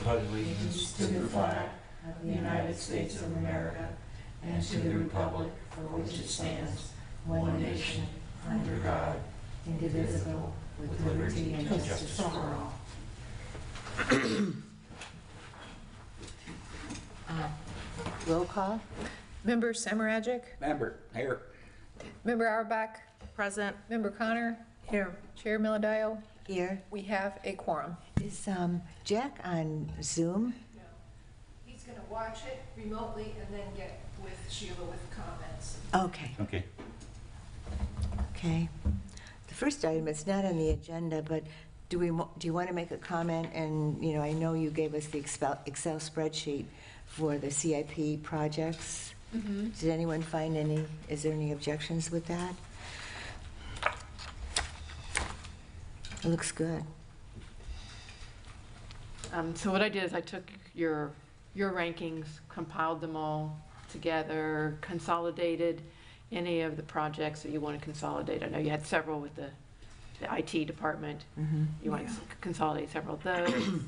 pledge allegiance to the flag of the United States of America and to the republic for which it stands, one nation, under God, indivisible, with liberty and justice for all. Roll call. Member Samaragic? Member, here. Member Auerbach? Present. Member Connor? Here. Chair Militaio? Here. We have a quorum. Is Jack on Zoom? No. He's going to watch it remotely and then get with Sheila with comments. Okay. Okay. Okay. The first item, it's not on the agenda, but do you want to make a comment? And, you know, I know you gave us the Excel spreadsheet for the CIP projects. Mm-hmm. Did anyone find is there any objections with that? It looks good. So what I did is I took your rankings, compiled them all together, consolidated any of the projects that you want to consolidate. I know you had several with the IT department. Mm-hmm. You want to consolidate several of those.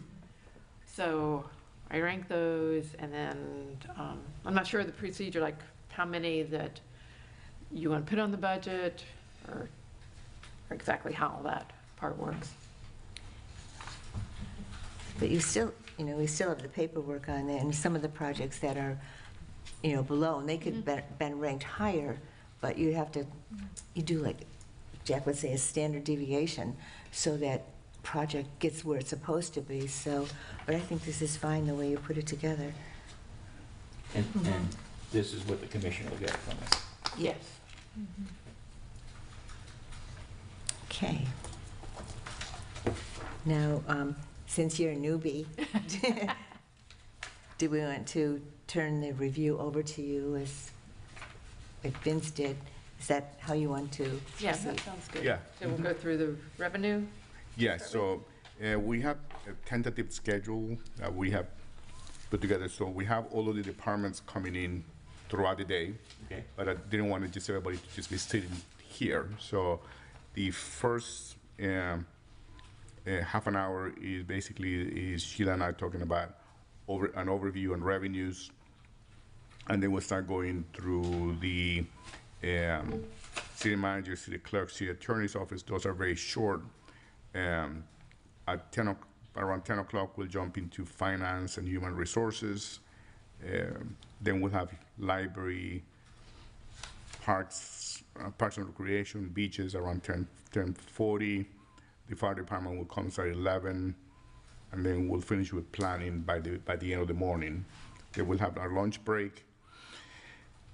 So I ranked those, and then I'm not sure of the procedure, like how many that you want to put on the budget, or exactly how that part works. But you still, you know, we still have the paperwork on there, and some of the projects that are, you know, below, and they could have been ranked higher, but you do, like Jack would say, a standard deviation, so that project gets where it's supposed to be. So, but I think this is fine the way you put it together. And this is what the commission will get from us. Yes. Okay. Now, since you're a newbie, do we want to turn the review over to you as like Vince did? Is that how you want to Yeah, proceed? that sounds good. Yeah. So we'll go through the revenue. Yeah, so we have a tentative schedule that we have put together. So we have all of the departments coming in throughout the day. Okay. But I didn't want to just everybody to just be sitting here. So the first half an hour is Sheila and I talking about an overview on revenues. And then we'll start going through the city manager, city clerk, city attorney's office. Those are very short. At around 10 o'clock, we'll jump into finance and human resources. Then we'll have library, parks and recreation, beaches around 10:40. The fire department will come at 11, and then we'll finish with planning by the end of the morning. Then we'll have our lunch break.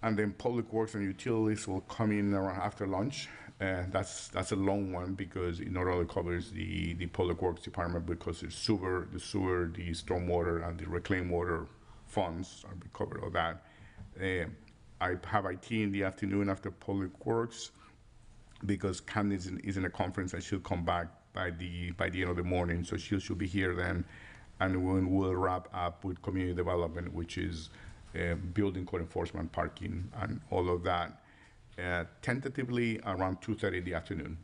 And then public works and utilities will come in around after lunch. That's a long one because it not only covers the public works department, because the sewer, the stormwater, and the reclaimed water funds are covered all that. I have IT in the afternoon after public works because Candace is in a conference and she'll come back by the end of the morning, so she'll be here then, and we'll wrap up with community development, which is building code enforcement, parking, and all of that. Tentatively around 2:30 in the afternoon.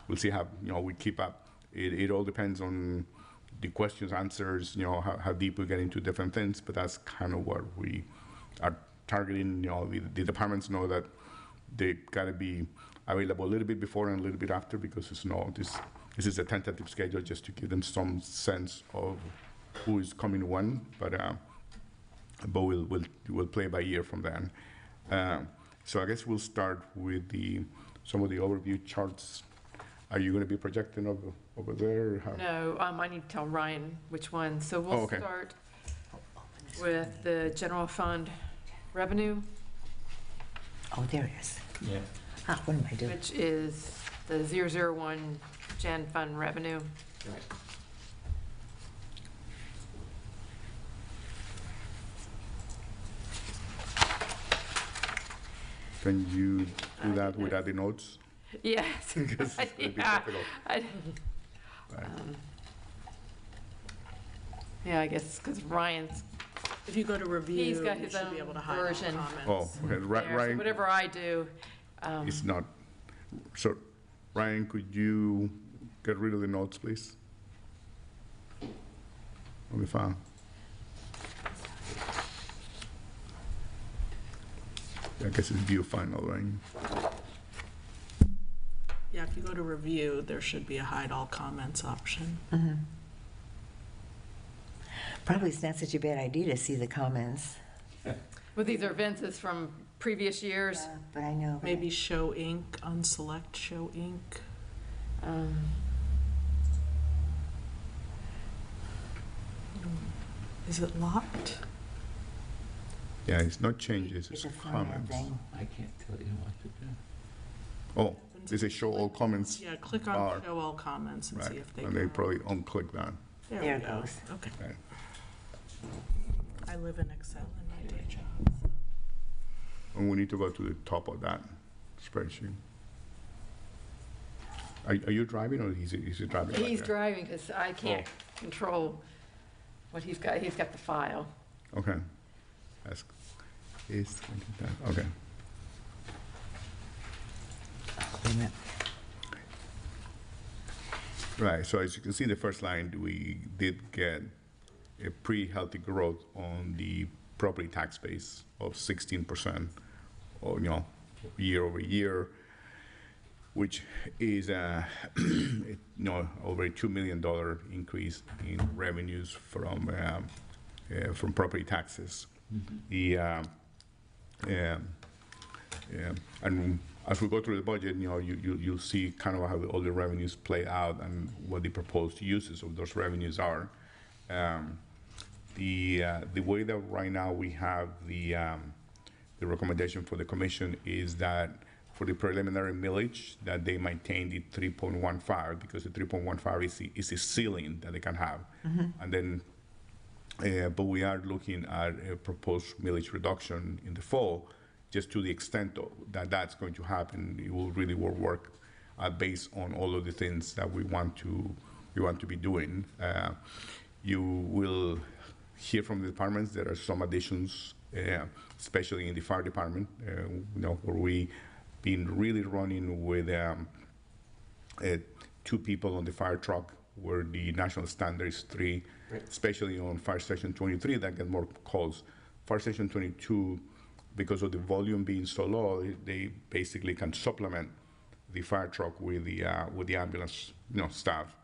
We'll see how we keep up. It all depends on the questions, answers, how deep we get into different things. But that's kind of what we are targeting. The departments know that they got to be available a little bit before and a little bit after, because this is a tentative schedule just to give them some sense of who is coming when. But we'll play by ear from then. So I guess we'll start with some of the overview charts. Are you going to be projecting over there? Or how? No, I need to tell Ryan which one. So we'll start with the general fund revenue. Oh, there it is. Yeah. What am I doing? Which is the 001 gen fund revenue. Right. Can you do that without the notes? Yes. Because it'd be difficult. Yeah, I guess because Ryan's, If you go to review, he's got you his should own be able to hide all the version. comments. Oh, okay. there, so Ryan, whatever I do. it's not. So, Ryan, could you get rid of the notes, please? on the file. I guess it's view final, right? Yeah, if you go to review, there should be a hide all comments option. Probably it's not such a bad idea to see the comments. Well, these are Vince's from previous years. But I know. Maybe show ink, unselect show ink. Is it locked? Yeah, it's not changes, It's it's a format comments. thing. I can't tell you what to do. Oh, there's a show all comments, Yeah, click bar. on show all comments and see right, if they and they go. probably unclick that. There There we it go. goes. Okay. Right. I live in Excel in my day job. so. And we need to go to the top of that spreadsheet. Are you driving or is he driving? like He's that? driving because I can't control what he's got. He's got the file. Okay. That's, okay. Wait a minute. Right, so as you can see in the first line, we did get a pretty healthy growth on the property tax base of 16%, or, year over year, which is, over a $2 million increase in revenues from property taxes. And as we go through the budget, you'll see kind of how all the revenues play out and what the proposed uses of those revenues are. The way that right now we have the recommendation for the commission is that for the preliminary millage, that they maintain the 3.15 because the 3.15 is a ceiling that they can have. And then, but we are looking at a proposed millage reduction in the fall, just to the extent that that's going to happen. It will really work based on all of the things that we want to be doing. You will hear from the departments. There are some additions, especially in the fire department, where we been really running with 2 people on the fire truck, where the national standard is 3, Right. especially on fire station 23 that get more calls. Fire station 22, because of the volume being so low, they basically can supplement the fire truck with the ambulance staff,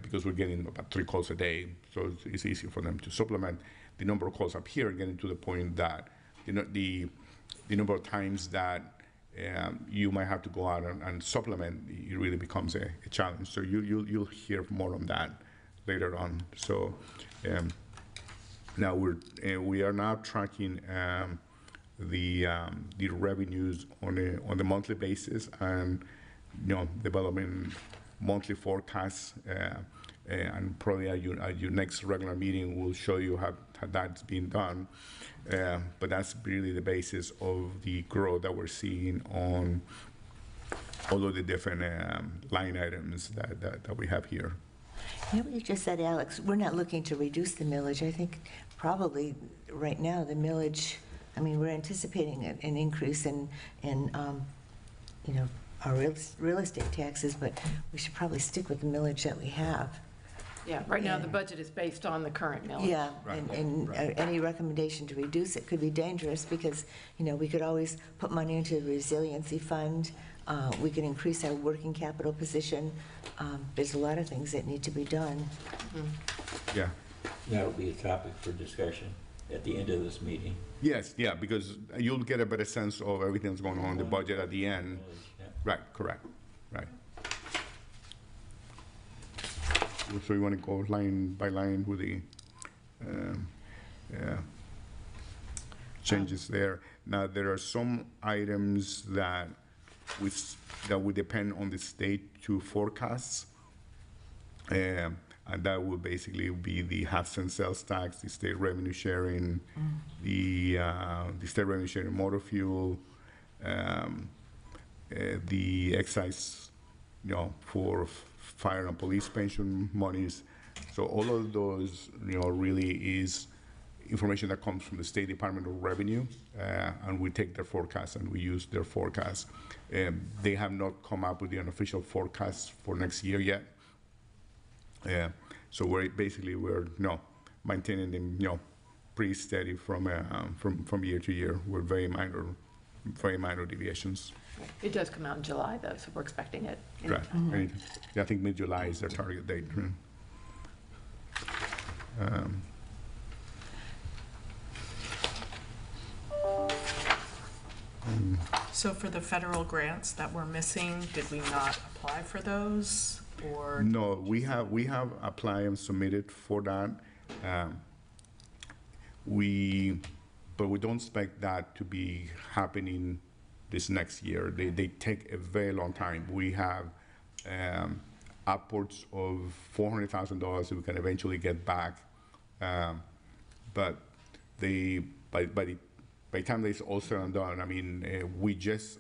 because we're getting about 3 calls a day, so it's easy for them to supplement. The number of calls up here are getting to the point that the number of times that you might have to go out and supplement, it really becomes a challenge. So you'll hear more on that later on. So now we are now tracking the revenues on the monthly basis, and developing monthly forecasts, and probably at your next regular meeting we'll show you how that's being done. But that's really the basis of the growth that we're seeing on all of the different line items that we have here. What you just said, Alex, we're not looking to reduce the millage. I think probably right now the millage, we're anticipating an increase in our real estate taxes, but we should probably stick with the millage that we have. Yeah, right now the Yeah. budget is based on the current millage. Yeah, Right. and any recommendation to reduce it could be dangerous because, we could always put money into the resiliency fund. We could increase our working capital position. There's a lot of things that need to be done. Yeah. That'll be a topic for discussion at the end of this meeting. Yes, yeah, because you'll get a better sense of everything that's going on in the budget at the end. Yeah. Right, correct, right. So you want to go line by line with the changes there. Now, there are some items that would depend on the state to forecast. And that would basically be the half-cent sales tax, the state revenue sharing, the state revenue sharing motor fuel, the excise, for fire and police pension monies. So all of those, really is information that comes from the State Department of Revenue, and we take their forecast and we use their forecast. They have not come up with an official forecast for next year yet. So we're maintaining them, pretty steady from year to year with very minor deviations. It does come out in July, though, so we're expecting it. Right. I think mid-July is their target date. So for the federal grants that we're missing, did we not apply for those, or? No, we have applied and submitted for that. But we don't expect that to be happening this next year. They take a very long time. We have upwards of $400,000 that we can eventually get back. But by the time it's all said and done, I mean, we just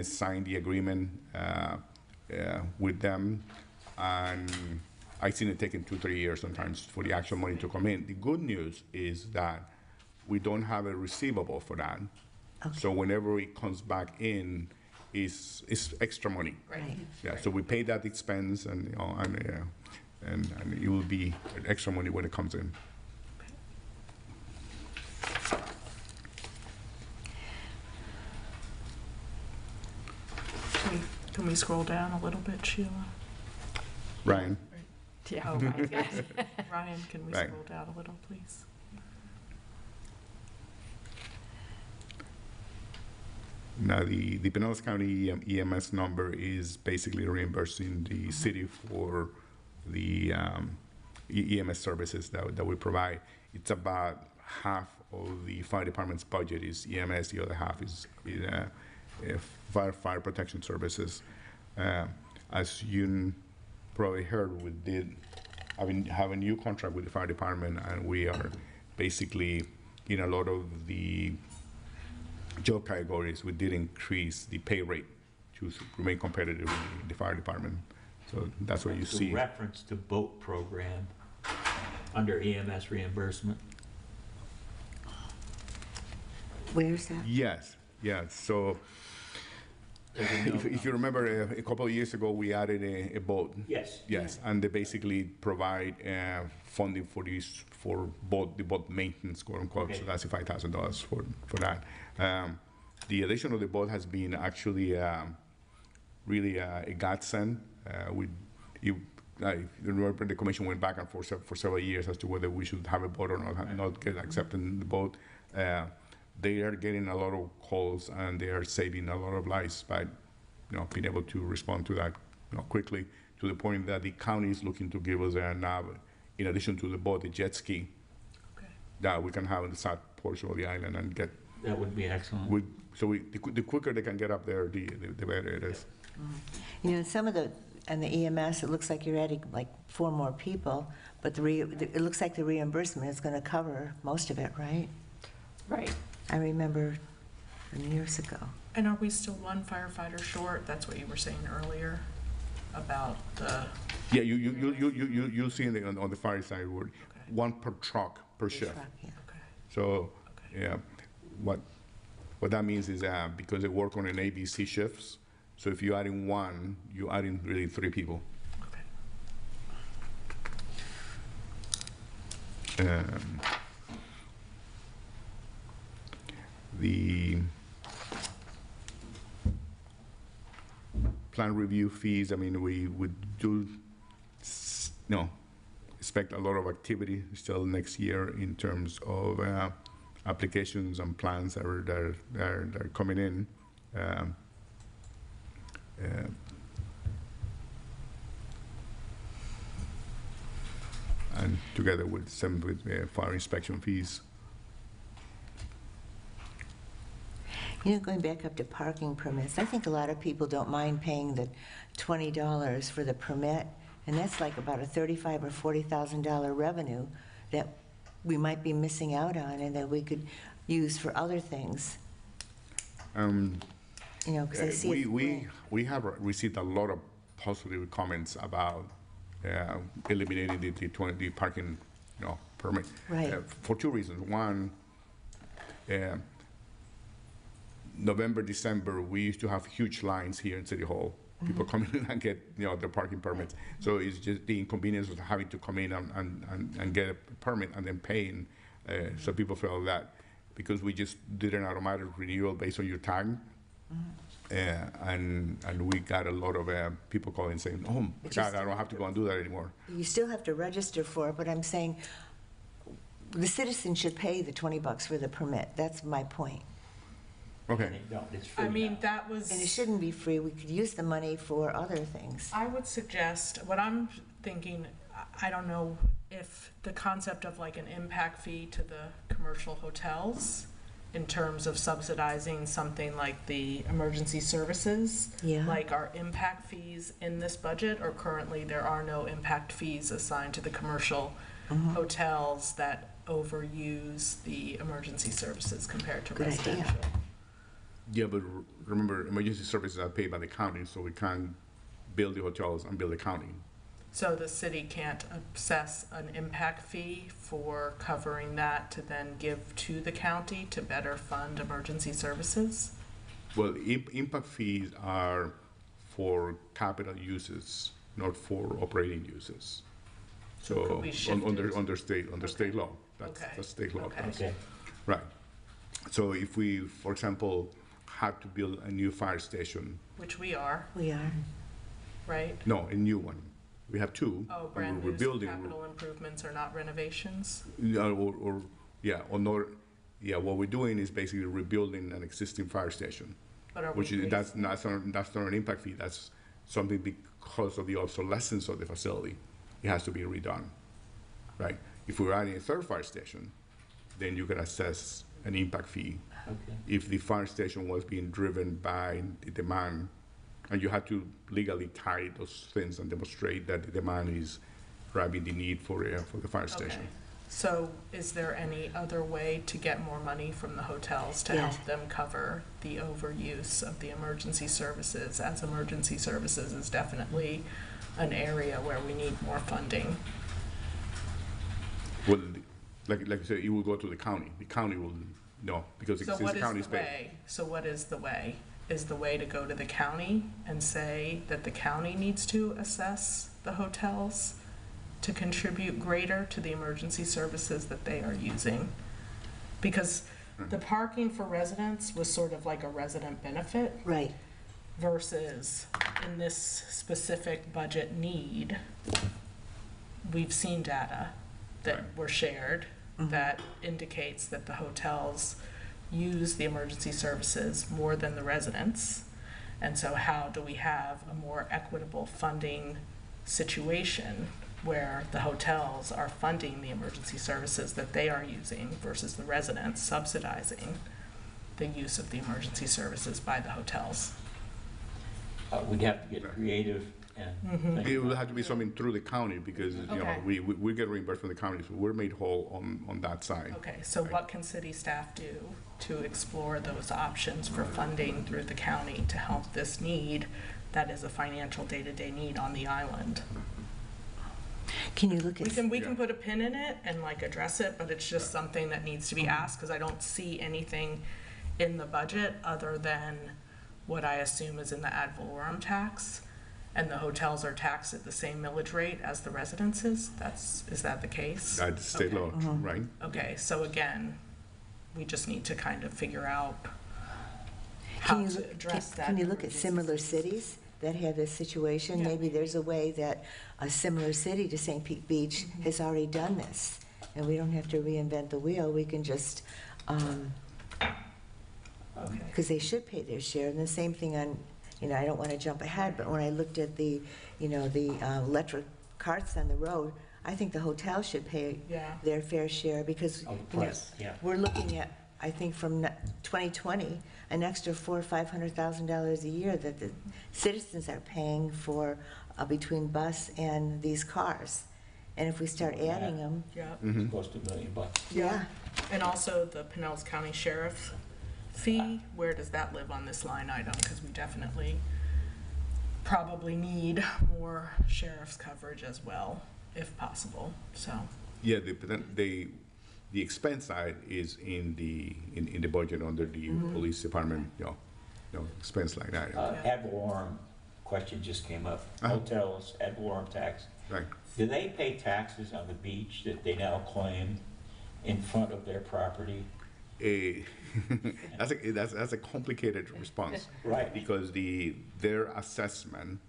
signed the agreement with them, and I've seen it taking 2-3 years sometimes for the actual money to come in. The good news is that we don't have a receivable for that. Okay. So whenever it comes back in, it's extra money. Right. Yeah. So we pay that expense, and and it will be extra money when it comes in. Can we scroll down a little bit, Sheila? Ryan. Yeah, Oh, Ryan's got it. Ryan, can we Right. scroll down a little, please? Now, the Pinellas County EMS number is basically reimbursing the city for the EMS services that we provide. It's about half of the fire department's budget is EMS, the other half is fire protection services. As you probably heard, we did have a new contract with the fire department, and we are basically in a lot of the job categories, we did increase the pay rate to remain competitive in the fire department. So that's what you The see. reference to boat program under EMS reimbursement. Where's that? Yes. So if you remember, a couple of years ago, we added a boat. Yes. And they basically provide funding for the boat maintenance, quote unquote. Okay. So that's the $5,000 for that. The addition of the boat has been actually really a godsend. You remember the commission went back and forth for several years as to whether we should have a boat or not get accepted the boat. They are getting a lot of calls, and they are saving a lot of lives by, being able to respond to that, quickly, to the point that the county is looking to give us now, in addition to the boat, a jet ski that we can have in the south portion of the island and get. That would be excellent. The quicker they can get up there, the better it is. Some of and the EMS, it looks like you're adding like 4 more people, but it looks like the reimbursement is going to cover most of it, right? Right. I remember from years ago. And are we still 1 firefighter short? That's what you were saying earlier about the. Yeah, you'll see on the fire side, 1 per truck per shift. Truck, yeah. Okay. So, yeah, what that means is because they work on an ABC shifts, so if you're adding 1, you're adding really 3 people. Okay. The plan review fees, I mean, we do, expect a lot of activity still next year in terms of applications and plans that are coming in. And together with fire inspection fees. Going back up to parking permits, I think a lot of people don't mind paying the $20 for the permit, and that's like about a $35,000 or $40,000 revenue that we might be missing out on and that we could use for other things. Because I see we have received a lot of positive comments about eliminating the parking permit. Right. For 2 reasons. One, November, December, we used to have huge lines here in City Hall. people come in and get, their parking permits. So it's just the inconvenience of having to come in and get a permit and then paying. So people felt that because we just did an automatic renewal based on your tag, and we got a lot of people calling saying, oh my God, I don't have to go and do that anymore. You still have to register for it, but I'm saying the citizen should pay the $20 for the permit. That's my point. Okay. And they don't, it's free I mean, now. that was. And it shouldn't be free. We could use the money for other things. I would suggest, what I'm thinking, I don't know if the concept of like an impact fee to the commercial hotels in terms of subsidizing something like the emergency services, Yeah. like our impact fees in this budget, or currently there are no impact fees assigned to the commercial hotels that overuse the emergency services compared to Good idea. residential. Yeah, but remember, emergency services are paid by the county, so we can't build the hotels and build the county. So the city can't assess an impact fee for covering that to then give to the county to better fund emergency services? Well, impact fees are for capital uses, not for operating uses. So could So we shift under it? state law, that's Okay. state law. Okay. Okay, Right. So if we, for example, had to build a new fire station, Which we are, We are. right? no, a new one. We have two. Oh, and brand we're new building, capital improvements are not renovations? what we're doing is basically rebuilding an existing fire station, But are we which is, raising- that's not an impact fee. That's something because of the obsolescence of the facility. It has to be redone, right? If we're adding a third fire station, then you can assess an impact fee. okay. If the fire station was being driven by the demand, and you have to legally tie those things and demonstrate that the demand is driving the need for the fire Okay. station. So is there any other way to get more money from the hotels to Yes. help them cover the overuse of the emergency services, as emergency services is definitely an area where we need more funding? Well, like I said, it will go to the county. The county will, no, because So since what the is county the is paid. way? So what is the way? Is the way to go to the county and say that the county needs to assess the hotels to contribute greater to the emergency services that they are using? Because the parking for residents was sort of like a resident benefit Right. versus in this specific budget need, we've seen data that Right. were shared that indicates that the hotels use the emergency services more than the residents. And so how do we have a more equitable funding situation where the hotels are funding the emergency services that they are using versus the residents subsidizing the use of the emergency services by the hotels? We'd have to get creative and think It will about- have to be something through the county because, Okay. we get reimbursed from the county, so we're made whole on that side. Okay, so what can city staff do to explore those options for funding through the county to help this need that is a financial day-to-day need on the island? Can you look We at, can, we can Yeah. put a pin in it and like address it, but it's just something that needs to be asked, because I don't see anything in the budget other than what I assume is in the ad valorem tax, and the hotels are taxed at the same millage rate as the residences. Is that the case? That's state law, Okay. right? Okay, so again, we just need to kind of figure out can how you, to address that. can you look at emergency similar services. cities that have this situation? Yeah. Maybe there's a way that a similar city to St. Pete Beach has already done this, and we don't have to reinvent the wheel. We can just, Okay. because they should pay their share. And the same thing on, I don't want to jump ahead, but when I looked at the electric carts on the road, I think the hotel should pay Yeah. their fair share because, Of the price, yeah. we're looking at, I think from 2020, an extra $400,000 or $500,000 a year that the citizens are paying for between bus and these cars. And if we start Yeah. adding them, Yeah. It's close to $1 million. yeah. And also the Pinellas County Sheriff fee, where does that live on this line item? Because we definitely probably need more sheriff's coverage as well, if possible, so. Yeah, the expense side is in the budget under the police department, expense line item. Ad valorem question just came up. Uh-huh. Hotels ad valorem tax. Right. Do they pay taxes on the beach that they now claim in front of their property? That's a complicated response. Right. Because their assessment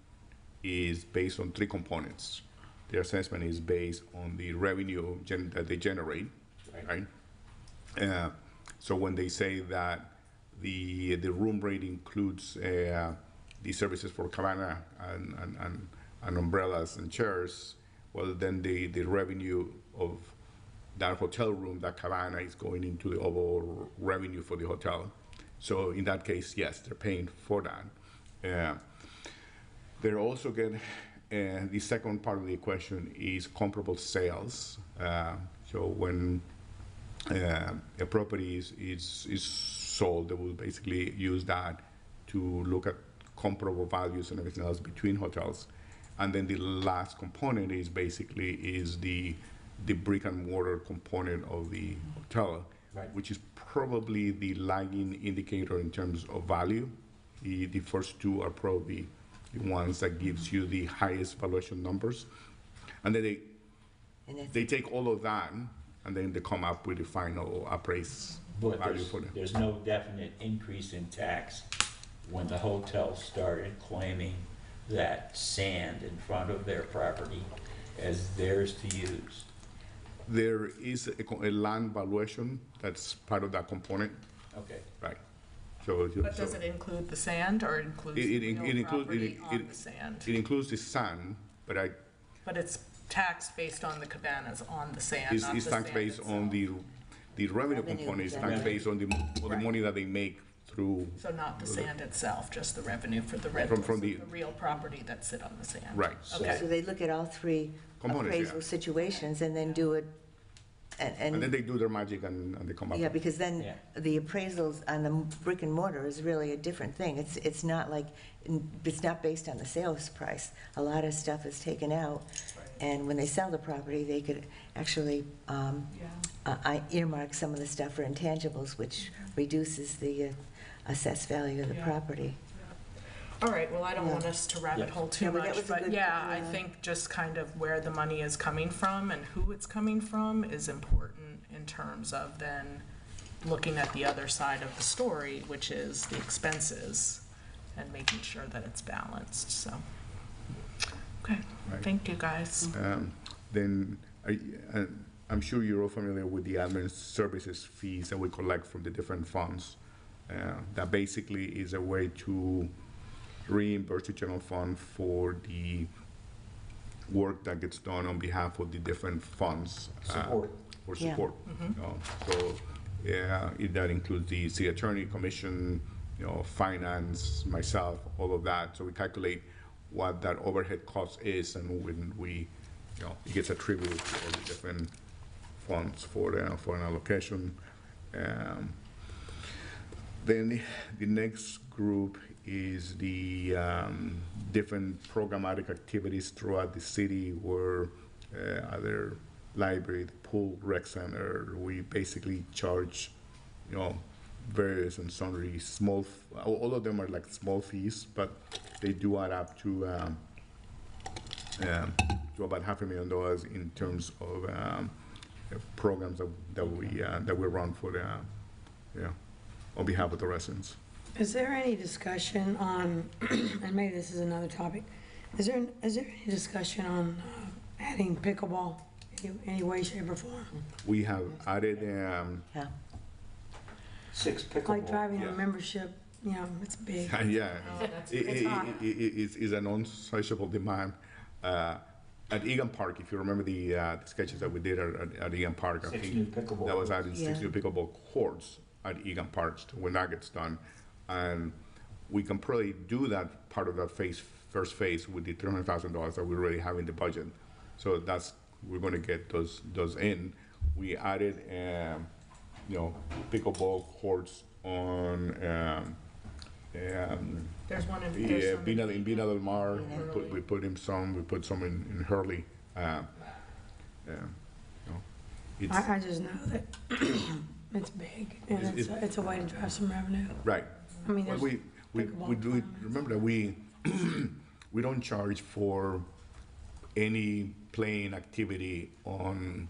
is based on three components. Their assessment is based on the revenue that they generate, right? So when they say that the room rate includes the services for cabana and umbrellas and chairs, well, then the revenue of that hotel room, that cabana, is going into the overall revenue for the hotel. So in that case, yes, they're paying for that. They're also getting, the second part of the equation is comparable sales. So when a property is sold, they will basically use that to look at comparable values and everything else between hotels. And then the last component is the brick and mortar component of the hotel, Right. which is probably the lagging indicator in terms of value. The first two are probably the ones that gives you the highest valuation numbers. And then they take all of that and then they come up with the final appraised But value for them. there's no definite increase in tax when the hotel started claiming that sand in front of their property as theirs to use. There is a land valuation that's part of that component, Okay. right? So, But does it include the sand or includes It- the it- real it include- property it- on the sand? it includes the sand, but But it's taxed based on the cabanas on the sand, it's not the taxed sand based on itself. the revenue Revenue, component is yeah. taxed based on the Right. money that they make through, So not the sand itself, just the revenue for the From rentals of the- the real property that sit on the sand? right. Okay. So they look at all three Components, yeah. appraisal situations and then do it, And then they do their magic and they come up. yeah, because then Yeah. the appraisals on the brick and mortar is really a different thing. It's not like, it's not based on the sales price. A lot of stuff is taken out, and when they sell the property, they could actually earmark some of the stuff for intangibles, which reduces the assessed value of the Yeah. property. All right, well, I don't Yeah. want us to rabbit Yeah. hole too Yeah, but that much, was a but good- yeah, I yeah. think just kind of where the money is coming from and who it's coming from is important in terms of then looking at the other side of the story, which is the expenses, and making sure that it's balanced, so. Okay, Right. thank you, guys. Then I'm sure you're all familiar with the admin services fees that we collect from the different funds. That basically is a way to reimburse the general fund for the work that gets done on behalf of the different funds. Support. For Yeah. support. So, yeah, that includes the city attorney commission, finance, myself, all of that. So we calculate what that overhead cost is, and when we, it gets attributed to all the different funds for an allocation. Then the next group is the different programmatic activities throughout the city where other library, the pool, rec center, we basically charge, various and sundry small, all of them are like small fees, but they do add up to about $500,000 in terms of programs that we run for on behalf of the residents. Is there any discussion on, and maybe this is another topic, is there any discussion on adding pickleball any way, shape, or form? We have added, Yeah. 6 pickleball. Like driving Yeah. a membership, it's big. yeah, Oh, that's- It's hot. it's an insatiable demand. At Egan Park, if you remember the sketches that we did at Egan Park, I 6 think new pickleball. that was adding 6 Yeah. new pickleball courts at Egan Park when that gets done. And we can probably do that part of that first phase with the $300,000 that we already have in the budget. So we're going to get those in. We added, pickleball courts on There's one in, in there's some Vina Del Mar. Hurley. We put some in Hurley. It's I just know that it's big, and it's a way to drive some revenue. right. I mean, Well, there's we pickleball do it. tournaments. Remember that we we don't charge for any playing activity on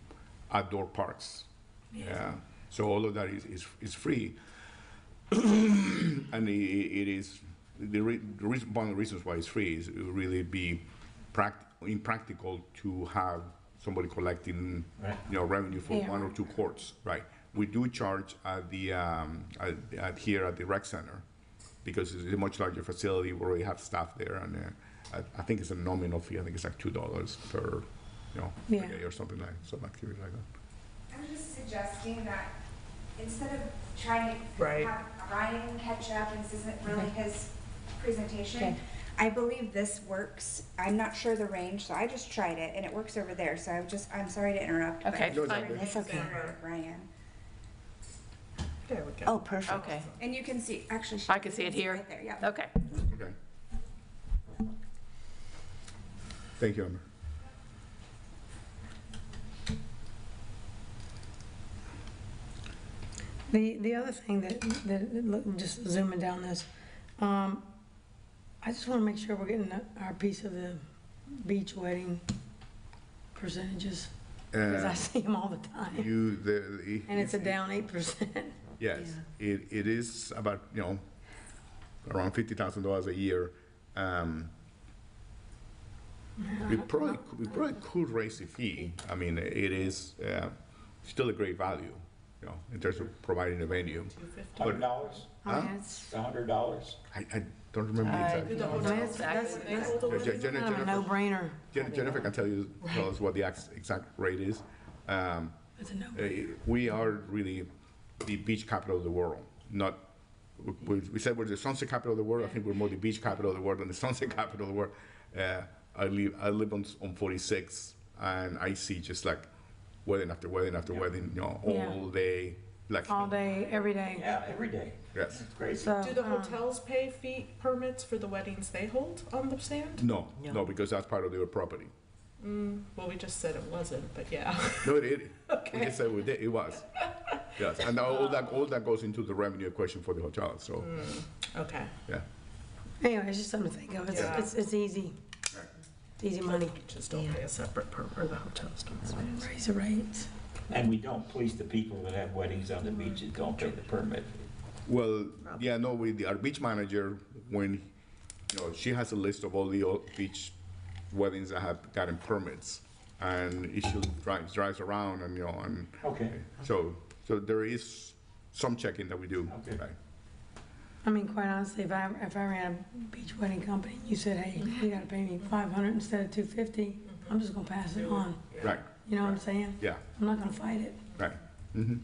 outdoor parks. Yeah. So all of that is free. And it is, the reason, one of the reasons why it's free is it will really be impractical to have somebody collecting, Right. revenue for Yeah. 1 or 2 courts, right? We do charge at the, here at the rec center, because it's a much larger facility, we already have staff there, and I think it's a nominal fee, I think it's like $2 per, per Yeah. day or something like, some activity like that. I was just suggesting that instead of trying to Right. have Ryan catch up, and this isn't really his presentation, Okay. I believe this works. I'm not sure the range, so I just tried it, and it works over there, so I'm sorry to interrupt. but Okay, No, it's fine. okay. That's okay. for Ryan. There we go. Oh, perfect. Okay, And you can see, actually. I can see it here. Right there, yeah. okay. Okay. Thank you, Amber. The other thing just zooming down this, I just want to make sure we're getting our piece of the beach wedding percentages, because I see them all the time, and it's a down 8%. Yes, it is about, around $50,000 a year. We probably could raise the fee. I mean, it is still a great value, in terms of providing a venue. $100? Huh? $100? I don't remember the exact. Do the I mean, hotels that's pay for the Je- Jen- kind of a Jennifer, no-brainer. Jennifer can tell us what the exact rate is. It's a no. We are really the beach capital of the world. Not, we said we're the sunset capital of the world. I think we're more the beach capital of the world than the sunset capital of the world. I live on 46, and I see just like wedding after wedding after wedding, all day. Like, All day, every day. Yeah, every day. yes. It's crazy. So, Do the hotels pay permits for the weddings they hold on the sand? No, because that's part of their property. Well, we just said it wasn't, but yeah. No, it is. We just said it was. Yes, and all that goes into the revenue equation for the hotel. So, Okay. yeah. anyway, it's just something to think of. Yeah. It's easy. It's easy money. Just don't pay a separate permit, or the hotels don't. Raise the rates. And we don't police the people that have weddings on the beaches, don't pay the permit. Well, yeah, no, our beach manager, when, she has a list of all the beach weddings that have gotten permits, and she drives around and, Okay. so there is some checking that we do. Okay. Right. I mean, quite honestly, if I ran a beach wedding company, you said, hey, you gotta pay me $500 instead of $250, I'm just gonna pass it on. Right, You know what I'm saying? yeah, I'm not gonna fight it. right. Mm-hmm.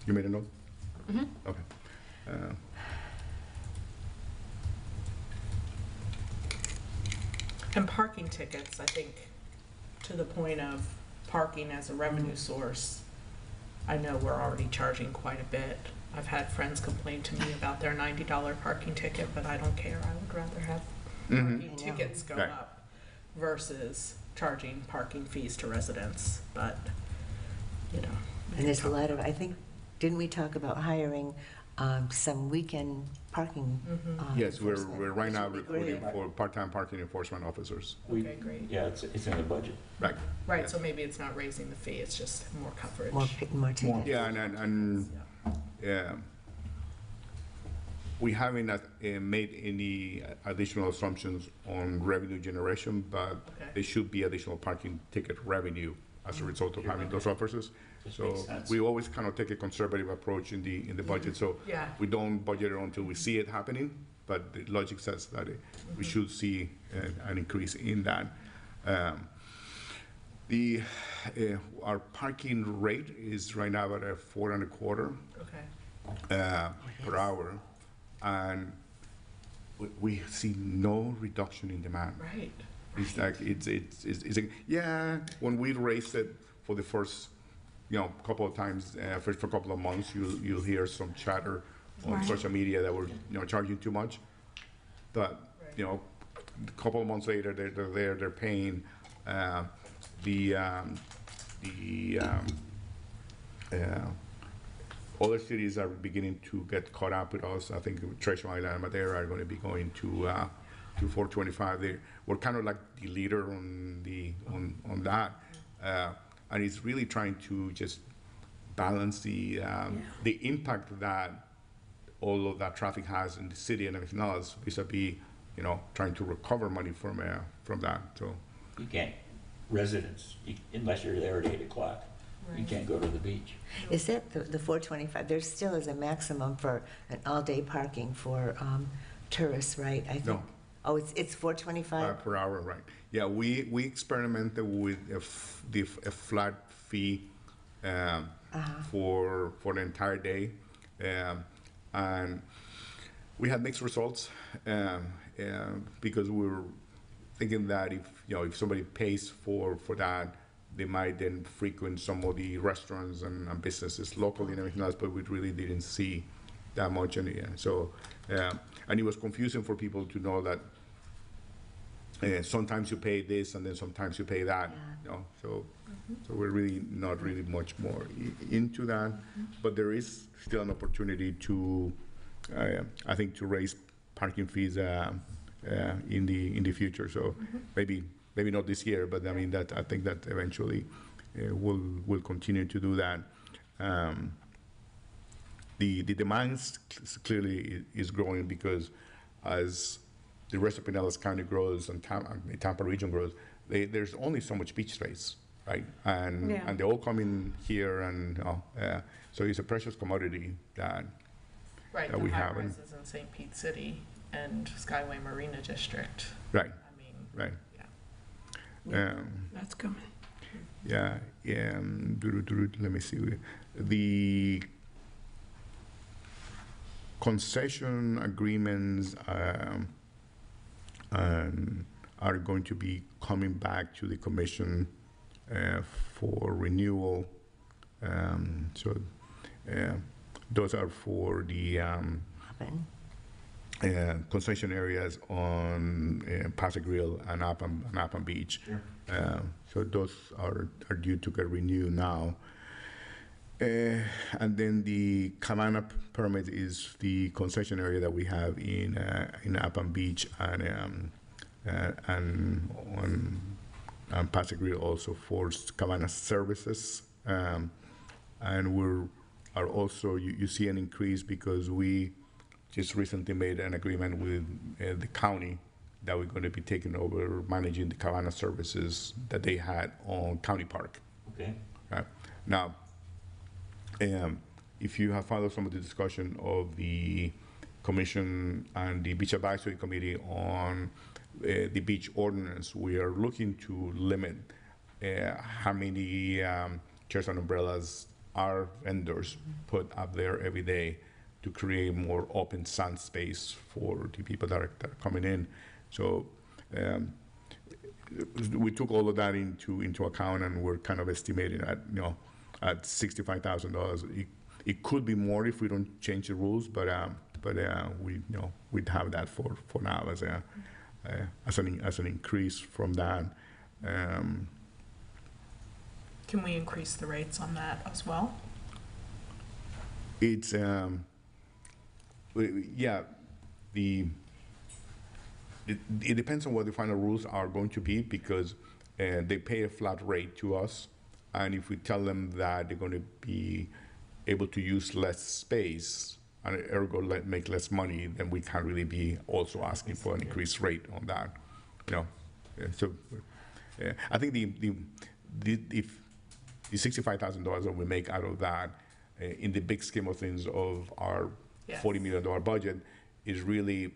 You made a note? Mhm. Okay. And parking tickets, I think, to the point of parking as a revenue source, I know we're already charging quite a bit. I've had friends complain to me about their $90 parking ticket, but I don't care. I would rather have Mhm. parking tickets go Right. up versus charging parking fees to residents, but, we And there's a can lot talk of, I think, didn't we talk about hiring some weekend parking? Yes, we're enforcement, right which now would be great. recruiting for part-time parking enforcement officers. Okay, great. Yeah, it's in the budget. Right. Right, so maybe it's not raising the fee, it's just more coverage. More tickets. Yeah, and we haven't made any additional assumptions on revenue generation, but Okay. there should be additional parking ticket revenue as a result of having those officers. Just So makes sense. we always kind of take a conservative approach in the budget, so Yeah. we don't budget it until we see it happening, but the logic says that we should see an increase in that. Our parking rate is right now at a 4.25 Okay. per hour, and we see no reduction in demand. Right. It's like, yeah, when we raised it for the first, couple of times, for a couple of months, you'll hear some chatter on Right. social media that we're, charging too much. But, a couple of months later, they're there, they're paying. Other cities are beginning to get caught up with us. I think Treasure Island and Madeira are going to be going to to 425. We're kind of like the leader on that, and it's really trying to just balance the impact that all of that traffic has in the city and everything else, vis-a-vis, trying to recover money from that. So You can't, residents, unless you're there at 8 o'clock, you can't go to the beach. Is that the 425? There still is a maximum for an all-day parking for tourists, right? I think. No. Oh, it's 425? per hour, right? Yeah, we experimented with a flat fee for the entire day, and we had mixed results because we were thinking that if somebody pays for that, they might then frequent some of the restaurants and businesses locally and everything else, but we really didn't see that much in the end. So, and it was confusing for people to know that sometimes you pay this and then sometimes you pay that. So we're really not really much more into that, but there is still an opportunity to, I think, to raise parking fees in the future. So maybe not this year, but I mean I think that eventually we'll continue to do that. The demand clearly is growing because as the rest of Pinellas County grows and the Tampa region grows, there's only so much beach space, right? And they all come in here, and so it's a precious commodity that we have. Right, the high rises in St. Pete City and Skyway Marina District. Right. I mean, Right. yeah. That's coming. Yeah. Let me see. The concession agreements are going to be coming back to the commission for renewal. So those are for the concession areas on Paso Grill and Appam Beach. Sure. So those are due to get renewed now. And then the Cabana permit is the concession area that we have in Appam Beach and on Paso Grill also for Cabana services. And are also, you see an increase because we just recently made an agreement with the county that we're going to be taking over managing the Cabana services that they had on County Park. Okay. Right. Now, if you have followed some of the discussion of the commission and the beach advisory committee on the beach ordinance, we are looking to limit how many chairs and umbrellas our vendors put up there every day to create more open sun space for the people that are coming in. So we took all of that into account, and we're kind of estimating at $65,000. It could be more if we don't change the rules, but we'd have that for now as an increase from that. Can we increase the rates on that as well? It's it depends on what the final rules are going to be, because they pay a flat rate to us, and if we tell them that they're going to be able to use less space and ergo make less money, then we can't really be also asking for an increased rate on that. So I think if the $65,000 that we make out of that, in the big scheme of things of our $40 million budget, is really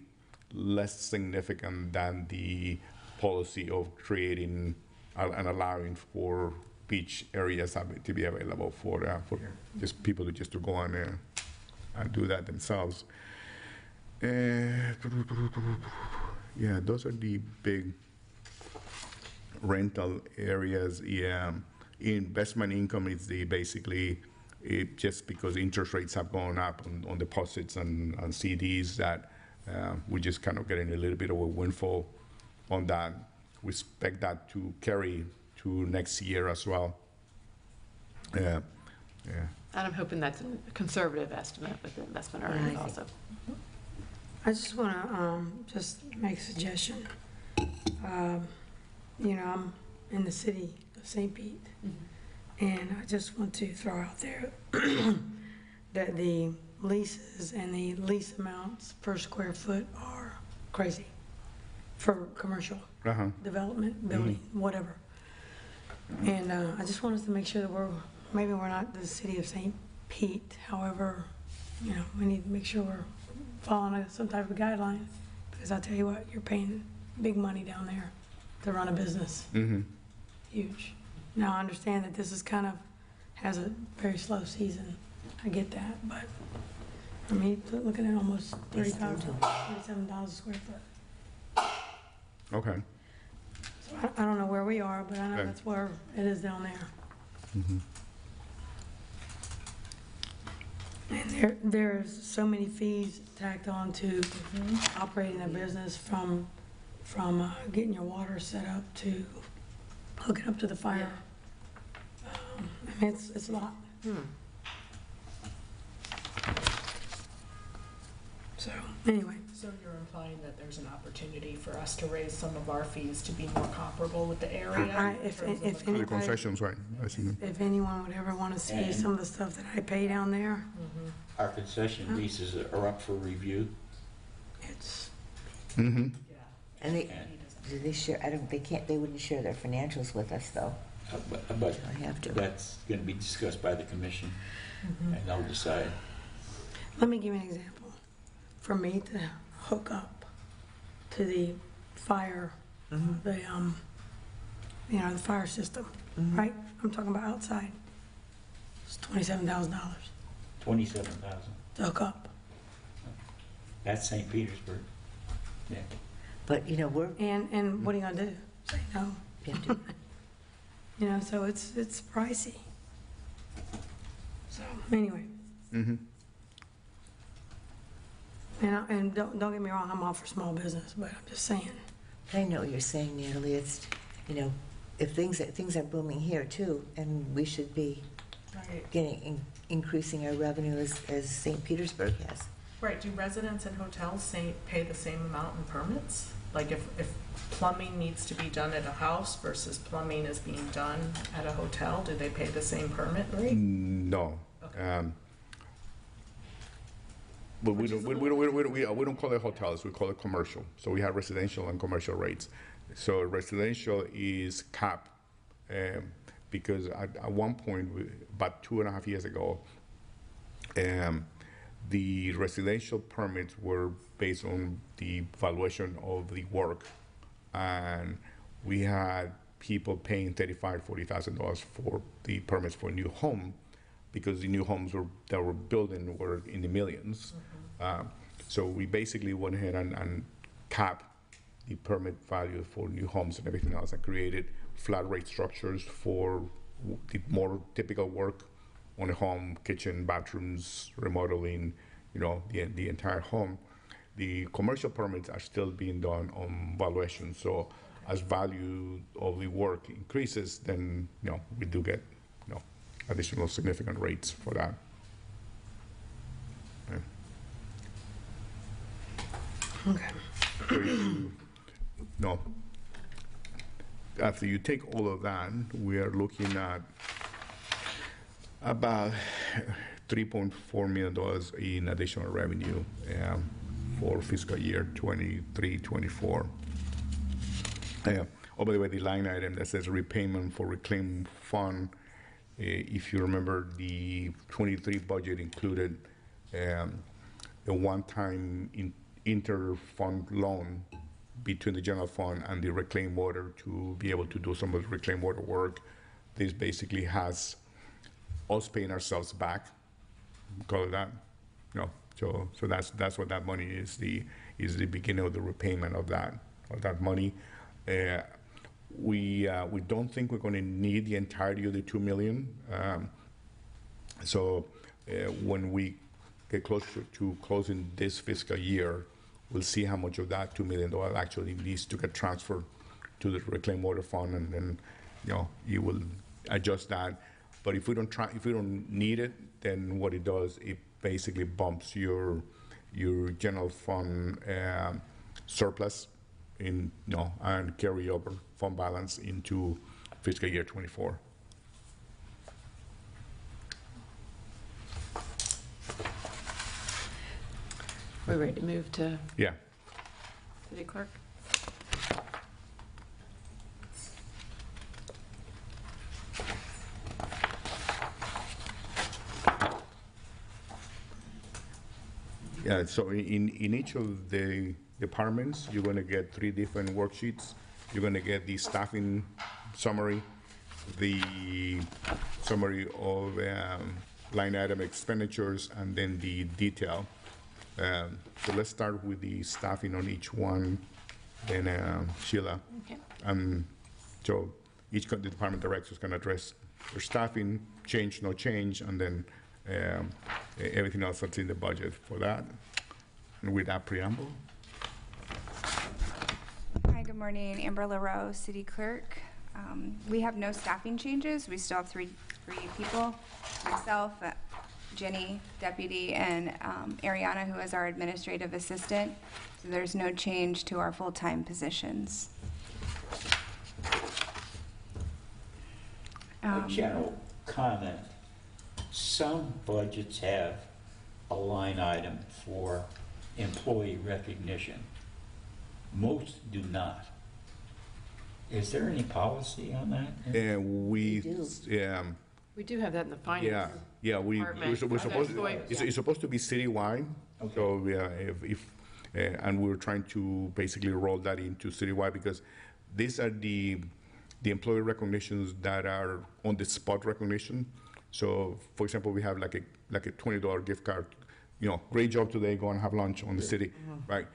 less significant than the policy of creating and allowing for beach areas to be available for just people to go on there and do that themselves. Yeah, those are the big rental areas. Yeah, investment income is just because interest rates have gone up on deposits and CDs, that we're just kind of getting a little bit of a windfall on that. We expect that to carry to next year as well. Yeah. And I'm hoping that's a conservative estimate with the investment earnings also. I just want to just make a suggestion. I'm in the city of St. Pete, and I just want to throw out there that the leases and the lease amounts per square foot are crazy for commercial Uh-huh. development, building, whatever. And I just want us to make sure that maybe we're not the city of St. Pete, however, we need to make sure we're following some type of guideline, because I'll tell you what, you're paying big money down there to run a business. Mm-hmm. Huge. Now, I understand that this is has a very slow season. I get that, but, I mean, looking at almost $37 a square foot. Okay. So I don't know where we are, but I know Okay. that's where it is down there. Mm-hmm. And there's so many fees tacked on to operating a business, from getting your water set up to hooking up to the fire. I mean, it's a lot. So, anyway, So you're implying that there's an opportunity for us to raise some of our fees to be more comparable with the area? if in terms of if the- The anybody, concessions, right? I see. if anyone would ever want to see And- some of the stuff that I pay down there, Our concession leases are up for review. it's, Mm-hmm. Yeah. And they, And, do they share, they wouldn't share their financials with us, though. but I have to. that's going to be discussed by the commission, and they'll decide. let me give you an example. For me to hook up to the fire, the fire system, right? I'm talking about outside. It's $27,000 $27,000. to hook up. That's St. Petersburg. Yeah. But, we're, And what are you gonna do? Say no? we have to, So it's pricey. So, anyway, Mm-hmm. and don't get me wrong, I'm all for small business, but I'm just saying. I know what you're saying, Natalie, it's, if things are booming here too, and we should be Right. increasing our revenue as St. Petersburg has. Right, do residents and hotels pay the same amount in permits? Like if plumbing needs to be done at a house versus plumbing is being done at a hotel, do they pay the same permit rate? No. Okay. But we don't call it hotels, we call it commercial. So we have residential and commercial rates. So residential is capped, because at one point, about 2.5 years ago, the residential permits were based on the valuation of the work. And we had people paying $35,000, $40,000 for the permits for a new home, because the new homes that were building were in the millions. So we basically went ahead and capped the permit value for new homes and everything else, and created flat rate structures for the more typical work on a home: kitchen, bathrooms, remodeling, the entire home. The commercial permits are still being done on valuation. So as value of the work increases, then we do get additional significant rates for that. Okay. So after you take all of that, we are looking at about $3.4 million in additional revenue for fiscal year 23-24. Oh, by the way, the line item that says repayment for reclaimed fund, if you remember, the 23 budget included a one-time inter-fund loan between the general fund and the reclaimed water to be able to do some of the reclaimed water work. This basically has us paying ourselves back, call it that. So that's what that money is. The beginning of the repayment of that money. We don't think we're going to need the entirety of the $2 million. So when we get closer to closing this fiscal year, we'll see how much of that $2 million actually needs to get transferred to the reclaimed water fund, and then you will adjust that. But if we don't need it, then what it does, it basically bumps your your general fund surplus in, and carry over fund balance into fiscal year '24. We're ready to move to Yeah. city clerk? Yeah, so in each of the departments, you're going to get 3 different worksheets. You're going to get the staffing summary, the summary of line item expenditures, and then the detail. So let's start with the staffing on each one, then Sheila. Okay. So each the department directors can address their staffing, change, no change, and then everything else that's in the budget for that. And with that preamble. Hi, good morning. Amber LaRoe, City Clerk. We have no staffing changes. We still have three people. Myself, Jenny, Deputy, and Ariana, who is our administrative assistant. So there's no change to our full-time positions. A general comment, some budgets have a line item for employee recognition. Most do not. Is there any policy on that? And we We do have that in the finance. we're Department. supposed Okay. it's supposed to be citywide. Okay. So if and we're trying to basically roll that into citywide because these are the employee recognitions that are on the spot recognition. So for example, we have like a $20 gift card. Great job today. Go and have lunch on the city, right?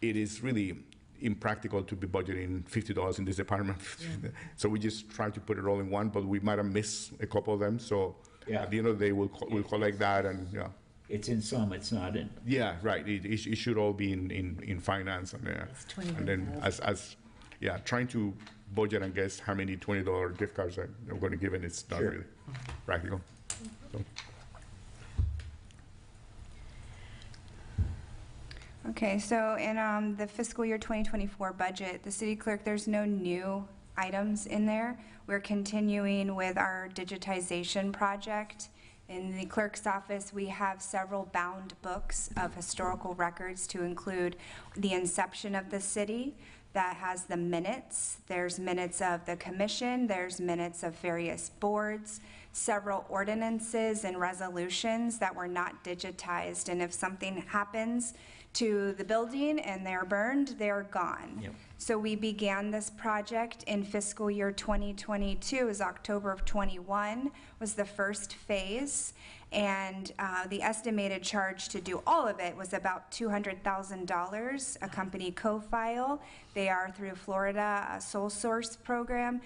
It is really impractical to be budgeting $50 in this department. So we just try to put it all in one, but we might have missed a couple of them. So at the end of the day, we'll collect that and It's in some, it's not in. Yeah, right. It should all be in finance and then trying to budget and guess how many $20 gift cards I'm going to give it. It's not really practical. So. Okay, so in the fiscal year 2024 budget, the city clerk, there's no new items in there. We're continuing with our digitization project. In the clerk's office, we have several bound books of historical records to include the inception of the city that has the minutes. There's minutes of the commission, there's minutes of various boards, several ordinances and resolutions that were not digitized. And if something happens to the building and they're burned, they're gone. Yep. So we began this project in fiscal year 2022, as October of 21 was the first phase. And the estimated charge to do all of it was about $200,000, a company co-file. They are through Florida, a sole source program.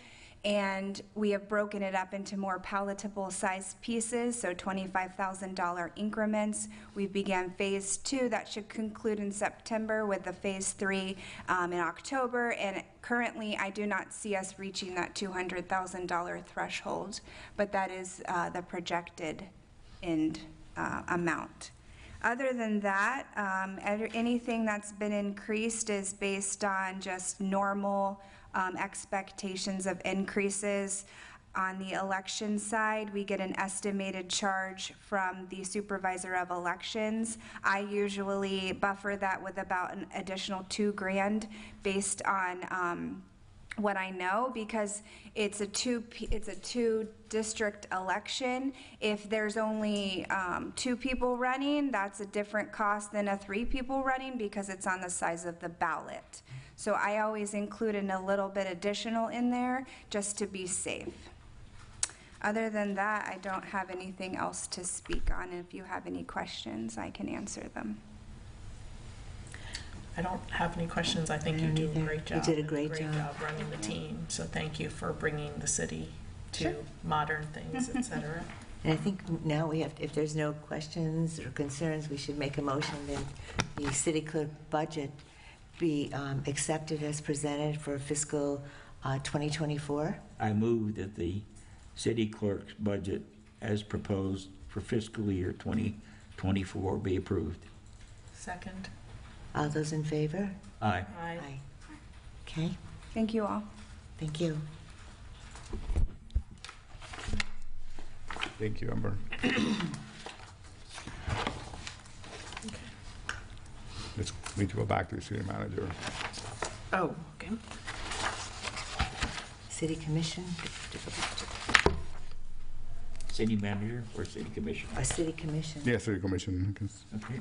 And we have broken it up into more palatable sized pieces, so $25,000 increments. We began phase 2, that should conclude in September, with the phase 3 in October. And currently, I do not see us reaching that $200,000 threshold, but that is the projected end amount. Other than that, anything that's been increased is based on just normal expectations of increases. On the election side, we get an estimated charge from the supervisor of elections. I usually buffer that with about an additional $2,000 based on what I know, because it's a two district election. If there's only 2 people running, that's a different cost than 3 people running because it's on the size of the ballot. So I always include in a little bit additional in there just to be safe. Other than that, I don't have anything else to speak on. If you have any questions, I can answer them. I don't have any questions. I think you do a great job. You did a great job. Running the team. So thank you for bringing the city to modern things, et cetera. And I think now we have, if there's no questions or concerns, we should make a motion that the city clerk budget be accepted as presented for fiscal 2024. I move that the city clerk's budget as proposed for fiscal year 2024 be approved. Second. All those in favor? Aye. Aye. Okay, Thank you all. thank you. Thank you, Amber. Let's need to go back to the city manager. Oh, okay. City Commission, City manager or city commission? or City Commission? Yeah, city commission. Okay.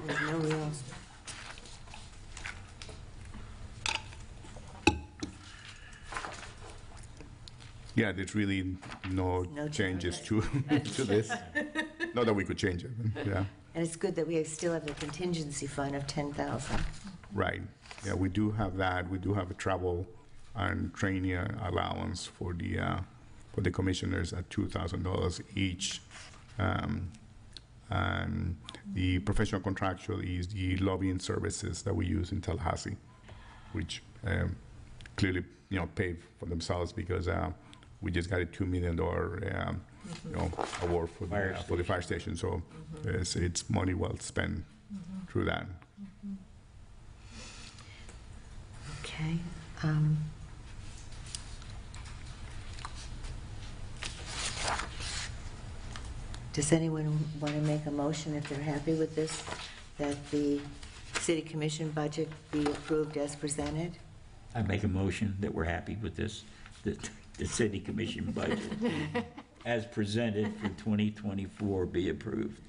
There's no real, Yeah, there's really no No changes to, to this. Not that we could change it, yeah, and it's good that we still have the contingency fund of 10,000. right. Yeah, we do have that. We do have a travel and training allowance for the commissioners at $2,000 each. And the professional contractual is the lobbying services that we use in Tallahassee, which clearly, pay for themselves because we just got a $2 million, award for the fire station. So it's money well spent through that. Okay. Does anyone want to make a motion if they're happy with this, that the City Commission budget be approved as presented? I make a motion that we're happy with this, that the city commission budget as presented for 2024 be approved.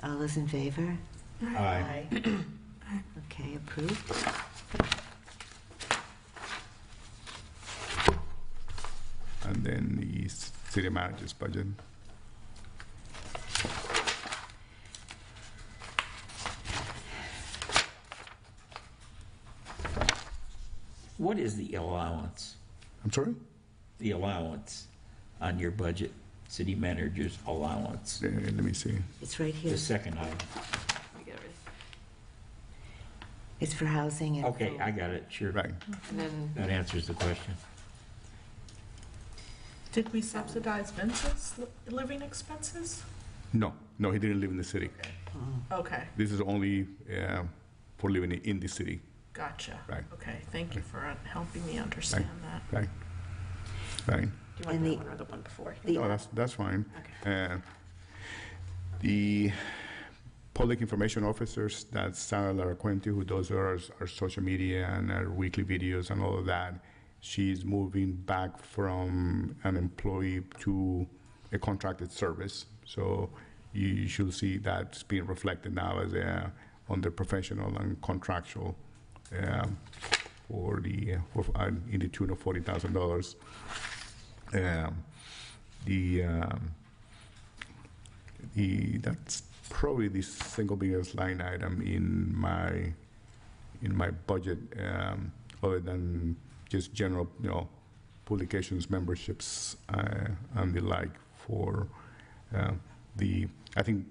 All those in favor? Aye. Okay, approved. And then the city manager's budget. What is the allowance? I'm sorry? The allowance on your budget, city manager's allowance? Let me see. It's right here. The second item. We get it. It's for housing and. Okay, I got it, sure. Right. And then, That answers the question. Did we subsidize Vince's living expenses? No, he didn't live in the city. Okay, This is only for living in the city. gotcha. Right. Okay, thank you for helping me understand that. Right. Right. do you want And that the- one or the one before? No, that's fine. Okay. The public information officers, that's Sarah Laracuente, who does our social media and our weekly videos and all of that. She's moving back from an employee to a contracted service. So you should see that's being reflected now as on the professional and contractual in the tune of $40,000. That's probably the single biggest line item in my budget, other than just general, publications, memberships, and the like. For I think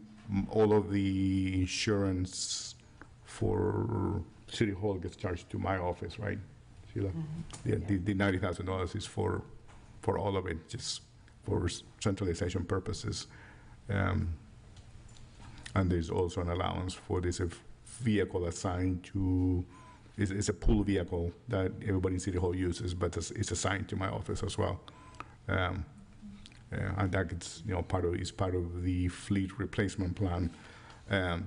all of the insurance for City Hall gets charged to my office, right, Sheila? The $90,000 is for all of it, just for centralization purposes. And there's also an allowance for this vehicle assigned to, it's a pool vehicle that everybody in City Hall uses, but it's assigned to my office as well. And that gets, part of the fleet replacement plan. And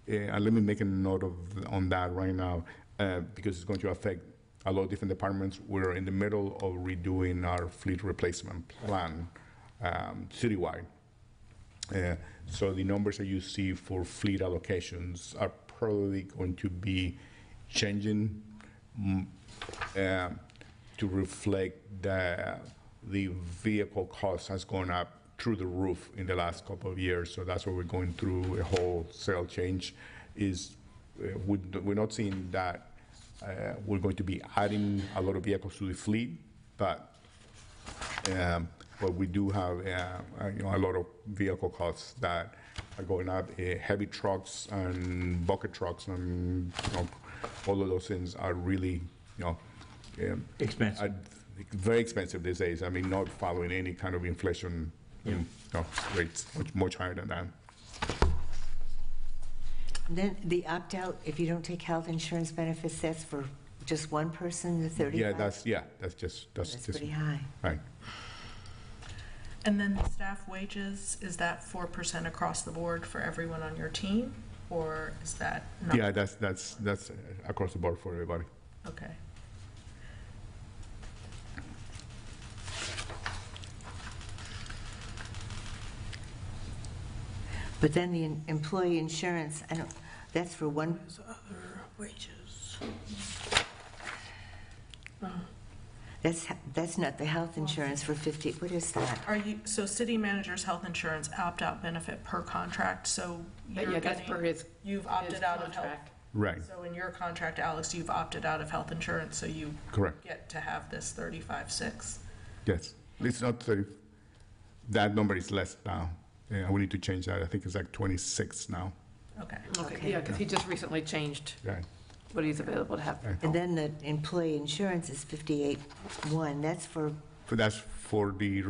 let me make a note on that right now, because it's going to affect a lot of different departments. We're in the middle of redoing our fleet replacement plan citywide. So the numbers that you see for fleet allocations are probably going to be changing to reflect that the vehicle cost has gone up through the roof in the last couple of years. So that's why we're going through a wholesale change. We're not seeing that we're going to be adding a lot of vehicles to the fleet, but we do have a lot of vehicle costs that are going up. Heavy trucks and bucket trucks and all of those things are really Expensive. very expensive these days. I mean, not following any kind of inflation rates, much higher than that. Then the opt-out, if you don't take health insurance benefits, that's for just one person, the 35? That's just, That's pretty high. right. And then the staff wages, is that 4% across the board for everyone on your team? Or is that not? Yeah, that's across the board for everybody. Okay. But then the employee insurance, that's for one, There's other wages. that's not the health insurance for 50, what is that? So city manager's health insurance opt-out benefit per contract, so you're Yeah, that's per getting, his, you've his opted out of health. contract. Right, So in your contract, Alex, you've opted out of health insurance, so you correct, get to have this 35.6. yes. It's not 30, that number is less now. Yeah, we need to change that. I think it's like 26 now. Okay. Okay, yeah, because he just recently changed Right. what he's available to have. Right. And then the employee insurance is 58.1, that's for, But that's for the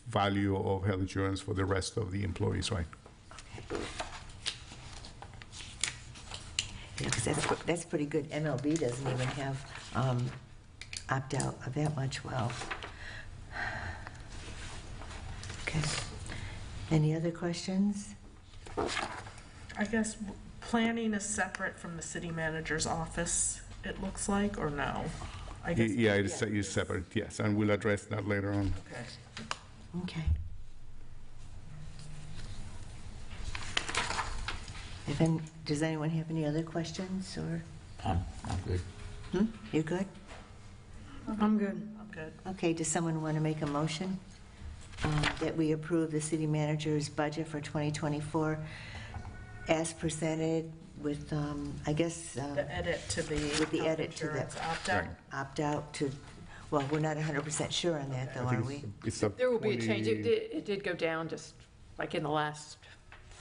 value of health insurance for the rest of the employees, right? yeah, because that's pretty good. MLB doesn't even have opt-out of that much, well. Okay. Any other questions? I guess planning is separate from the city manager's office, it looks like, or no? I guess. Yeah, it's separate, yes, and we'll address that later on. Okay. Okay. Does anyone have any other questions, or, I'm good. you good? I'm good. I'm good. Okay, does someone want to make a motion that we approve the city manager's budget for 2024 as presented with, I guess, The edit to the With the health edit to the- insurance opt-out. Right. opt-out to, well, we're not 100% sure on that, though, I think are we? it's a There will be a change. 20 It did go down just like in the last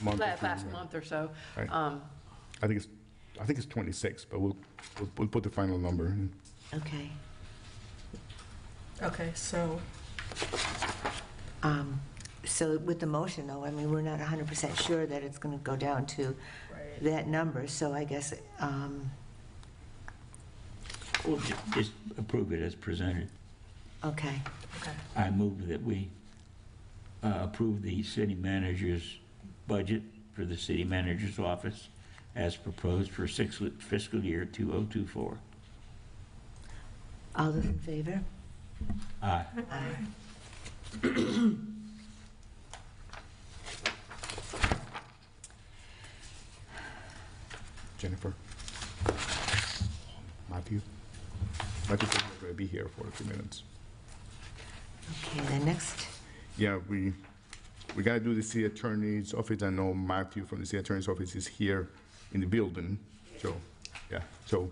month or two, last yeah. month or so. Right. I think it's 26, but we'll put the final number in. Okay. Okay, so, So with the motion, though, I mean, we're not 100% sure that it's going to go down to right, that number, so I guess, We'll just approve it as presented. okay. okay. I move that we approve the city manager's budget for the city manager's office as proposed for fiscal year 2024. All those in favor? Aye. Aye. Jennifer. Matthew said he's going to be here for a few minutes. Okay, the next, Yeah, we got to do the city attorney's office. I know Matthew from the city attorney's office is here in the building, so, yeah. So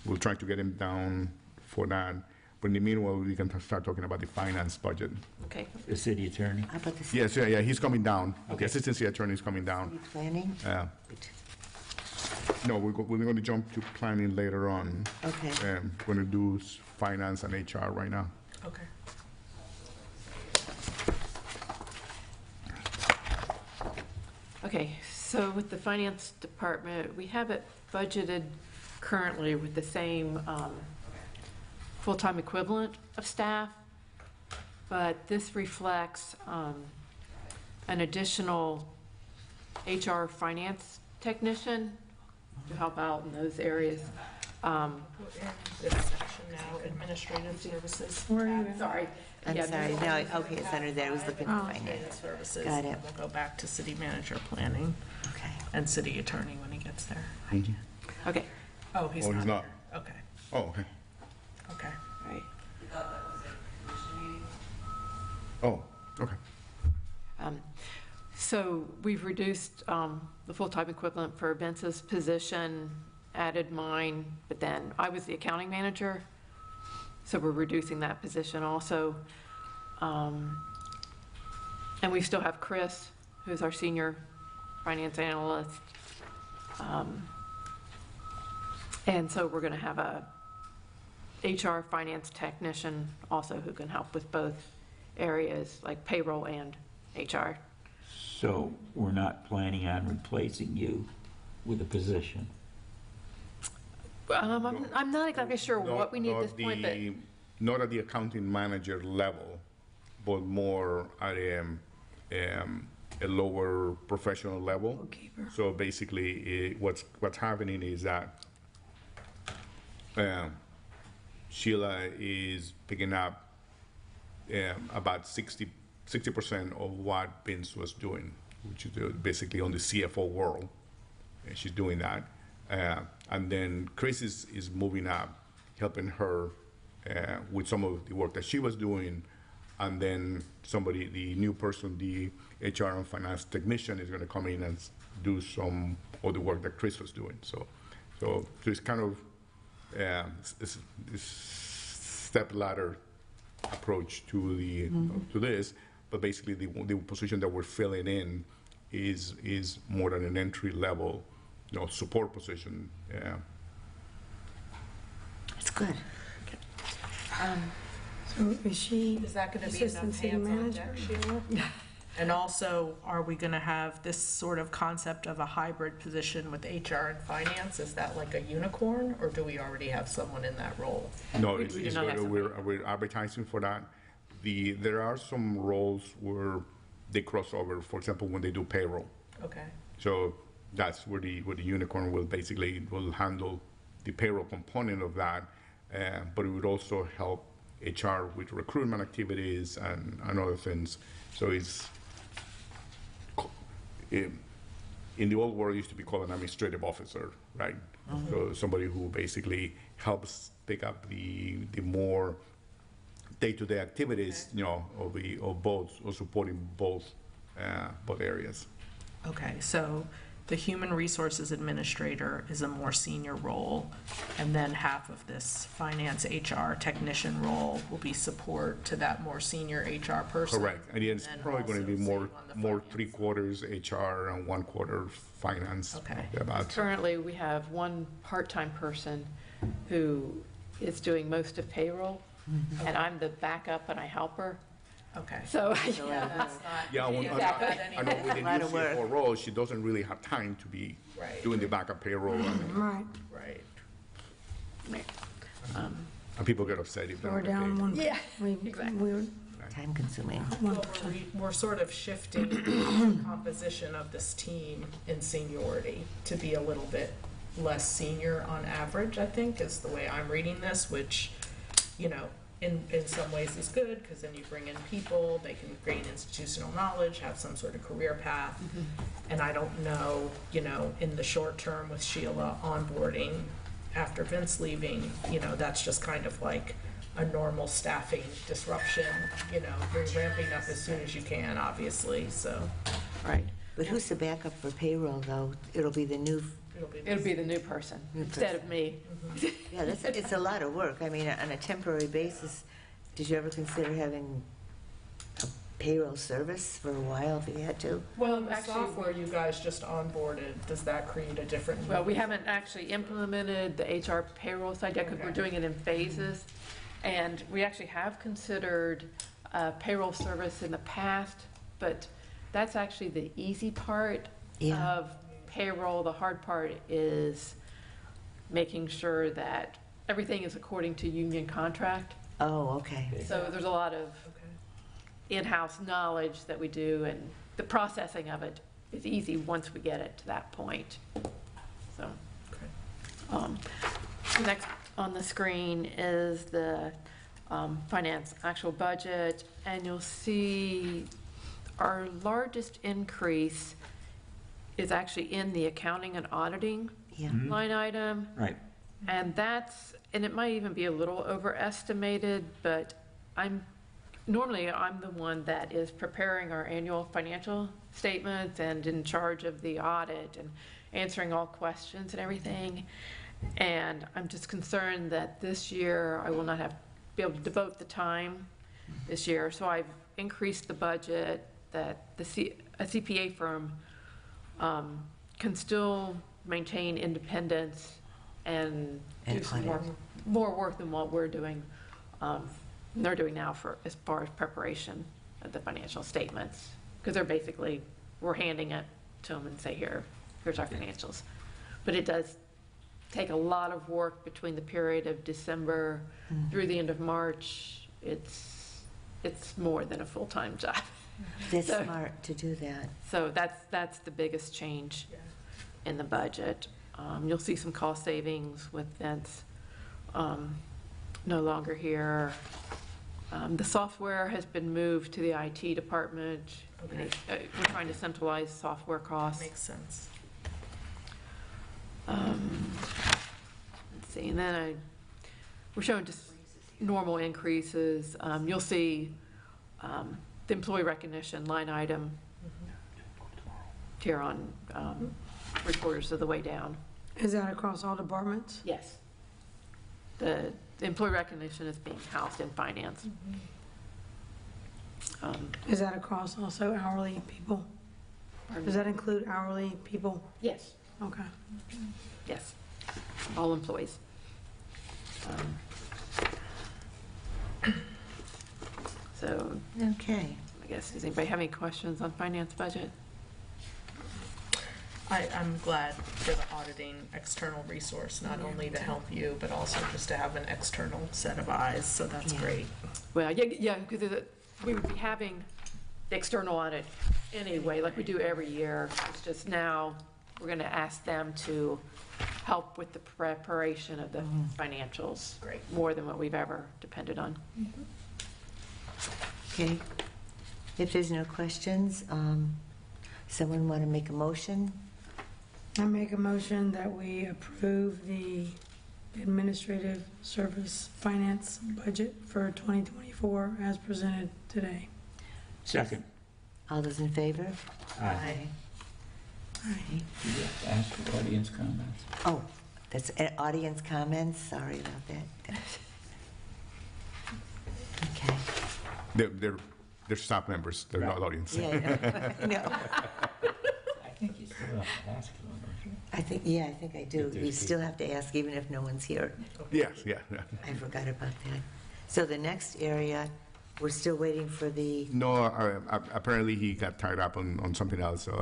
we'll try to get him down for that. But in the meanwhile, we can start talking about the finance budget. Okay. The city attorney? how about the city Yes, yeah, he's coming down. Okay. The assistant city attorney is coming down. planning? No, we're going to jump to planning later on. Okay, We're going to do finance and HR right now. Okay. Okay, so with the finance department, we have it budgeted currently with the same full-time equivalent of staff, but this reflects an additional HR finance technician to help out in those areas. We're in this section now, administrative services. Where are you at? Sorry. I'm Yeah, sorry, no, okay, it's under there, I was looking at Administrative finance. services. Got it. and We'll go back to city manager planning Okay. and city attorney when he gets there. Okay, Oh, he's Oh, not he's not. here. Okay, Oh, okay. okay. all right. Oh, okay. So we've reduced the full-time equivalent for Vince's position, added mine, but then I was the accounting manager, so we're reducing that position also. And we still have Chris, who's our senior finance analyst. And so we're going to have a HR finance technician also who can help with both areas, like payroll and HR. So we're not planning on replacing you with the position? I'm not exactly sure what Not- we need at not this point, but the- Not at the accounting manager level, but more at a lower professional level. Bookkeeper. So basically, what's happening is that Sheila is picking up about 60% of what Vince was doing, which is basically on the CFO world. And she's doing that. And then Chris is moving up, helping her with some of the work that she was doing. And then the new person, the HR and finance technician, is going to come in and do some of the work that Chris was doing. So it's kind of it's step ladder approach to to this. But basically, the position that we're filling in is more than an entry level, support position. That's good. So is she Is that going to be assistant enough city hands on manager? deck, Sheila? And also, are we going to have this sort of concept of a hybrid position with HR and finance? Is that like a unicorn, or do we already have someone in that role? No, We it's do not have we're advertising for that. There are some roles where they cross over. For example, when they do payroll. Okay, So that's where the unicorn will handle the payroll component of that, but it would also help HR with recruitment activities and other things. So in the old world, it used to be called an administrative officer, right? So somebody who basically helps pick up the more day-to-day activities, of supporting both areas. okay, so the human resources administrator is a more senior role, and then half of this finance HR technician role will be support to that more senior HR person. Correct. And it's And probably going to be also more same on the finance. 3/4 HR and 1/4 finance. Okay. About. currently we have one part-time person who is doing most of payroll, and I'm the backup and I help her. Okay. So, Yeah, that's not. Yeah, you well, got that I know anyway. with the Lot new of work. CFO role, she doesn't really have time to be Right. doing the backup payroll, Right, Right. and people get upset if they so we're don't get down paid. one. Yeah, we- exactly. We're Time consuming. 1%. We're sort of shifting the composition of this team in seniority to be a little bit less senior on average, I think, is the way I'm reading this, which, in some ways is good, because then you bring in people, they can gain institutional knowledge, have some sort of career path. And I don't know, in the short term with Sheila onboarding after Vince leaving, that's just kind of like a normal staffing disruption, you're ramping up as soon as you can, obviously, so right. But who's the backup for payroll, though? It'll be the new, It'll be the new person instead of me. yeah, it's a lot of work. I mean, on a temporary basis, did you ever consider having a payroll service for a while if you had to? Well, the Actually, software you guys just onboarded, does that create a different? Well, we haven't actually implemented the HR payroll side yet because we're Okay. doing it in phases. And we actually have considered payroll service in the past, but that's actually the easy part Yeah. of payroll. The hard part is making sure that everything is according to union contract. Oh, okay. So there's a lot of Okay. in-house knowledge that we do, and the processing of it is easy once we get it to that point. So, next on the screen is the finance actual budget, and you'll see our largest increase is actually in the accounting and auditing Yeah. line item. Right. And and it might even be a little overestimated, but normally I'm the one that is preparing our annual financial statements and in charge of the audit and answering all questions and everything. And I'm just concerned that this year I will not be able to devote the time this year. So I've increased the budget that a CPA firm can still maintain independence and do some more work than what we're doing. They're doing now as far as preparation of the financial statements, because we're handing it to them and say, here's our financials. But it does take a lot of work between the period of December through the end of March. It's more than a full-time job. That's So- smart to do that. So that's the biggest change in the budget. You'll see some cost savings with Vince no longer here. The software has been moved to the IT department. Okay. We're trying to centralize software costs. Makes sense. Let's see, and then we're showing just normal increases. You'll see the employee recognition line item here on 3/4 of the way down. Is that across all departments? Yes. The employee recognition is being housed in finance. Is that across also hourly people? Does that include hourly people? Yes, Okay. yes, all employees. So Okay. I guess, does anybody have any questions on finance budget? I'm glad for the auditing external resource, not only to help you, but also just to have an external set of eyes, so that's Yeah. great. Well, yeah, because we would be having the external audit anyway, like we do every year. It's just now, we're going to ask them to help with the preparation of the financials. Great. More than what we've ever depended on. Okay. If there's no questions, someone want to make a motion? I make a motion that we approve the administrative service finance budget for 2024 as presented today. Second. All those in favor? Aye. Aye. Do you have to ask for audience comments? Oh, that's audience comments, sorry about that. Okay. They're staff members, they're not audience. Yeah, I know. No, I think you still have to ask for them, don't you? I think I do. If there's We still have to ask even if no one's here. Yes, yeah. I forgot about that. So the next area, we're still waiting for the, No, apparently he got tied up on something else, so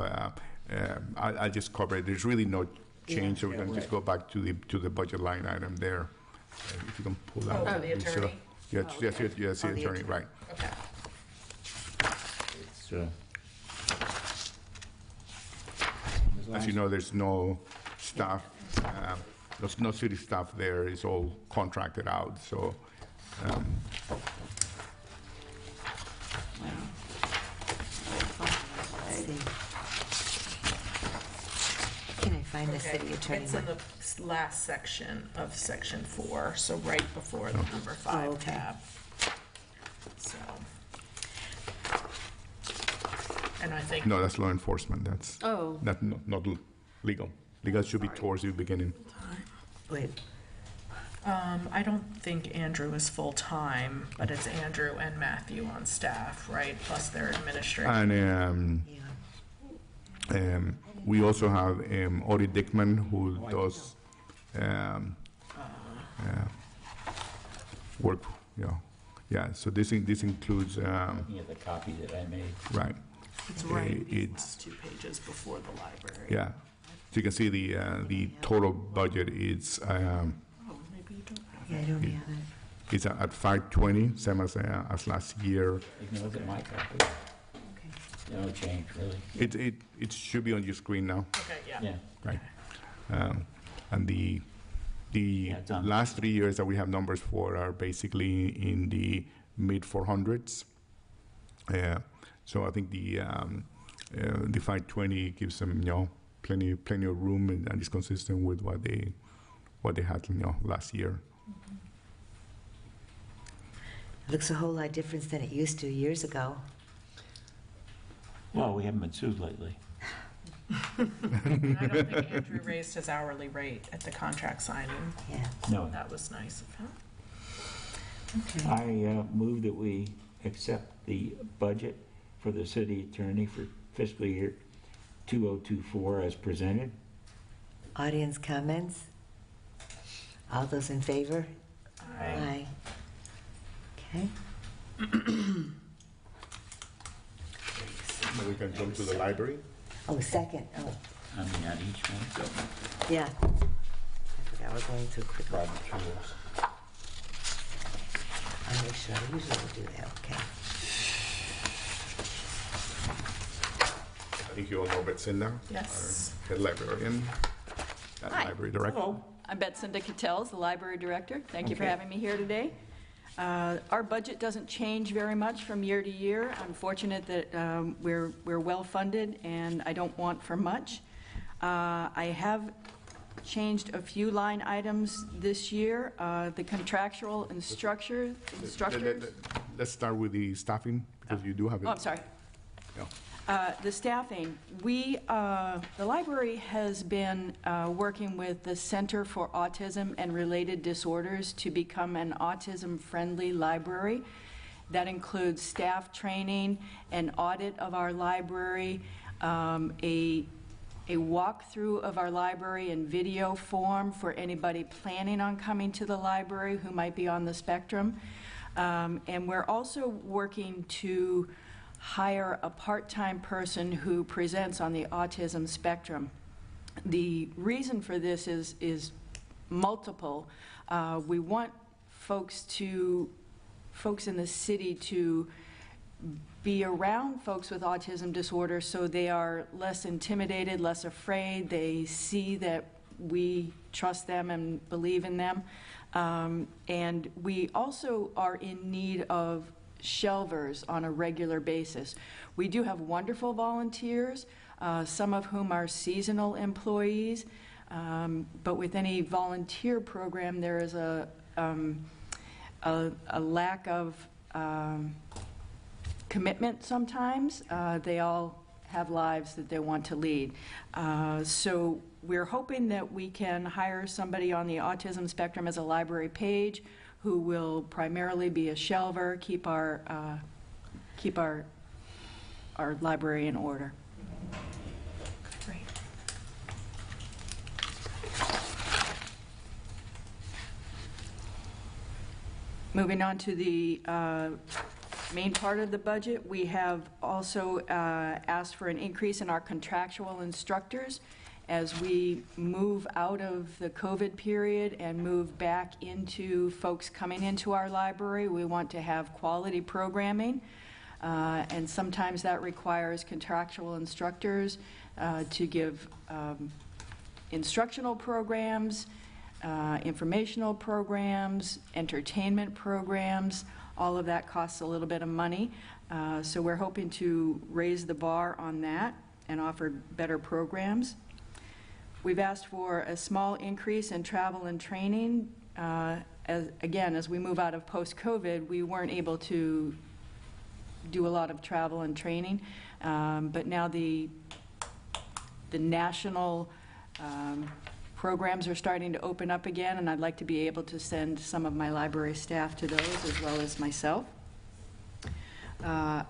I'll just cover it. There's really no change, so we can just go back to the budget line item there. If you can pull that. Oh, up. the attorney? Yes, Oh, yes, okay. yes, Oh, the the attorney, right. Okay. It's, As you know, there's no staff, there's no city staff there, it's all contracted out, so, let's see. Can I find the Okay, city attorney? it's in the last section of section 4, so right before the number 5 Oh, okay. tab. So. And I think. no, that's law enforcement, that's Oh, not legal. Legal should be towards the beginning. Wait, I don't think Andrew is full-time, but it's Andrew and Matthew on staff, right? Plus their administration. And yeah. we also have Audie Dickman, who Oh, I does work, yeah, so this includes, looking at the copy that I made. right, It's right, these it's, last 2 pages before the library. yeah. So you can see the total budget is, Oh, maybe you don't have Yeah, I don't have it. it's at 520, same as last year. You can look at my copy. Okay. No change, really. It should be on your screen now, Okay, yeah. Yeah. right? And the it's on. last 3 years that we have numbers for are basically in the mid 400s. So I think the 520 gives them, plenty of room and is consistent with what they had, last year. Looks a whole lot different than it used to years ago. Well, we haven't been sued lately. And I don't think Andrew raised his hourly rate at the contract signing. Yeah, No. That was nice of him. okay. I move that we accept the budget for the city attorney for fiscal year 2024 as presented. Audience comments? All those in favor? Aye. Okay. We can jump to the library. Oh, second, oh, I mean, on each one, so, Yeah. I forgot we're going through quickly. raw materials. I'll make sure, I usually will do that, okay. I think you all know Betsinda. Yes. Our head librarian, and Hi. library director. Hello, I'm Betsinda Cattels, the library director. Thank you for having me here today. Our budget doesn't change very much from year to year. I'm fortunate that we're well-funded, and I don't want for much. I have changed a few line items this year. The contractual instructors. Let's start with the staffing, because you do have it. Oh, I'm sorry. Yeah. The staffing, the library has been working with the Center for Autism and Related Disorders to become an autism-friendly library. That includes staff training, an audit of our library, a walkthrough of our library in video form for anybody planning on coming to the library who might be on the spectrum. And we're also working to hire a part-time person who presents on the autism spectrum. The reason for this is multiple. We want folks in the city to be around folks with autism disorder so they are less intimidated, less afraid. They see that we trust them and believe in them. And we also are in need of shelvers on a regular basis. We do have wonderful volunteers, some of whom are seasonal employees, but with any volunteer program there is a lack of commitment sometimes. They all have lives that they want to lead. So we're hoping that we can hire somebody on the autism spectrum as a library page who will primarily be a shelver, keep our library in order. Great. Moving on to the main part of the budget, we have also asked for an increase in our contractual instructors as we move out of the COVID period and move back into folks coming into our library. We want to have quality programming, and sometimes that requires contractual instructors to give instructional programs, informational programs, entertainment programs. All of that costs a little bit of money, so we're hoping to raise the bar on that and offer better programs. We've asked for a small increase in travel and training. As we move out of post-COVID, we weren't able to do a lot of travel and training, but now the national programs are starting to open up again, and I'd like to be able to send some of my library staff to those as well as myself.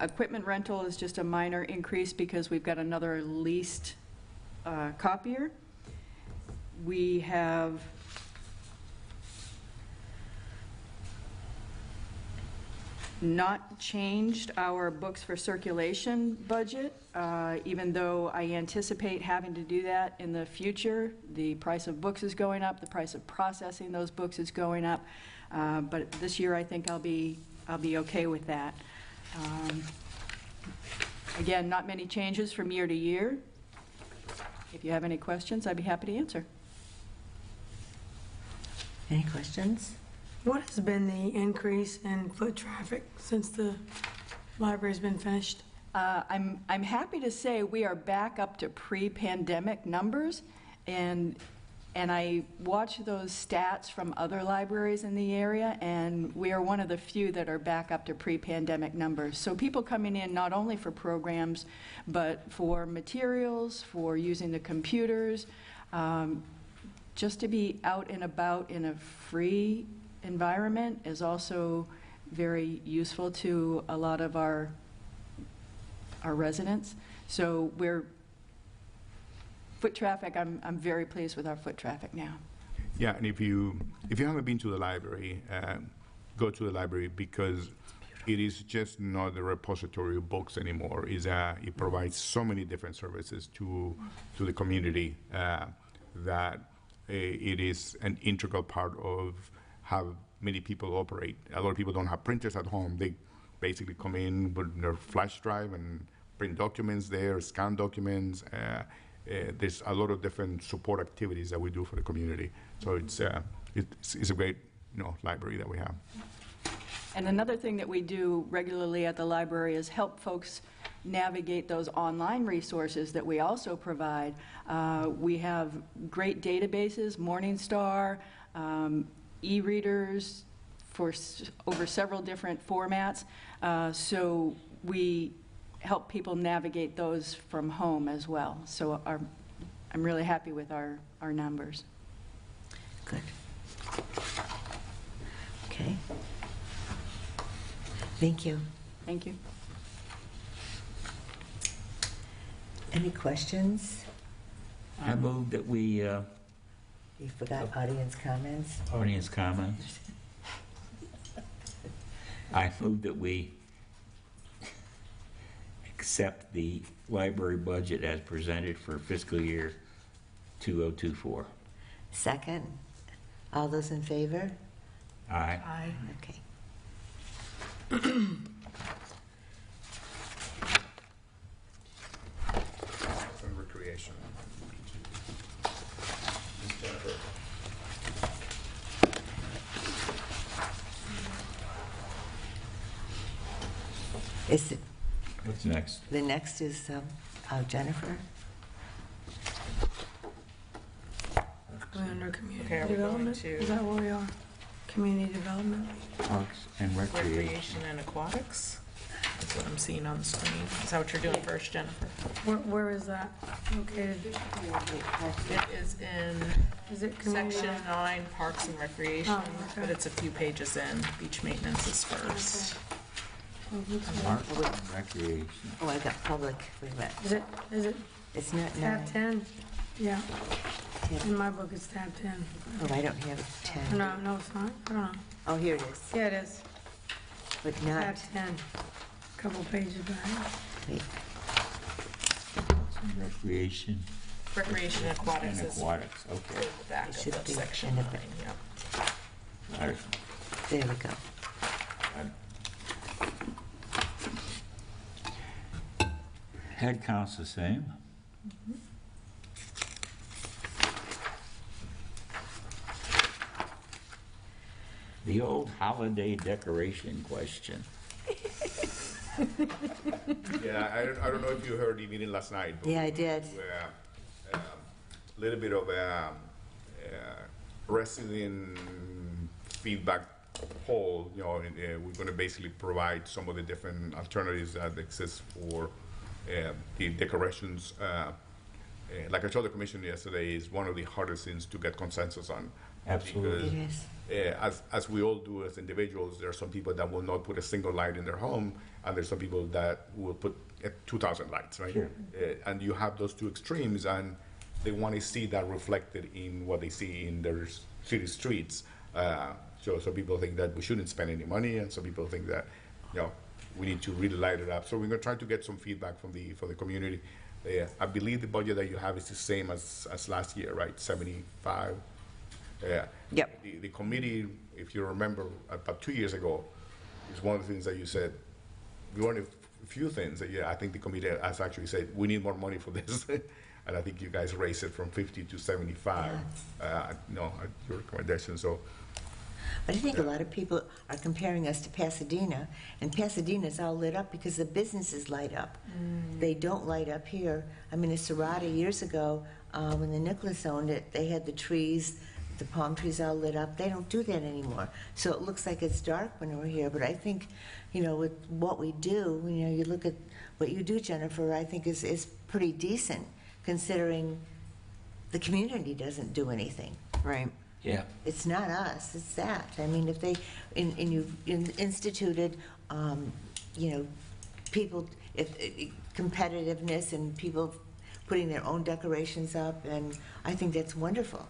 Equipment rental is just a minor increase because we've got another leased copier. We have not changed our books for circulation budget, even though I anticipate having to do that in the future. The price of books is going up, the price of processing those books is going up, but this year I think I'll be okay with that. Again, not many changes from year to year. If you have any questions, I'd be happy to answer. Any questions? What has been the increase in foot traffic since the library's been finished? I'm happy to say we are back up to pre-pandemic numbers, and I watch those stats from other libraries in the area, and we are one of the few that are back up to pre-pandemic numbers. So people coming in not only for programs, but for materials, for using the computers, just to be out and about in a free environment is also very useful to a lot of our residents. So foot traffic, I'm very pleased with our foot traffic now. Yeah, and if you haven't been to the library, go to the library because It is just not the repository of books anymore. It provides so many different services to the community that it is an integral part of how many people operate. A lot of people don't have printers at home. They basically come in with their flash drive and print documents there, scan documents. There's a lot of different support activities that we do for the community. So it's a great library that we have. And another thing that we do regularly at the library is help folks navigate those online resources that we also provide. We have great databases, Morningstar, e-readers for over several different formats. So we help people navigate those from home as well. So I'm really happy with our numbers. Good. Okay. Thank you. Thank you. Any questions? I move that we, You forgot audience comments? audience comments. I move that we accept the library budget as presented for fiscal year 2024. Second. All those in favor? Aye. Aye. Okay. And recreation. Is it, What's next? the next is Jennifer? We're under community Okay, are we going development? to- Is that where we are? Community development? Parks and Recreation. Recreation and aquatics. That's what I'm seeing on the screen. Is that what you're doing first, Jennifer? Where is that located? It is in Is it community? section 9, Parks and Recreation, Oh, okay. but it's a few pages in. Beach maintenance is first. Parks and Recreation. Oh, I got public. Wait a minute. Is it It's not tab 9. 10? Yeah, 10. in my book it's tab 10. Oh, I don't have it 10. No, it's not. I don't know. Oh, here it is. Yeah, it is. But not, Tab 10. Couple pages back. wait, Recreation Recreation and aquatics and is aquatics, okay. the back It of should the be section in the 9, back. yeah. All right. there we go. Head count's the same. The old holiday decoration question. Yeah, I don't know if you heard the meeting last night. But Yeah, I did. a little bit of resident feedback poll. We're going to basically provide some of the different alternatives that exist for the decorations. Like I told the commission yesterday, is one of the hardest things to get consensus on. Absolutely. It is. As we all do as individuals, there are some people that will not put a single light in their home, and there's some people that will put 2,000 lights, right? Sure. And you have those two extremes, and they want to see that reflected in what they see in their city streets. So some people think that we shouldn't spend any money, and some people think that, we need to really light it up. So we're going to try to get some feedback from the community. I believe the budget that you have is the same as last year, right? 75. Yep. The committee, if you remember, about 2 years ago, is one of the things that you said. We wanted a few things that I think the committee has actually said we need more money for this, and I think you guys raised it from 50 to 75. At your recommendation. So. But I think a lot of people are comparing us to Pasadena, and Pasadena's all lit up because the businesses light up. They don't light up here. I mean, in Serrata years ago, when the Nicholas owned it, they had the trees, the palm trees all lit up. They don't do that anymore. So it looks like it's dark when we're here, but I think, with what we do, you look at what you do, Jennifer, I think is pretty decent, considering the community doesn't do anything. Right. Yeah. It's not us, it's that. I mean, if they, and you've instituted, people, competitiveness and people putting their own decorations up, and I think that's wonderful.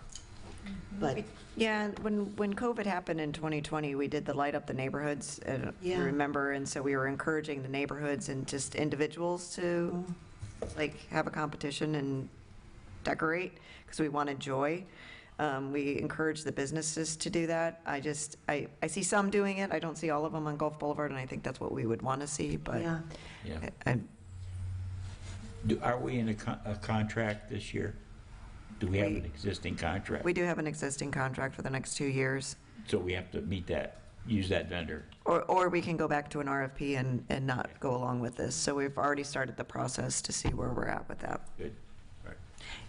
But, Yeah, and when COVID happened in 2020, we did the Light Up the Neighborhoods, Yeah. remember? And so we were encouraging the neighborhoods and just individuals to, like, have a competition and decorate, because we wanted joy. We encourage the businesses to do that. I see some doing it. I don't see all of them on Gulf Boulevard, and I think that's what we would want to see, but yeah, Yeah. I- Are we in a contract this year? Do we have We- an existing contract? we do have an existing contract for the next 2 years. So we have to meet that, use that vendor. Or we can go back to an RFP and not go along with this. So we've already started the process to see where we're at with that. Good.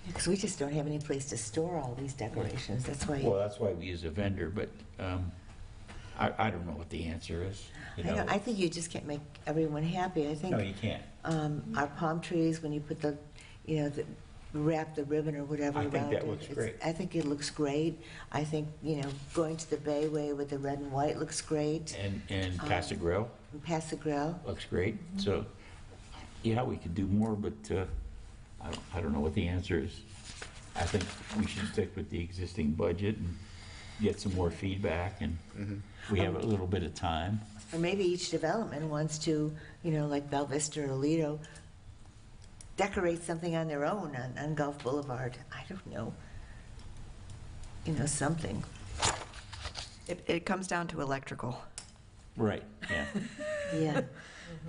because we just don't have any place to store all these decorations. That's why, Well, that's why we use a vendor, but I don't know what the answer is, you know. I think you just can't make everyone happy. I think No, you can't. our palm trees, when you put the, wrap the ribbon or whatever I around think it. that looks great. I think it looks great. I think, going to the Bayway with the red and white looks great. And Casa Grill And Pass the Grill. looks great. So, yeah, we could do more, but I don't know what the answer is. I think we should stick with the existing budget and get some more feedback, and we have a little bit of time. Or maybe each development wants to, like Bell Vista or Lido, decorate something on their own on Gulf Boulevard. I don't know. Something. It comes down to electrical. Right, yeah. Yeah.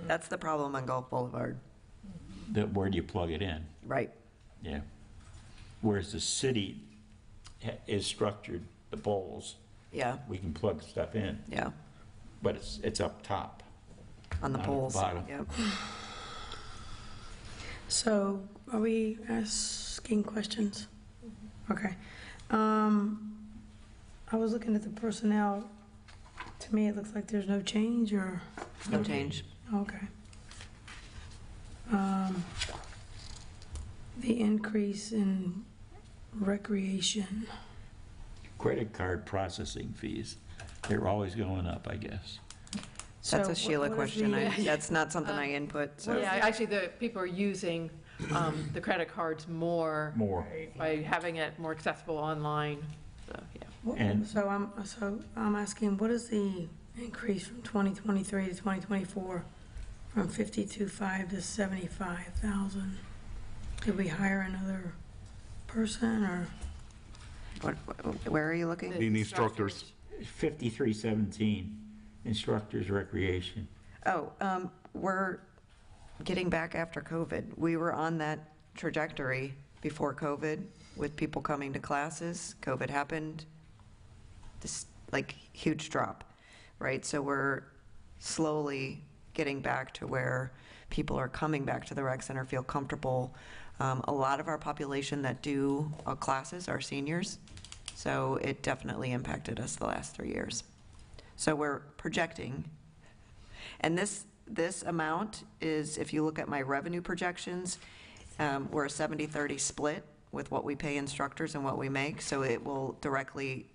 That's the problem on Gulf Boulevard. Where do you plug it in? Right. Yeah. Whereas the city is structured, the poles, Yeah, we can plug stuff in, yeah, but it's up top. on the Not at the poles. bottom. Yep. So are we asking questions? Okay. I was looking at the personnel. To me, it looks like there's no change or, No change. okay. The increase in recreation. Credit card processing fees, they're always going up, I guess. That's So a Sheila what is question. the- That's not something I input, so. Yeah, actually, the people are using the credit cards more More. by having it more accessible online, so, yeah. And- So I'm asking, what is the increase from 2023 to 2024, from 52.5 to 75,000? Did we hire another person, or? Where are you looking? The The instructors. 5317, instructors recreation. Oh, we're getting back after COVID. We were on that trajectory before COVID with people coming to classes. COVID happened, this huge drop, right? So we're slowly getting back to where people are coming back to the rec center, feel comfortable. A lot of our population that do classes are seniors, so it definitely impacted us the last 3 years. So we're projecting, and this amount is, if you look at my revenue projections, we're a 70-30 split with what we pay instructors and what we make, so it will directly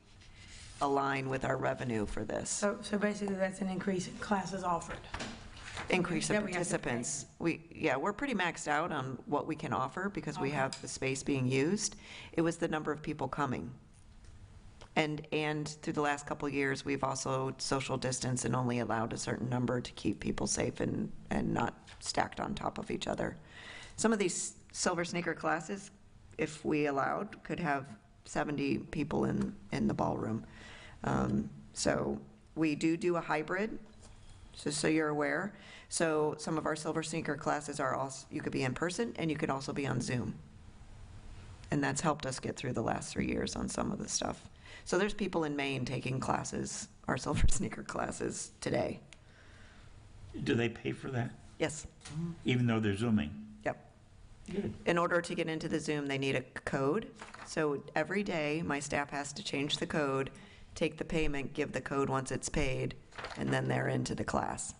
align with our revenue for this. So basically, that's an increase in classes offered. Increase of That we have to pay. participants. We're pretty maxed out on what we can offer because we have the space being used. It was the number of people coming. And through the last couple of years, we've also social distanced and only allowed a certain number to keep people safe and not stacked on top of each other. Some of these silver sneaker classes, if we allowed, could have 70 people in the ballroom. So we do a hybrid, just so you're aware. So some of our silver sneaker classes are also, you could be in person and you could also be on Zoom. And that's helped us get through the last 3 years on some of the stuff. So there's people in Maine taking classes, our silver sneaker classes today. Do they pay for that, Yes, even though they're Zooming? yep. Good. In order to get into the Zoom, they need a code. So every day, my staff has to change the code, take the payment, give the code once it's paid, and then they're into the class.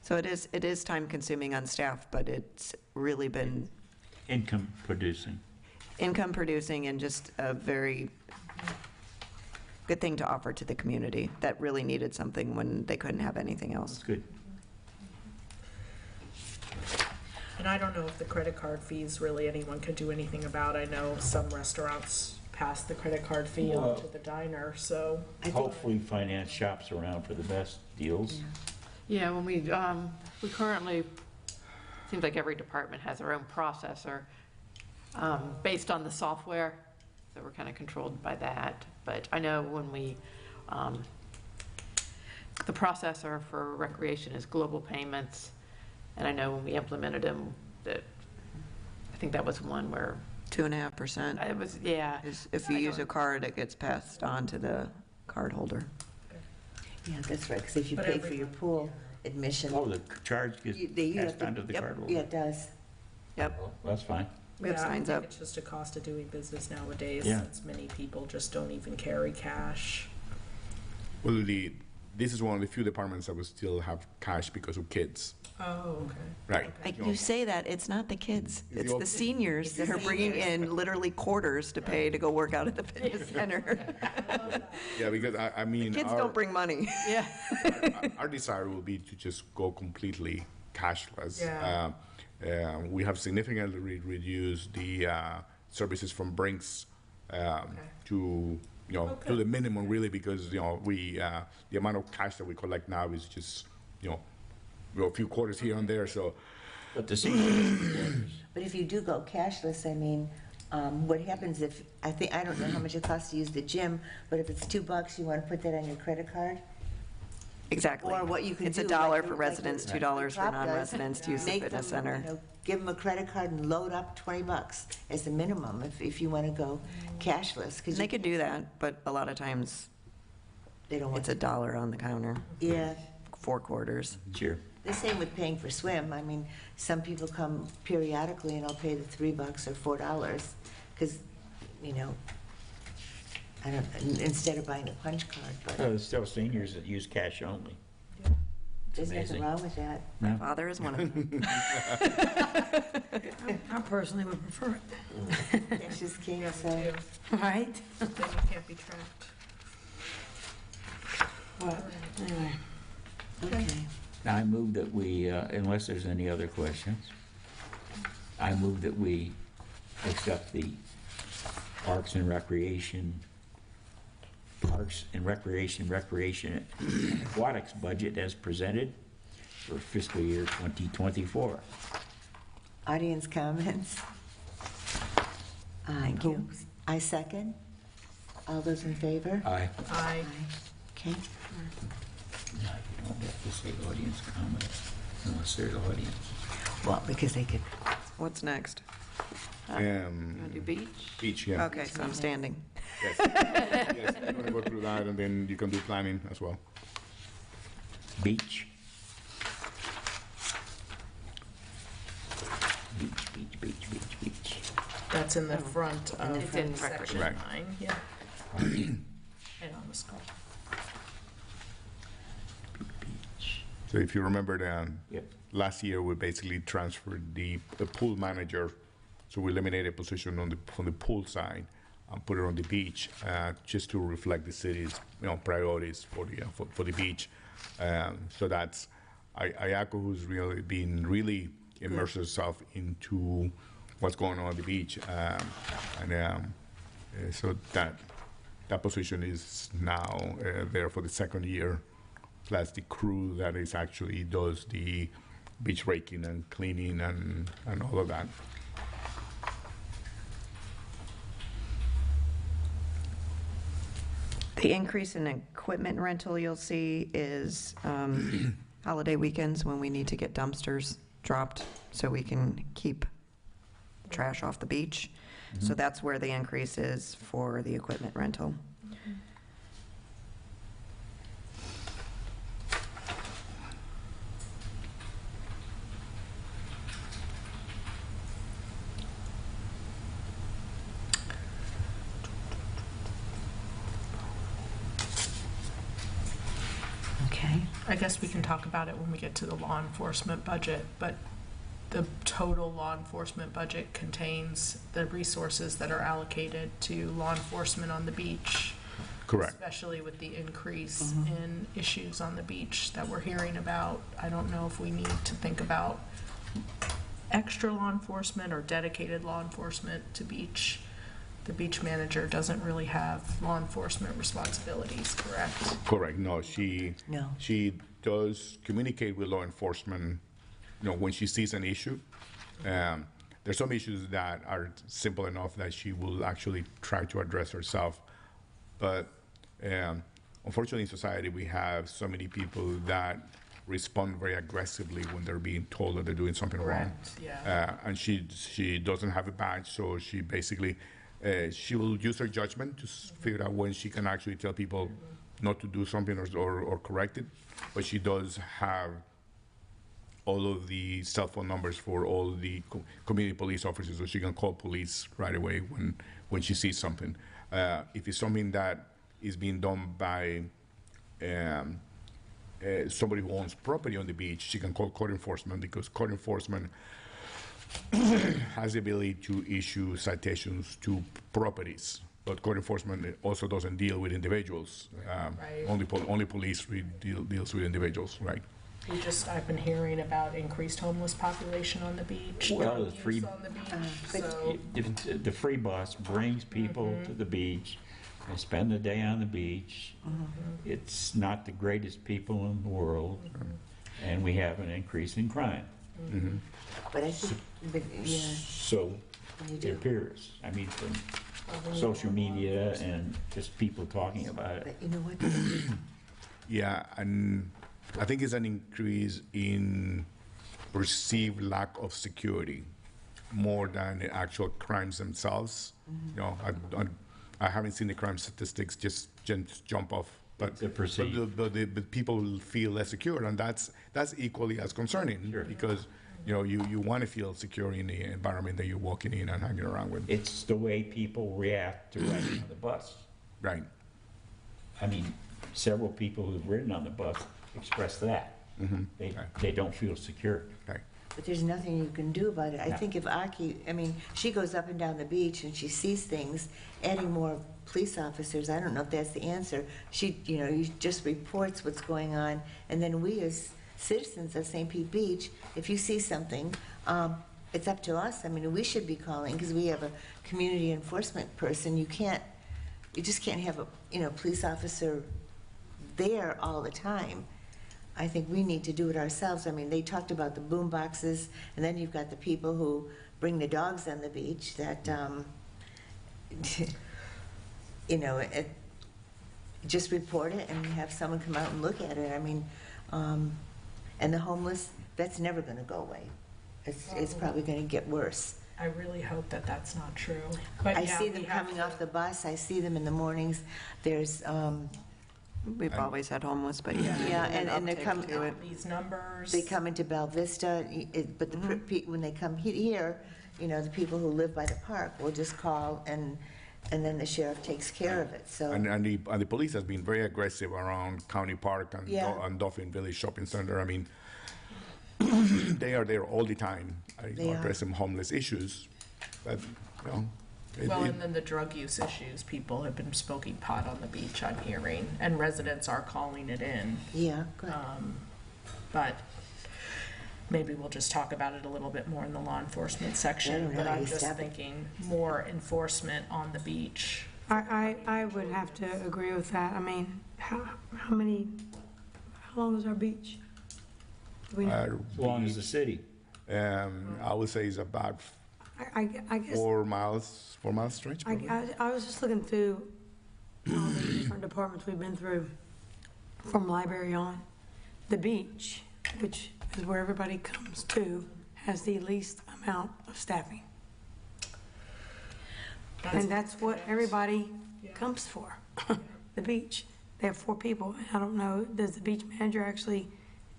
So it is time consuming on staff, but it's really been Income producing. income producing and just a very good thing to offer to the community that really needed something when they couldn't have anything That's else. good. And I don't know if the credit card fees really anyone could do anything about. I know some restaurants pass the credit card fee on Well- to the diner, so. Hopefully finance shops around for the best deals. Yeah, when we currently, seems like every department has their own processor based on the software, so we're kind of controlled by that. But I know when we, the processor for recreation is Global Payments, and I know when we implemented them, that, I think that was one where 2.5%. it was, yeah. Is if you use a card, it gets passed on to the card holder. Yeah, that's right, because if you But pay for your pool admission. Oh, the charge gets you have passed to- on to the yep, card holder? Yeah, it does. Yep, Well, that's fine. we have Yeah, I signs think up. It's just a cost of doing business nowadays, Yeah. since many people just don't even carry cash. Well, this is one of the few departments that will still have cash because of kids. Oh, okay. Right. You say that, it's not the kids, The it's old- the seniors that are bringing in literally quarters to pay to go work out at the fitness center. Yeah, because I mean, Kids don't bring money. Yeah. our desire will be to just go completely cashless. Yeah. We have significantly reduced the services from Brinks to to the minimum, really, because we the amount of cash that we collect now is just a few quarters here and there. So But the seniors, But if you do go cashless, I mean, what happens if, I don't know how much it costs to use the gym, but if it's $2, you want to put that on your credit card? Exactly. Or what you can It's do, $1 like for the- residents, like the $2 for Prop does, non-residents to use the make fitness them, center. Give them a credit card and load up $20 as the minimum if you want to go cashless. Because They could do that, but a lot of times they don't want it's $1 on the counter, Yeah, 4 quarters. sure. the same with paying for swim. I mean, some people come periodically and I'll pay the $3 or $4 because, I don't, instead of buying a punch card, but There's still seniors that use cash only. there's nothing amazing. wrong with that. My father is one of them. I personally would prefer it, That's just king, so. right? Then you can't be tracked. Well, anyway. Okay. I move that we, unless there's any other questions, I move that we accept the Parks and Recreation and Aquatics budget as presented for fiscal year 2024. Audience comments? Thank you. I second. All those in favor? Aye. I Okay. No, you don't have to say audience comments unless there's audience. Well, because they could, What's next? You want to do beach? Beach, yeah. Okay, so I'm standing. Yes. Yes, we're going to go through that, and then you can do planning as well. Beach. Beach, beach, beach, beach, beach. That's in the front of It's in section Right. 9, yeah. And on the screen. Beach. So if you remember, Yep. last year we basically transferred the pool manager, so we eliminated a position from the pool side and put it on the beach, just to reflect the city's priorities for the beach. So that's Ayako, who's really been immersed herself into what's going on at the beach, so that position is now there for the second year, plus the crew that is actually does the beach raking and cleaning and all of that. The increase in equipment rental you'll see is holiday weekends when we need to get dumpsters dropped so we can keep trash off the beach. So that's where the increase is for the equipment rental. okay. I guess we can talk about it when we get to the law enforcement budget, but the total law enforcement budget contains the resources that are allocated to law enforcement on the beach. Correct. Especially with the increase in issues on the beach that we're hearing about. I don't know if we need to think about extra law enforcement or dedicated law enforcement to beach. the beach manager doesn't really have law enforcement responsibilities, correct? Correct, no, No. she does communicate with law enforcement, when she sees an issue. There's some issues that are simple enough that she will actually try to address herself. But unfortunately, in society, we have so many people that respond very aggressively when they're being told that they're doing something wrong. Correct, yeah. And she doesn't have a badge, so she basically, she will use her judgment to figure out when she can actually tell people not to do something or correct it. But she does have all of the cell phone numbers for all the community police officers, so she can call police right away when she sees something. If it's something that is being done by somebody who owns property on the beach, she can call code enforcement, because code enforcement has the ability to issue citations to properties. But code enforcement also doesn't deal with individuals. Right. Only police deals with individuals, right? I've been hearing about increased homeless population on the beach. Well, drug the free- use on the beach, so, The free bus brings people to the beach, they spend the day on the beach. It's not the greatest people in the world, and we have an increase in crime. But I think, So you it do. appears, I mean, from social media and just people talking about it. But you know what? Yeah, and I think it's an increase in perceived lack of security more than the actual crimes themselves. I haven't seen the crime statistics just jump off, but It's a perceived. but people feel less secure, and that's equally as concerning. Sure. Because you want to feel secure in the environment that you're walking in and hanging around with. It's the way people react to riding on the bus. Right. I mean, several people who've ridden on the bus express that. They don't feel secure. Right. But there's nothing you can do about it. I Yeah. think if Aki, she goes up and down the beach and she sees things, adding more police officers, I don't know if that's the answer. She, just reports what's going on, and then we as citizens of St. Pete Beach, if you see something, it's up to us. We should be calling, because we have a community enforcement person. You just can't have a, police officer there all the time. I think we need to do it ourselves. They talked about the boom boxes, and then you've got the people who bring the dogs on the beach that, just report it and have someone come out and look at it. And the homeless, that's never gonna go away. It's probably gonna get worse. I really hope that that's not true. But I yeah, see we them have coming to- off the bus, I see them in the mornings. There's, We've always had homeless, but Yeah, and they're uptick coming- to it. These numbers. they come into Bella Vista, but when they come here, the people who live by the park will just call, and then the sheriff takes care of it, so. And the police has been very aggressive around County Park and Yeah. and Dauphin Village Shopping Center. They are there all the time, They are. addressing homeless issues. But Well, and then the drug use issues, people have been smoking pot on the beach, I'm hearing, and residents are calling it in. Yeah, good. But maybe we'll just talk about it a little bit more in the law enforcement I section. don't know But how I'm you just stop it. thinking more enforcement on the beach. I would have to agree with that. How long is our beach? Do we know? As long as the city. I would say it's about I guess, 4 miles stretch. Probably. I was just looking through all the different departments we've been through, from library on. The beach, which is where everybody comes to, has the least amount of staffing. And that's what everybody comes for, the beach. They have 4 people. I don't know, does the beach manager actually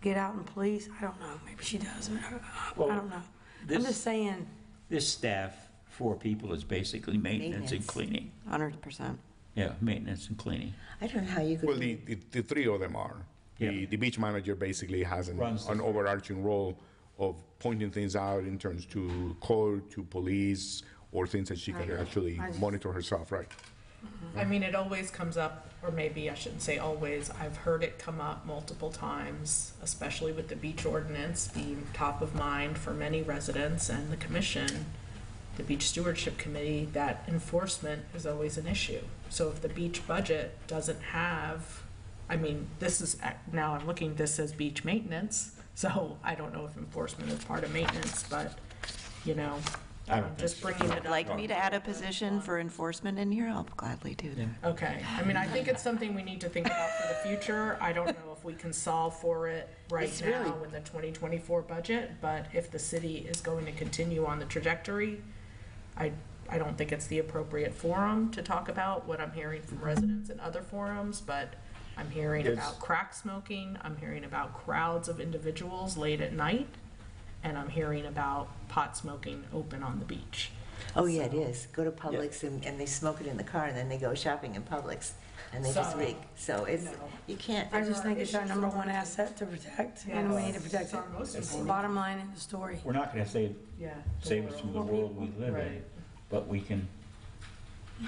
get out and police? I don't know, maybe she does. I don't know. I'm just saying, This staff, 4 people, is basically maintenance and Maintenance. cleaning. 100%. Yeah, maintenance and cleaning. I don't know how you could. Well, the 3 of them are. Yeah. The beach manager basically has Runs the an overarching role of pointing things out in terms to code, to police, or things that she can actually monitor herself, right? It always comes up, or maybe I shouldn't say always, I've heard it come up multiple times, especially with the beach ordinance being top of mind for many residents and the commission. the Beach Stewardship Committee, that enforcement is always an issue. So if the beach budget doesn't have, I mean, this is, now I'm looking, this says beach maintenance, so I don't know if enforcement is part of maintenance, but, you know, I don't I'm think just so. bringing it up. Like me to add a position for enforcement in here? I'll gladly do that. Okay, I mean, I think it's something we need to think about for the future. I don't know if we can solve for it right It's now really- in the 2024 budget, but if the city is going to continue on the trajectory, I don't think it's the appropriate forum to talk about what I'm hearing from residents in other forums, but I'm hearing Yes. about crack smoking, I'm hearing about crowds of individuals late at night, and I'm hearing about pot smoking open on the beach. Oh, yeah, it is. Go to Publix and they smoke it in the car, and then they go shopping in Publix, and they just So, reek. So it's, no. you can't, I just think it's our number one asset to protect, and we need to protect It's it. our most It's the important. bottom line in the story. We're not gonna save Yeah. us from the world we live in, Right. but we can,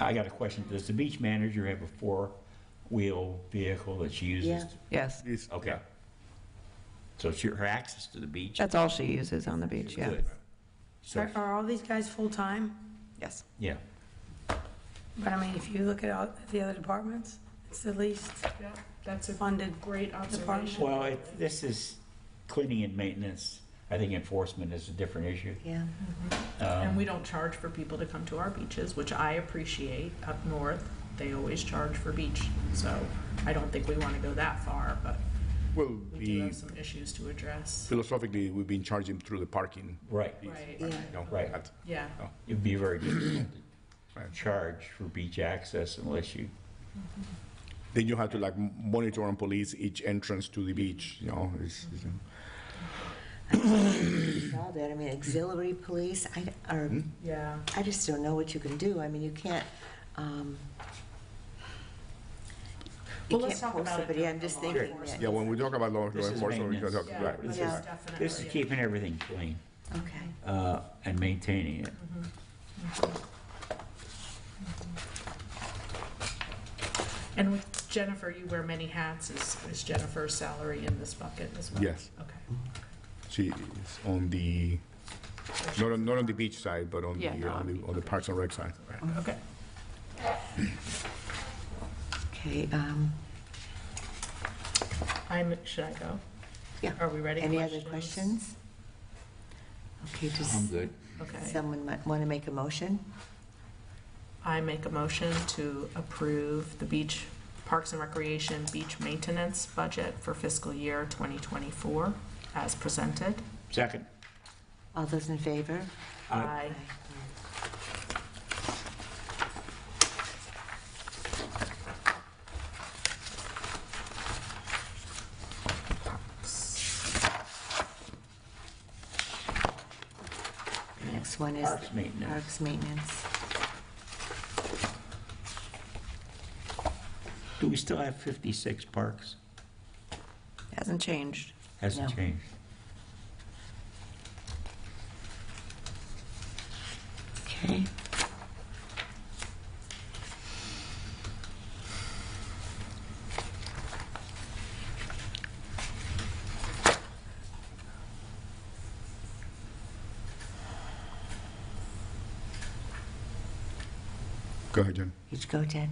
I got a question. Does the beach manager have a four-wheel vehicle that she uses? Yeah. Yes, It's- Okay. So it's her access to the beach? that's all she uses on the beach, yeah. Good. So, Are all these guys full-time? Yes. yeah. But I mean, if you look at all the other departments, it's the least Yeah, that's a funded. great observation. Well, this is cleaning and maintenance. I think enforcement is a different issue. yeah. And we don't charge for people to come to our beaches, which I appreciate. Up north, they always charge for beach. So I don't think we want to go that far, but Well, we do have some issues to address. philosophically, we've been charging through the parking. Right. Right, Yeah. No, Right. that- yeah. no. It'd be very difficult to Right. charge for beach access unless you, Then you have to like monitor and police each entrance to the beach, you know. All that, I mean, auxiliary police, Yeah. I just don't know what you can do. I mean, you can't, you Well, let's can't talk post about it, it but yeah, I'm during just the thinking law that. enforcement. Yeah, when we talk about law This is enforcement, we can maintenance. talk, Yeah, right. this is Yeah. definitely. this is keeping everything clean Okay. and maintaining it. And with Jennifer, you wear many hats. Is Jennifer's salary in this bucket as well? Yes. Okay. She is on the, not on the beach side, but on Yeah, the, no, on the Parks and Rec side. Right. Okay. Okay, Should I go? yeah. Are we ready? Any other questions? Okay, does I'm good. Okay. someone want to make a motion? I make a motion to approve the beach, Parks and Recreation beach maintenance budget for fiscal year 2024 as presented. Second. All those in favor? Aye. Next one is Parks maintenance. Parks maintenance. Do we still have 56 parks? Hasn't changed. Hasn't No. changed. Okay. Go ahead, Jen. You go, Jen.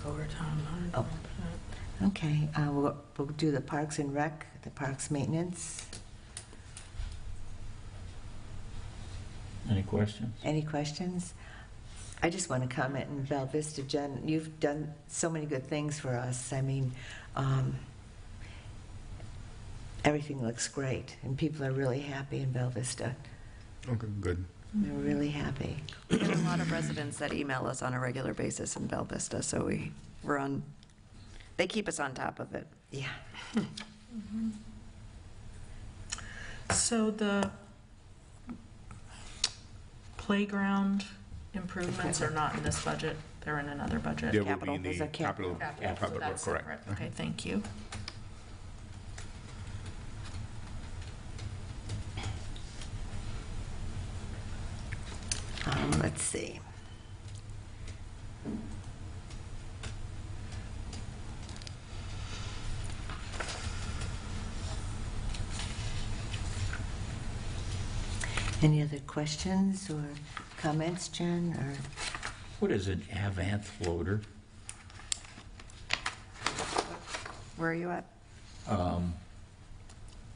Overtime, Oh. Okay, we'll do the Parks and Rec, the Parks maintenance. Any questions? Any questions? I just want to comment in Bella Vista, Jen, you've done so many good things for us. I mean, everything looks great, and people are really happy in Bella Vista. Okay, good. They're really happy. We get a lot of residents that email us on a regular basis in Bella Vista, so we're on, they keep us on top of it. Yeah. So the playground improvements are not in this budget, they're in another budget? There will be Capital. in Those the are capital. capital, Okay, so capital, that's correct. separate. Okay, thank you. Let's see. Any other questions or comments, Jen, or? What is an Avant loader? Where are you at?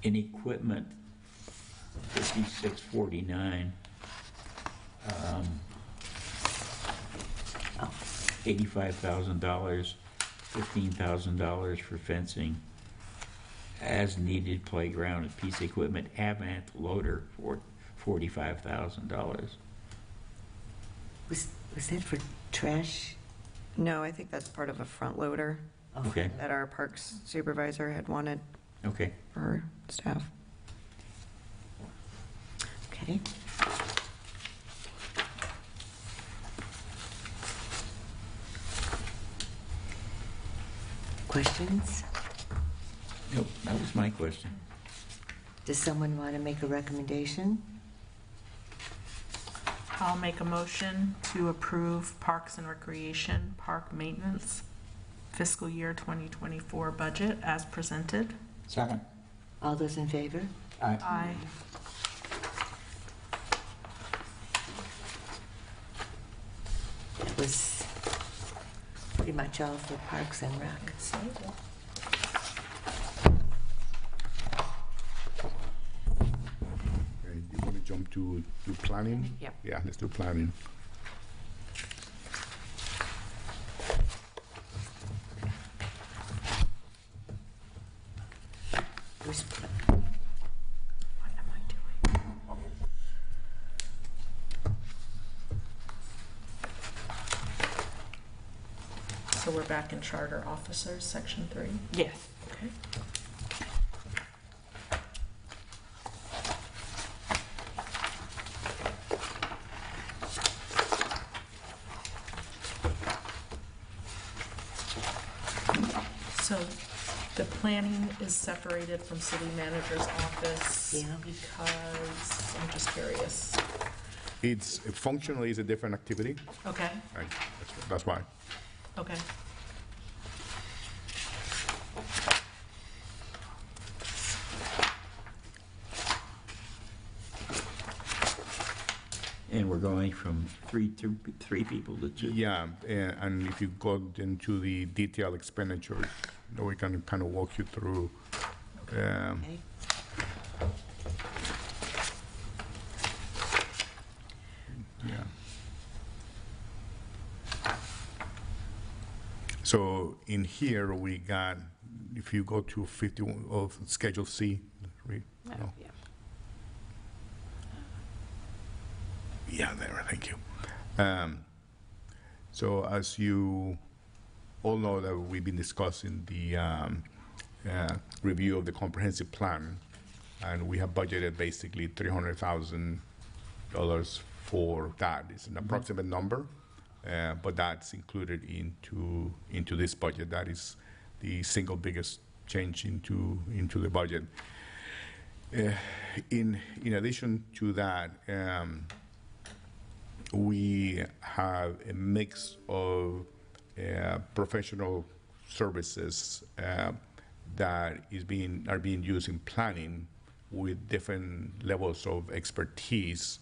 In equipment, 5649. $85,000, $15,000 for fencing, as needed playground and piece of equipment, Avant loader for $45,000. Was that for trash? No, I think that's part of a front loader Oh, Okay, that our parks supervisor had wanted okay. for her staff. Okay. Questions? Nope, that was my question. Does someone want to make a recommendation? I'll make a motion to approve Parks and Recreation Park Maintenance fiscal year 2024 budget as presented. Second. All those in favor? Aye. That was pretty much all for Parks and Rec. Okay, you want to jump to planning? Yep. Yeah, let's do planning. Who's- What am I doing? So we're back in Charter Officers, Section 3? Yes. Okay. So the planning is separated from city manager's office Yeah. because, I'm just curious. It's functionally is a different activity. Okay, Right, that's why. okay. And we're going from three people to two. Yeah, and if you go into the detailed expenditures, we can kind of walk you through. Okay. Yeah. So in here, we got, if you go to 51 of Schedule C, read, no. Yeah. Yeah, there, thank you. So as you all know that we've been discussing the review of the comprehensive plan, and we have budgeted basically $300,000 for that. It's an approximate number, but that's included into this budget. That is the single biggest change into the budget. In addition to that, we have a mix of professional services that are being used in planning with different levels of expertise.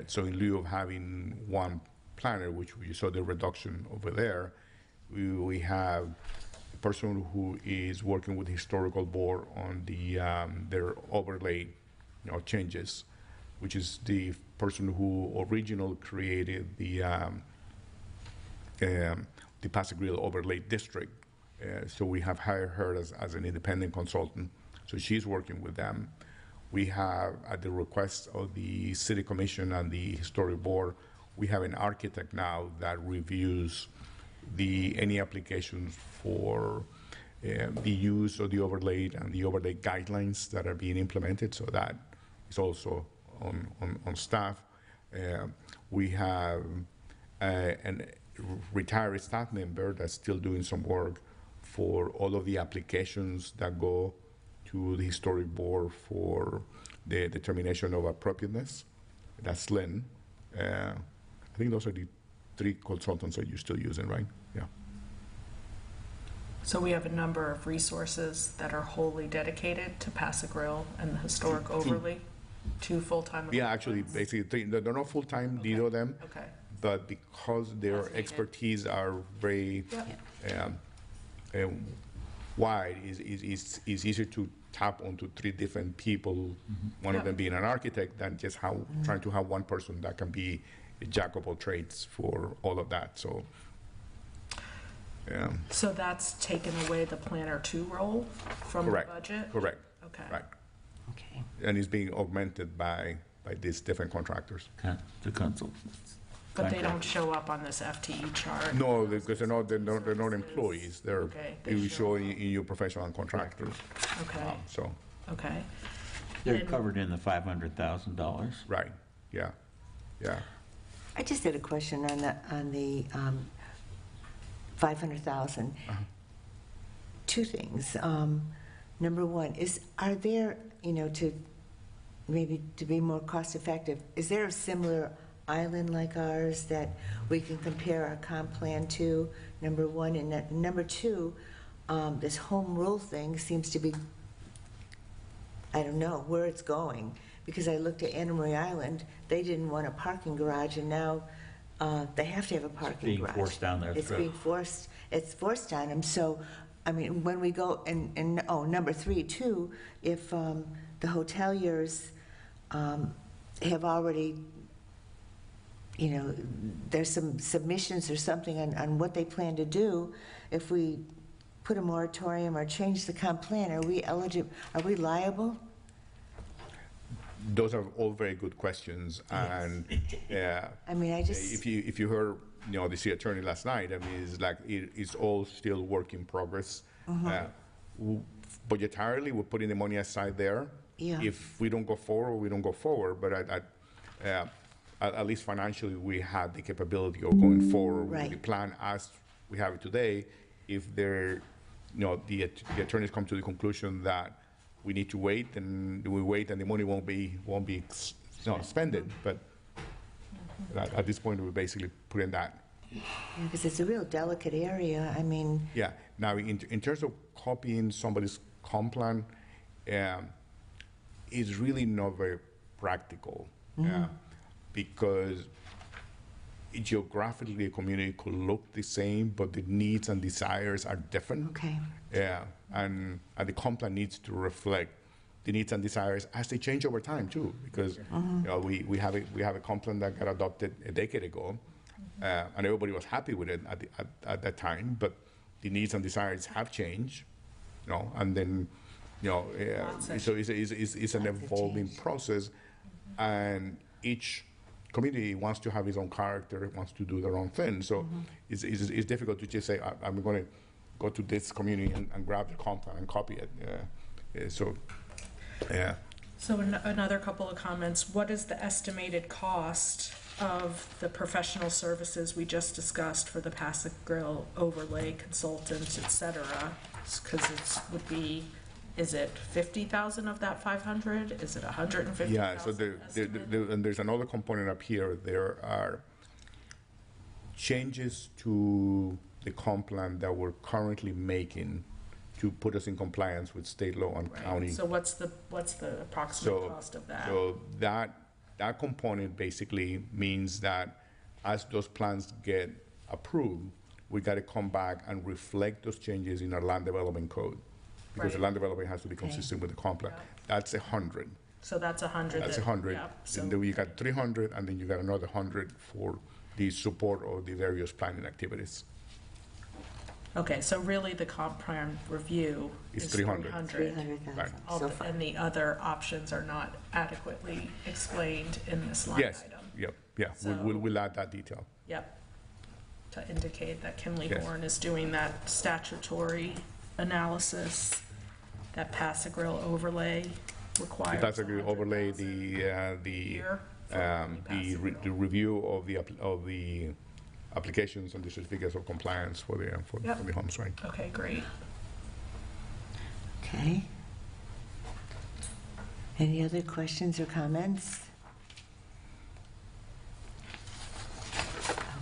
So in lieu of having one planner, which you saw the reduction over there, we have a person who is working with the historical board on their overlay changes, which is the person who originally created the Pasadena Overlay District. So we have hired her as an independent consultant. So she's working with them. We have, at the request of the City Commission and the Historic Board, we have an architect now that reviews any applications for the use of the overlay and the overlay guidelines that are being implemented. So that is also on staff. We have an retired staff member that's still doing some work for all of the applications that go to the historic board for the determination of appropriateness. That's Lynn. I think those are the 3 consultants that you're still using, right? Yeah. So we have a number of resources that are wholly dedicated to Pass a Grill and the historic overlay. 2 full-time? Yeah, actually, basically, they're not full-time, neither of them, Okay. but because their That's needed. expertise are very Yep. wide, is easier to tap onto 3 different people, one of Yeah. them being an architect, than just trying to have one person that can be a jack of all trades for all of that, so. Yeah, So that's taken away the planner 2 role from the correct, budget? correct, Okay. right. Okay. And it's being augmented by these different contractors. The consultants. But they don't show up on this FTE chart? No, because they're not employees, they're, Okay, they you show show in your professional contractors, Okay, so, okay. They're And- covered in the $500,000. right, yeah, yeah. I just had a question on the 500,000. Two things. Number one, are there, to be more cost effective, is there a similar island like ours that we can compare our comp plan to, number one? And number two, this home rule thing seems to be, I don't know where it's going, because I looked at Anna Marie Island, they didn't want a parking garage, and now they have to have a parking Being garage. forced down their It's throat. being forced, it's forced on them, so, I mean, when we go, and number three, too, if the hoteliers have already, there's some submissions or something on what they plan to do, if we put a moratorium or change the comp plan, are we eligible, are we liable? Those are all very good questions, and, I mean, I just, if you heard, the city attorney last night, I mean, it's like, it's all still work in progress. Budgetarily, we're putting the money aside there. Yeah. If we don't go forward, we don't go forward, but at least financially, we have the capability of going forward with the Right. plan as we have it today. If the attorneys come to the conclusion that we need to wait, and we wait, and the money won't be spent. But at this point, we're basically putting that. because it's a real delicate area, I mean, Yeah. Now, in terms of copying somebody's comp plan, it's really not very practical, because geographically, a community could look the same, but the needs and desires are different. okay. Yeah, and the comp plan needs to reflect the needs and desires as they change over time too, because we have a comp plan that got adopted a decade ago, and everybody was happy with it at that time, but the needs and desires have changed, and then so it's an evolving process, and each community wants to have its own character, wants to do their own thing, so it's difficult to just say I'm going to go to this community and grab the comp plan and copy it. So Another couple of comments. What is the estimated cost of the professional services we just discussed for the Passive Grill overlay consultants, et cetera? Because is it 50,000 of that 500? Is it 150,000? yeah, so and there's another component up here. There are changes to the comp plan that we're currently making to put us in compliance with state law and county. So what's the approximate cost of that? So that component basically means that as those plans get approved, we got to come back and reflect those changes in our land development code, because the Right. land development has to be consistent with the comp plan. Yeah. That's 100. So that's 100. That's 100. So And then you got 300, and then you got another 100 for the support of the various planning activities. okay, so really the comp plan review It's is 300. 300,000 Right. so far. And the other options are not adequately explained in this line Yes, item. yep, yeah, we'll add that detail. Yep. To indicate that Kinley Yes. Horn is doing that statutory analysis, that Pass-A-Grill overlay requires. That's a good overlay, the Year for the review of the applications and the certificates of compliance for the homes, right? Okay, great. Okay. Any other questions or comments?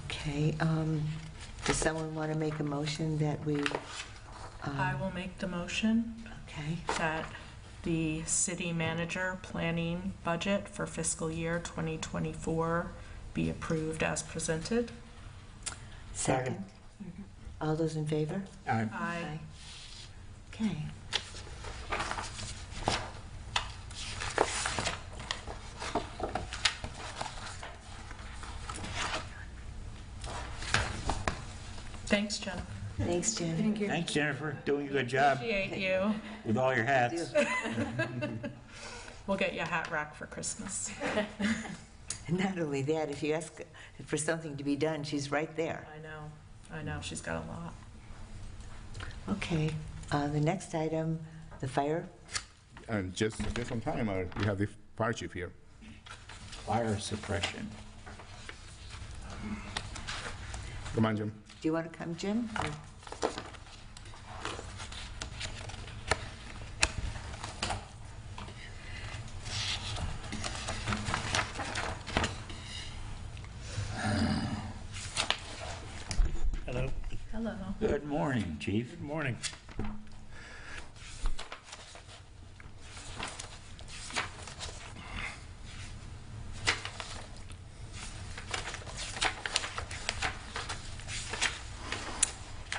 Okay, does someone want to make a motion that we, I will make the motion okay, that the city manager planning budget for fiscal year 2024 be approved as presented. Second. All those in favor? Aye. Okay. Thanks, Jen. Thanks, Jen. Thank you. Thanks, Jennifer, doing a good job Appreciate you. with all your hats. We'll get you a hat rack for Christmas. And not only that, if you ask for something to be done, she's right there. I know, she's got a lot. Okay, the next item, the fire. And just on time, we have the fire chief here. Fire suppression. Come on, Jim. Do you want to come, Jim? Hello. Hello. Good morning, Chief. Good morning.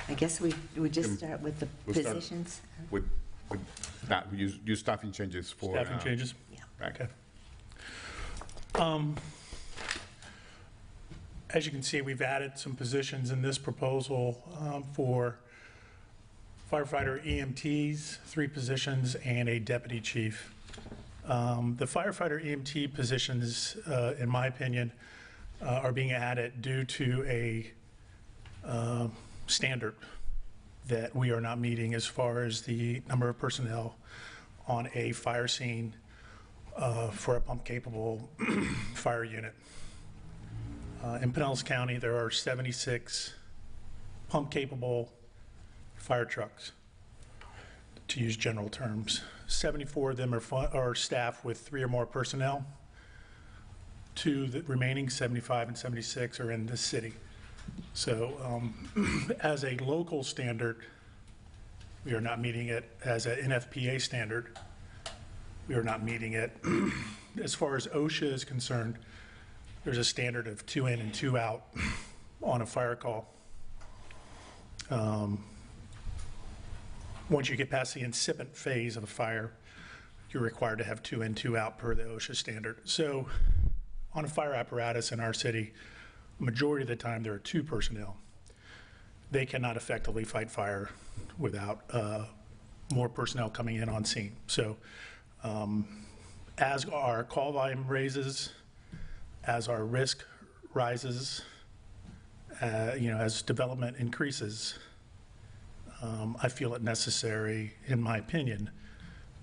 I guess we just start with the We'll start positions. With that, you staffing changes for. Staffing changes? Yeah. Okay. As you can see, we've added some positions in this proposal for firefighter EMTs, 3 positions, and a deputy chief. The firefighter EMT positions, in my opinion, are being added due to a standard that we are not meeting as far as the number of personnel on a fire scene for a pump-capable fire unit. In Pinellas County, there are 76 pump-capable fire trucks, to use general terms. 74 of them are staffed with 3 or more personnel. 2, the remaining 75 and 76 are in this city. So as a local standard, we are not meeting it. As an NFPA standard, we are not meeting it. As far as OSHA is concerned, there's a standard of 2 in and 2 out on a fire call. Once you get past the incipient phase of a fire, you're required to have 2 in, 2 out per the OSHA standard. So on a fire apparatus in our city, majority of the time there are 2 personnel. They cannot effectively fight fire without more personnel coming in on scene. So as our call volume raises, as our risk rises, as development increases, I feel it necessary, in my opinion,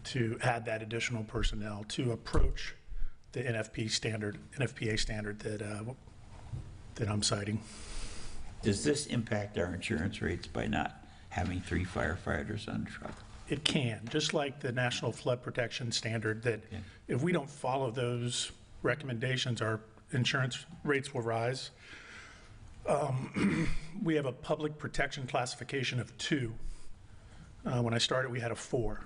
to add that additional personnel to approach the NFPA standard that I'm citing. Does this impact our insurance rates by not having 3 firefighters on the truck? It can, just like the National Flood Protection Standard, that if we don't follow those recommendations, our insurance rates will rise. We have a public protection classification of 2. When I started, we had a 4.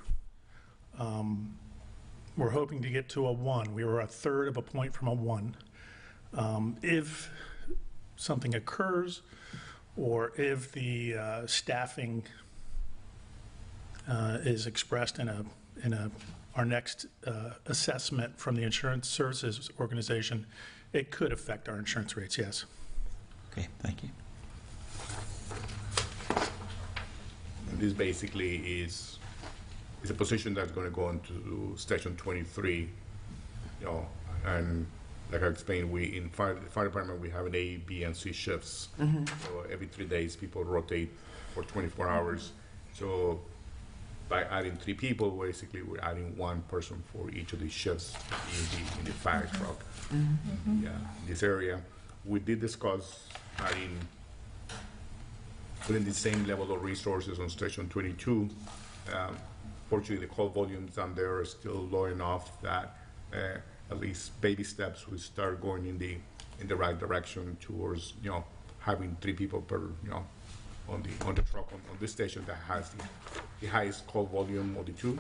We're hoping to get to a 1. We were a third of a point from a 1. If something occurs, or if the staffing is expressed in our next assessment from the Insurance Services Organization, it could affect our insurance rates, yes. Okay, thank you. And this basically is a position that's going to go into Station 23, and like I explained, we in fire department we have an A, B, and C shifts. So every 3 days, people rotate for 24 hours. So by adding 3 people, basically we're adding 1 person for each of these shifts in the fire truck. Yeah, in this area, we did discuss putting the same level of resources on Station 22. Fortunately, the call volumes down there are still low enough that at least baby steps will start going in the right direction towards having 3 people per on the truck on this station that has the highest call volume of the two.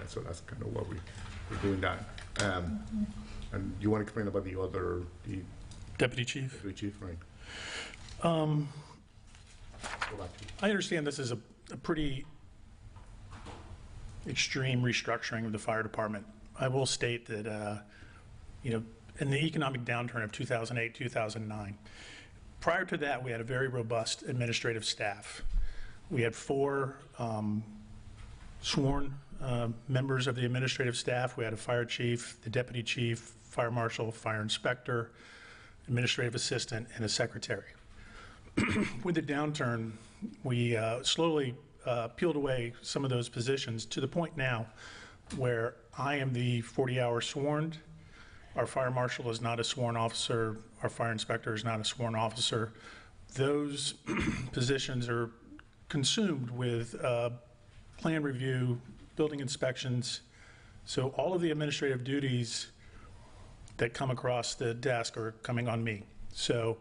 So that's kind of what we're doing that. And you want to explain about the Deputy Chief? Deputy Chief, right? I Go back to you. understand this is a pretty extreme restructuring of the fire department. I will state that, in the economic downturn of 2008, 2009, prior to that, we had a very robust administrative staff. We had 4 sworn members of the administrative staff. We had a fire chief, the deputy chief, fire marshal, fire inspector, administrative assistant, and a secretary. With the downturn, we slowly peeled away some of those positions to the point now where I am the 40-hour sworn. Our fire marshal is not a sworn officer. Our fire inspector is not a sworn officer. Those positions are consumed with plan review, building inspections. So all of the administrative duties that come across the desk are coming on me. So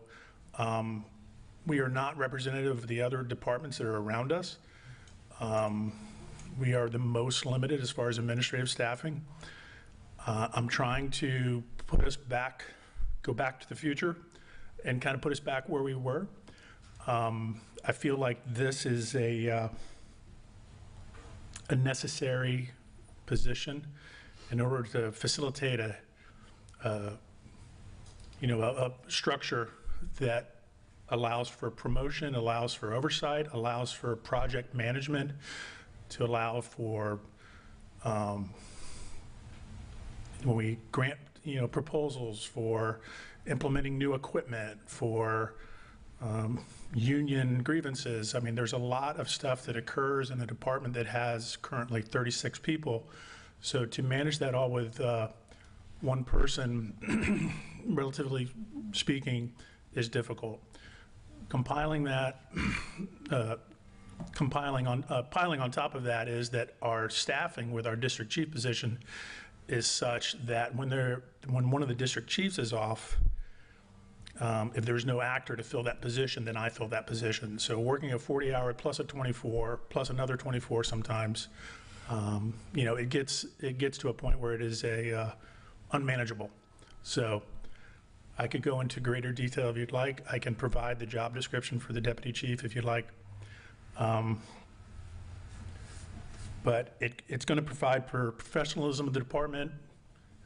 we are not representative of the other departments that are around us. We are the most limited as far as administrative staffing. I'm trying to go back to the future and kind of put us back where we were. I feel like this is a necessary position in order to facilitate a structure that allows for promotion, allows for oversight, allows for project management, to allow for when we grant proposals for implementing new equipment, for union grievances. I mean, there's a lot of stuff that occurs in the department that has currently 36 people. So to manage that all with one person, relatively speaking, is difficult. Piling on top of that is that our staffing with our district chief position is such that when one of the district chiefs is off, if there's no actor to fill that position, then I fill that position. So working a 40-hour plus a 24 plus another 24 sometimes, it gets to a point where it is unmanageable. So I could go into greater detail if you'd like. I can provide the job description for the deputy chief if you'd like. But it's going to provide for professionalism of the department.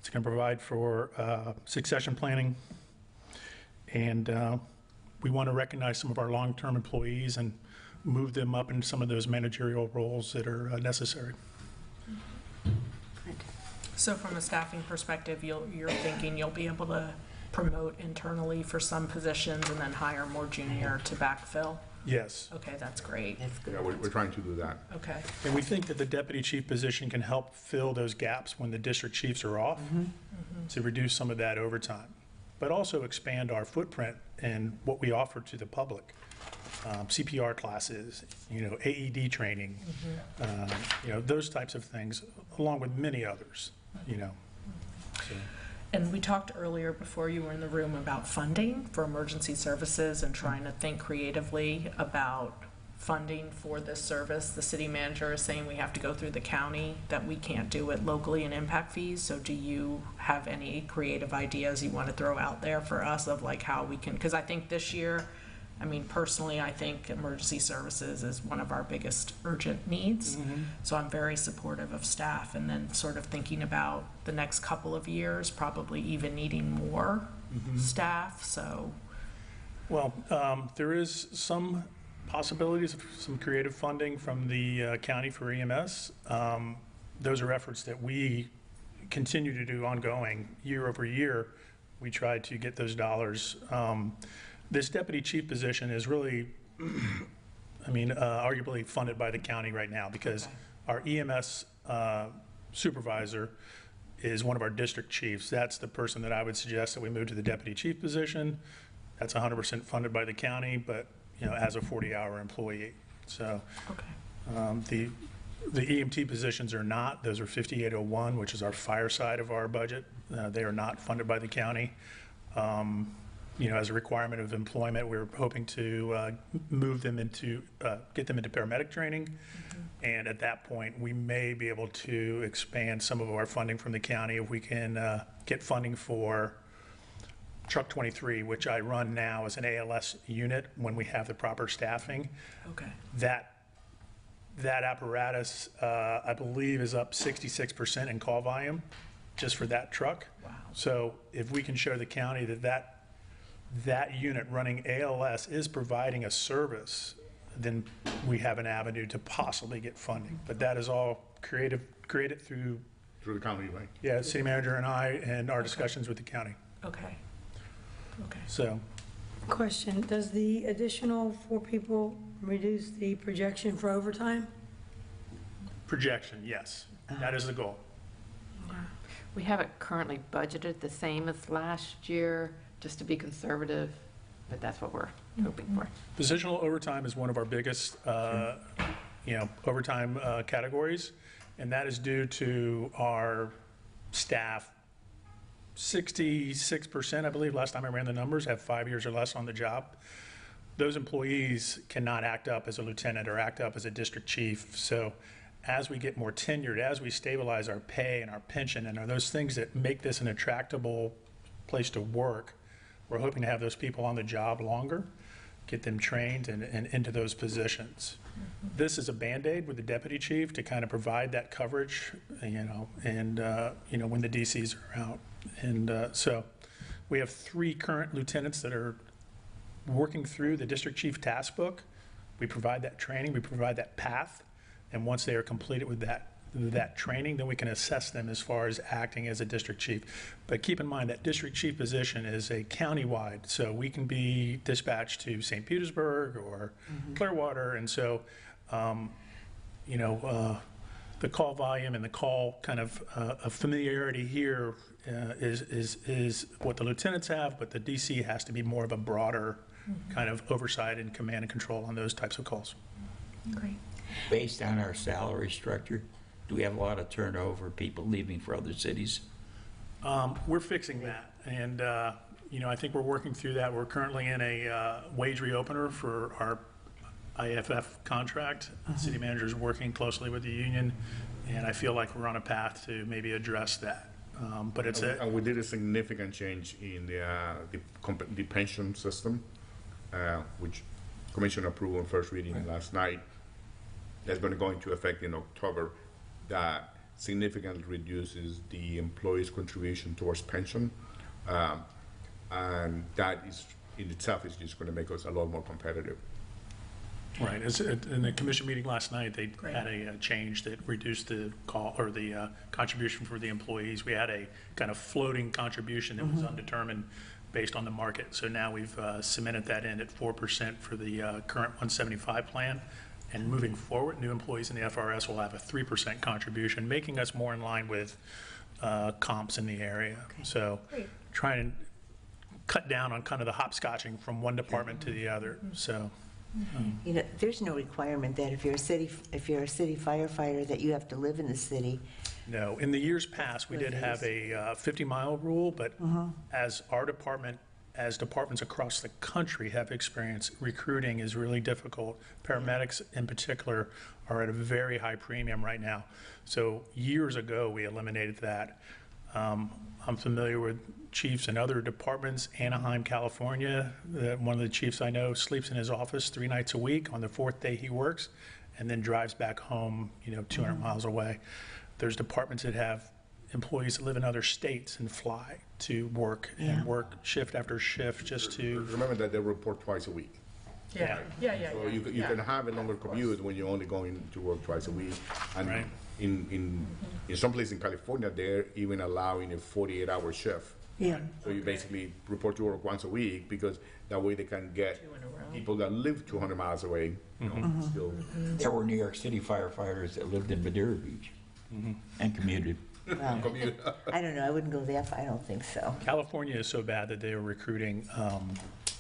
It's going to provide for succession planning. And we want to recognize some of our long-term employees and move them up into some of those managerial roles that are necessary. So from a staffing perspective, you're thinking you'll be able to promote internally for some positions and then hire more junior to backfill? Yes. Okay, that's great. That's good. Yeah, we're trying to do that. Okay. And we think that the deputy chief position can help fill those gaps when the district chiefs are off, to reduce some of that overtime, but also expand our footprint and what we offer to the public. CPR classes, AED training, those types of things, along with many others, So. And we talked earlier before you were in the room about funding for emergency services and trying to think creatively about funding for this service. The city manager is saying we have to go through the county, that we can't do it locally in impact fees. So do you have any creative ideas you want to throw out there for us of like how we can, because I think this year, personally, I think emergency services is one of our biggest urgent needs. So I'm very supportive of staff, and then sort of thinking about the next couple of years, probably even needing more staff, so. Well, there is some possibilities of some creative funding from the county for EMS. Those are efforts that we continue to do ongoing year over year. We try to get those dollars. This deputy chief position is really, arguably funded by the county right now because our EMS supervisor is one of our district chiefs. That's the person that I would suggest that we move to the deputy chief position. That's 100% funded by the county, but as a 40-hour employee. So the EMT positions are not. Those are 5801, which is our fire side of our budget. They are not funded by the county. as a requirement of employment, we're hoping to move them into, get them into paramedic training. And at that point, we may be able to expand some of our funding from the county if we can get funding for Truck 23, which I run now as an ALS unit when we have the proper staffing. Okay. That apparatus, I believe, is up 66% in call volume just for that truck. Wow. So if we can show the county that unit running ALS is providing a service, then we have an avenue to possibly get funding. But that is all created through, Through the county, right? yeah, city manager and I, and our discussions with the county. Okay. Okay. So, Question, does the additional 4 people reduce the projection for overtime? projection, yes, that is the goal. We have it currently budgeted the same as last year, just to be conservative, but that's what we're hoping for. Positional overtime is one of our biggest, overtime categories, and that is due to our staff. 66%, I believe, last time I ran the numbers, have 5 years or less on the job. Those employees cannot act up as a lieutenant or act up as a district chief. So as we get more tenured, as we stabilize our pay and our pension and are those things that make this an attractable place to work, we're hoping to have those people on the job longer, get them trained and into those positions. This is a Band-Aid with the deputy chief to kind of provide that coverage, when the DCs are out. And so we have 3 current lieutenants that are working through the district chief task book. We provide that training, we provide that path, and once they are completed with that training, then we can assess them as far as acting as a district chief. But keep in mind that district chief position is a county-wide, so we can be dispatched to St. Petersburg or Clearwater, and so the call volume and the call kind of familiarity here is what the lieutenants have, but the DC has to be more of a broader kind of oversight and command and control on those types of calls. Great. Based on our salary structure, do we have a lot of turnover, people leaving for other cities? We're fixing that, and I think we're working through that. We're currently in a wage reopener for our IFF contract. The city manager is working closely with the union, and I feel like we're on a path to maybe address that. But it's And we did a significant change in the pension system, which Commission approved on first reading last night. That's going to go into effect in October. That significantly reduces the employee's contribution towards pension, and that is in itself is just going to make us a lot more competitive. right. In the commission meeting last night, they had a change that reduced the call or the contribution for the employees. We had a kind of floating contribution that was undetermined based on the market. So now we've cemented that in at 4% for the current 175 plan. And moving forward, new employees in the FRS will have a 3% contribution, making us more in line with comps in the area. So trying to cut down on kind of the hopscotching from one department to the other. So. There's no requirement that if you're a city firefighter that you have to live in the city. No, in the years past, we did have a 50-mile rule, but as our department, as departments across the country have experienced, recruiting is really difficult. Paramedics in particular are at a very high premium right now. So years ago, we eliminated that. I'm familiar with chiefs in other departments. Anaheim, California, one of the chiefs I know sleeps in his office 3 nights a week. On the 4th day he works and then drives back home, 200 miles away. There's departments that have employees that live in other states and fly to work and work shift after shift just to. Remember that they report twice a week. Yeah. So you can have a longer commute when you're only going to work twice a week. And Right. in some places in California, they're even allowing a 48-hour shift. Yeah. So you basically report to work once a week because that way they can get people that live 200 miles away, still. There were New York City firefighters that lived in Madeira Beach and commuted. Well, commute. I don't know, I wouldn't go there, I don't think so. California is so bad that they are recruiting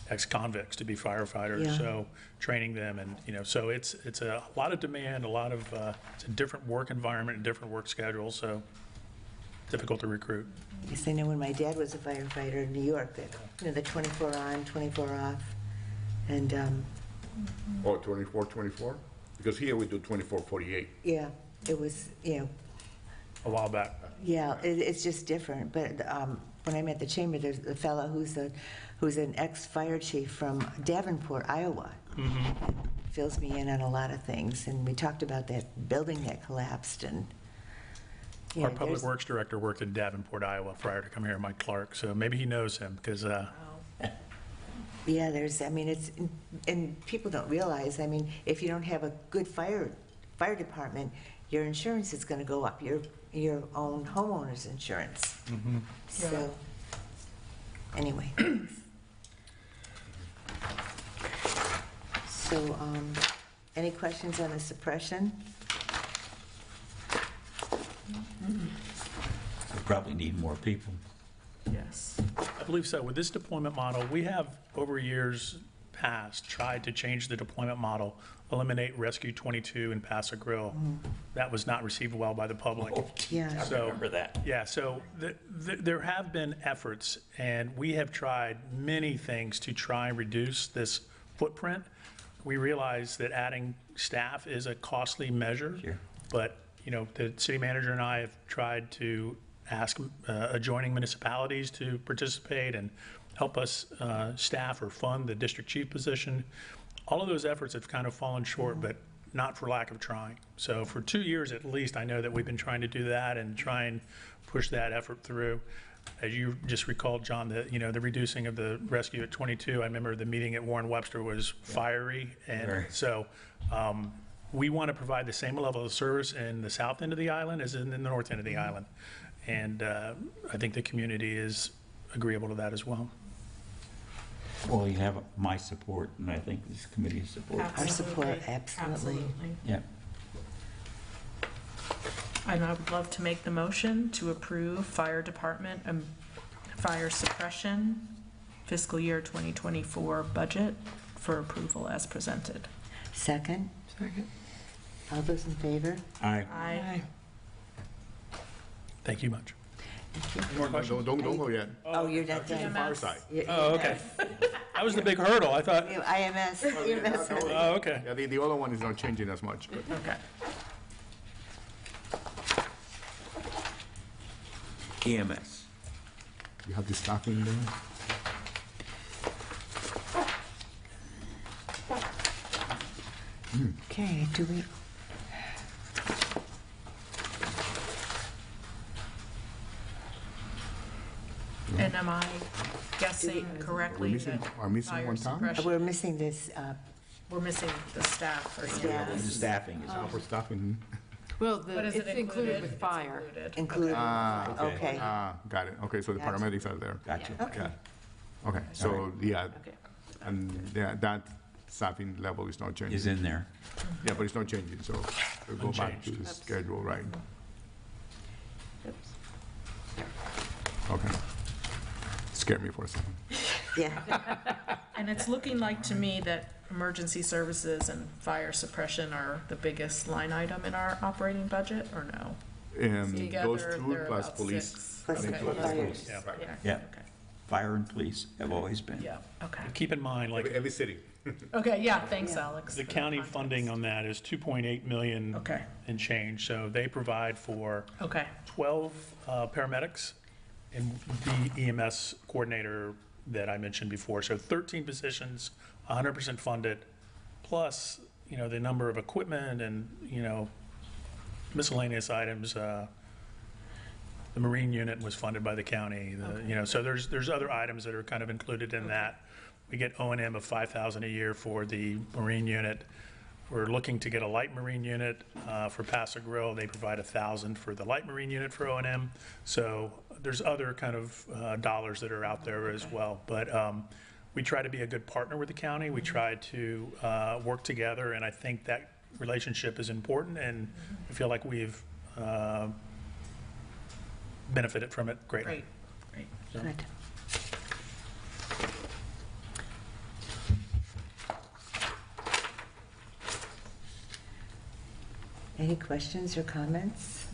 ex-convicts to be firefighters, Yeah. so training them and, so it's a lot of demand, it's a different work environment and different work schedule, so. difficult to recruit. Yes, I know when my dad was a firefighter in New York, that, the 24 on, 24 off. And, Oh, 24, 24? Because here we do 24, 48. yeah, it was, A while back. yeah, it's just different. But when I'm at the chamber, there's a fellow who's an ex-fire chief from Davenport, Iowa. Fills me in on a lot of things. And we talked about that building that collapsed and, yeah, Our public there's- works director worked in Davenport, Iowa prior to coming here, Mike Clark, so maybe he knows him, because Yeah, and people don't realize, if you don't have a good fire department, your insurance is gonna go up, your own homeowner's insurance. So, anyway. So, any questions on the suppression? We probably need more people. Yes. I believe so. With this deployment model, we have, over years past, tried to change the deployment model, eliminate Rescue 22 in Paso Grill. That was not received well by the public. Yeah. I remember that. Yeah, so there have been efforts, and we have tried many things to try and reduce this footprint. We realize that adding staff is a costly measure. Sure. But, the city manager and I have tried to ask adjoining municipalities to participate and help us staff or fund the district chief position. All of those efforts have kind of fallen short, but not for lack of trying. So for 2 years at least, I know that we've been trying to do that and try and push that effort through. As you just recalled, John, the reducing of the rescue at 22, I remember the meeting at Warren Webster was fiery. And Very. so we want to provide the same level of service in the south end of the island as in the north end of the island. And I think the community is agreeable to that as well. Well, you have my support, and I think this committee's support. Our support, absolutely. Yeah. And I would love to make the motion to approve fire department and fire suppression fiscal year 2024 budget for approval as presented. Second? Second. All those in favor? Aye. Aye. Thank you much. Don't go yet. Oh, you're not done. Far side. Oh, okay. That was the big hurdle. I thought, IMS. oh, okay. Yeah, the other one is not changing as much, but Okay. EMS. you have the staffing there. Okay, do we, And am I guessing correctly that We're missing fire one time? suppression, we're missing this, we're missing the staff for Staff. EMS? The staffing is For staffing. Well, But is it it's included with It's fire. included. included, Ah, okay. got it. Okay, so the Gotcha. paramedics are there. Gotcha. Okay. Yeah. Okay, so, yeah, Okay. and that staffing level is not changing. Is in there. Yeah, but it's not changing, so we'll go back to the Unchanged. schedule, right? Okay. Scared me for a second. Yeah, And it's looking like to me that emergency services and fire suppression are the biggest line item in our operating budget, or no? And those Together, two they're plus about police. six. plus the Okay. fires. Yeah. Yeah. Yeah. Okay. Fire and police have always been. Yeah, okay. Keep in mind, like, Every city. Okay, yeah, thanks, Alex. the for county context. funding on that is 2.8 million Okay, and change. So they provide for okay, 12 paramedics and the EMS coordinator that I mentioned before. So 13 positions, 100% funded, plus, the number of equipment and, miscellaneous items. The Marine unit was funded by the county, so there's other items that are kind of included in that. We get O&M of $5,000 a year for the Marine unit. We're looking to get a light Marine unit for Paso Grill. They provide $1,000 for the light Marine unit for O&M. So there's other kind of dollars that are out there as well. But we try to be a good partner with the county. We try to work together, and I think that relationship is important, and I feel like we've benefited from it greatly. great, great. Good. Any questions or comments?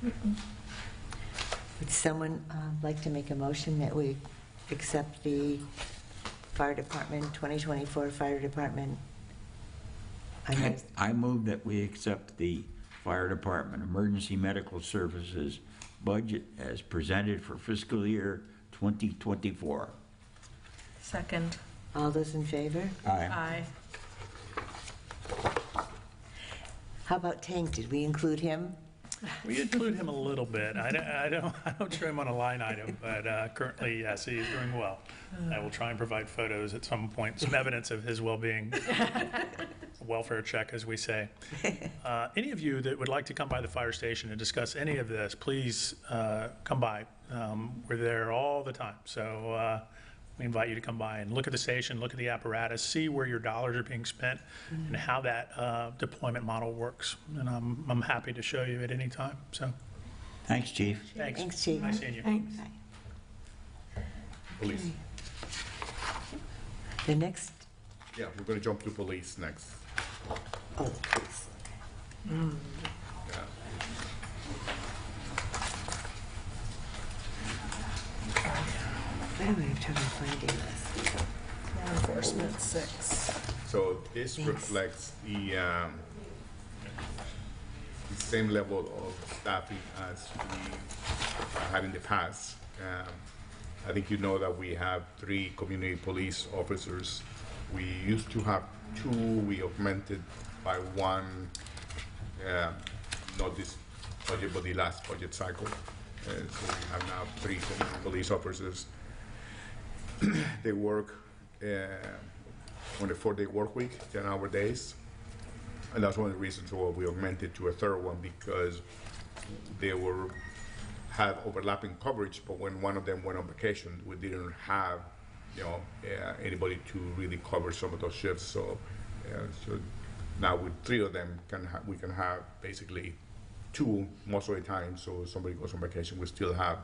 Would someone like to make a motion that we accept the fire department, 2024 fire department? I move that we accept the fire department emergency medical services budget as presented for fiscal year 2024. Second. All those in favor? Aye. How about Tank? Did we include him? We include him a little bit. I don't show him on a line item, but currently, yes, he is doing well. I will try and provide photos at some point, some evidence of his well-being. A welfare check, as we say. Any of you that would like to come by the fire station and discuss any of this, please come by. We're there all the time, so we invite you to come by and look at the station, look at the apparatus, see where your dollars are being spent, and how that deployment model works. And I'm happy to show you at any time. So, Thanks, Chief. thanks. Thanks, Chief. Nice seeing you. Thanks. Police. The next, Yeah, we're going to jump to police next. oh, please. Yeah. Why do I have trouble finding this? Law enforcement, 6. So this Thanks. reflects the same level of staffing as we had in the past. I think you know that we have 3 community police officers. We used to have 2, we augmented by 1, not this budget, but the last budget cycle. So we have now 3 community police officers. They work on a 4-day work week, 10-hour days. And that's one of the reasons why we augmented to a 3rd one, because they had overlapping coverage, but when one of them went on vacation, we didn't have, anybody to really cover some of those shifts. So now with 3 of them, we can have basically 2 most of the time. So if somebody goes on vacation, we still have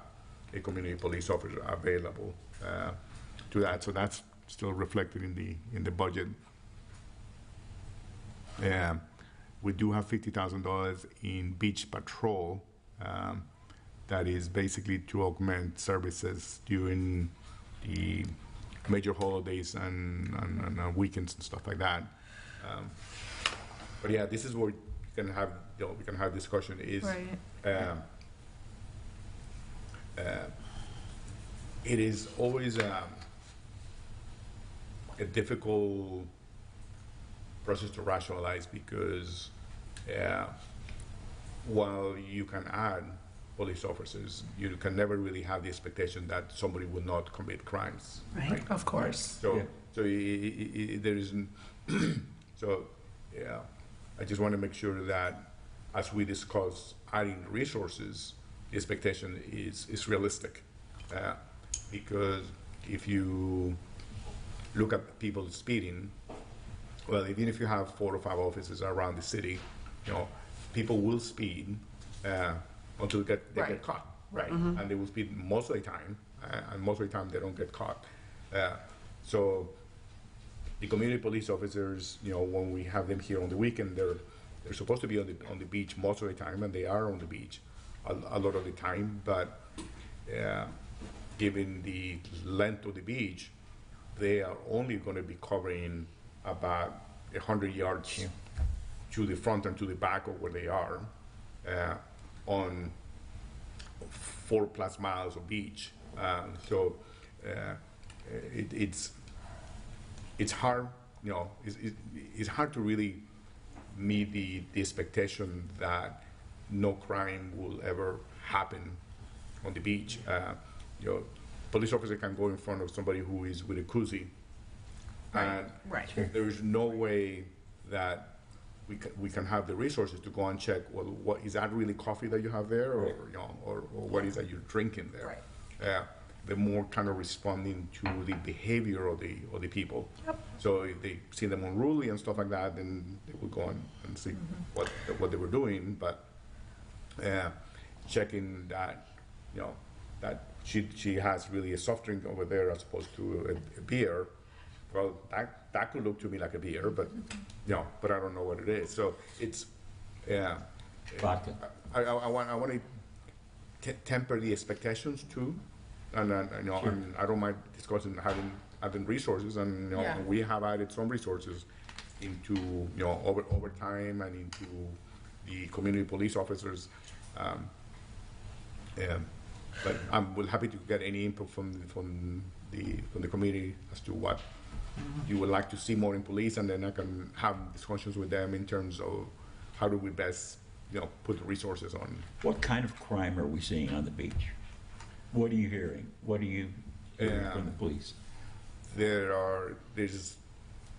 a community police officer available to that. So that's still reflected in the budget. We do have $50,000 in beach patrol. That is basically to augment services during the major holidays and weekends and stuff like that. But yeah, this is where we can have discussion. Is Right. It is always a difficult process to rationalize, because while you can add police officers, you can never really have the expectation that somebody will not commit crimes. Right. Of course. So, there isn't. So, yeah, I just want to make sure that as we discuss adding resources, the expectation is realistic. Because if you look at people speeding, well, even if you have 4 or 5 offices around the city, people will speed until they get caught, right? And they will speed most of the time, and most of the time they don't get caught. So the community police officers, when we have them here on the weekend, they're supposed to be on the beach most of the time, and they are on the beach a lot of the time. But given the length of the beach, they are only going to be covering about 100 yards to the front and to the back of where they are on 4+ miles of beach. So it's hard, it's hard to really meet the expectation that no crime will ever happen on the beach. Police officer can go in front of somebody who is with a koozie, and there is no way that we can have the resources to go and check, well, what is that really coffee that you have there, or what is that you're drinking there? They're more kind of responding to the behavior of the people. So if they see them unruly and stuff like that, then they will go on and see what they were doing. But checking that, that she has really a soft drink over there as opposed to a beer. Well, that could look to me like a beer, but but I don't know what it is. So it's Vodka. I want to temper the expectations too. And, you know, Sure. and I don't mind discussing having resources, and, you know, Yeah. we have added some resources into, you know, overtime and into the community police officers. But I'm well happy to get any input from the committee as to what you would like to see more in police, and then I can have discussions with them in terms of how do we best, you know, put the resources on. What kind of crime are we seeing on the beach? What are you hearing? What are you hearing from the police? There's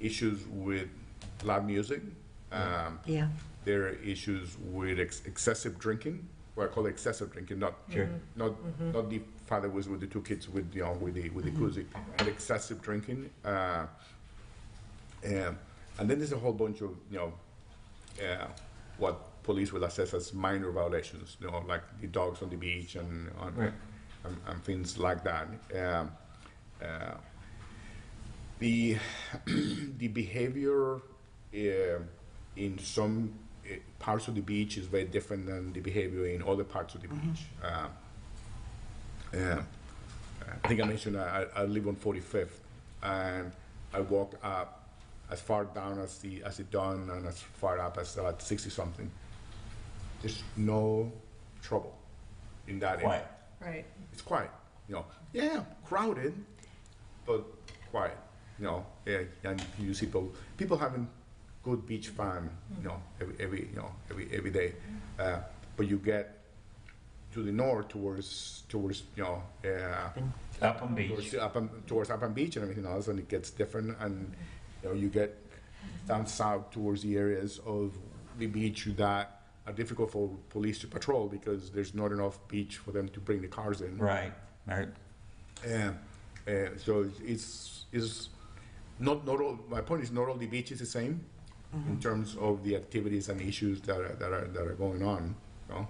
issues with loud music. Yeah. There are issues with excessive drinking. What I call excessive drinking, not Sure. not the father was with the two kids with, you know, with the koozie, but excessive drinking. And then there's a whole bunch of, you know, what police will assess as minor violations, you know, like the dogs on the beach and Right. and things like that. The the behavior in some parts of the beach is very different than the behavior in other parts of the beach. I think I mentioned I live on 45th, and I walk up as far down as the Don and as far up as 60 something. There's no trouble in that area. Quiet. Right. It's quiet, you know. Yeah, crowded, but quiet, you know. Yeah, and you see people having good beach fun, you know, every day. But you get to the north towards you know, Up on beach. towards Upper Beach and everything else, and it gets different. And you know, you get down south towards the areas of the beach that are difficult for police to patrol because there's not enough beach for them to bring the cars in. Right, right. So it's not all. My point is not all the beach is the same in terms of the activities and issues that are going on. You know?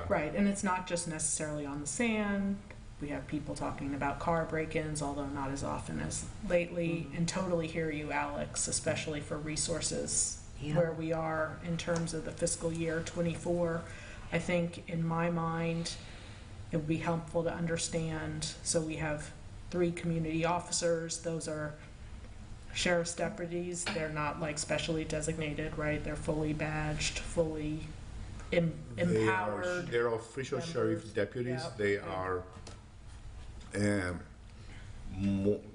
Right, and it's not just necessarily on the sand. We have people talking about car break-ins, although not as often as lately. And totally hear you, Alex, especially for resources Yeah. where we are in terms of the fiscal year '24. I think in my mind, it would be helpful to understand. So we have 3 community officers. Those are sheriff's deputies. They're not like specially designated, right? They're fully badged, fully empowered. They're official members. sheriff deputies. Yep. They are.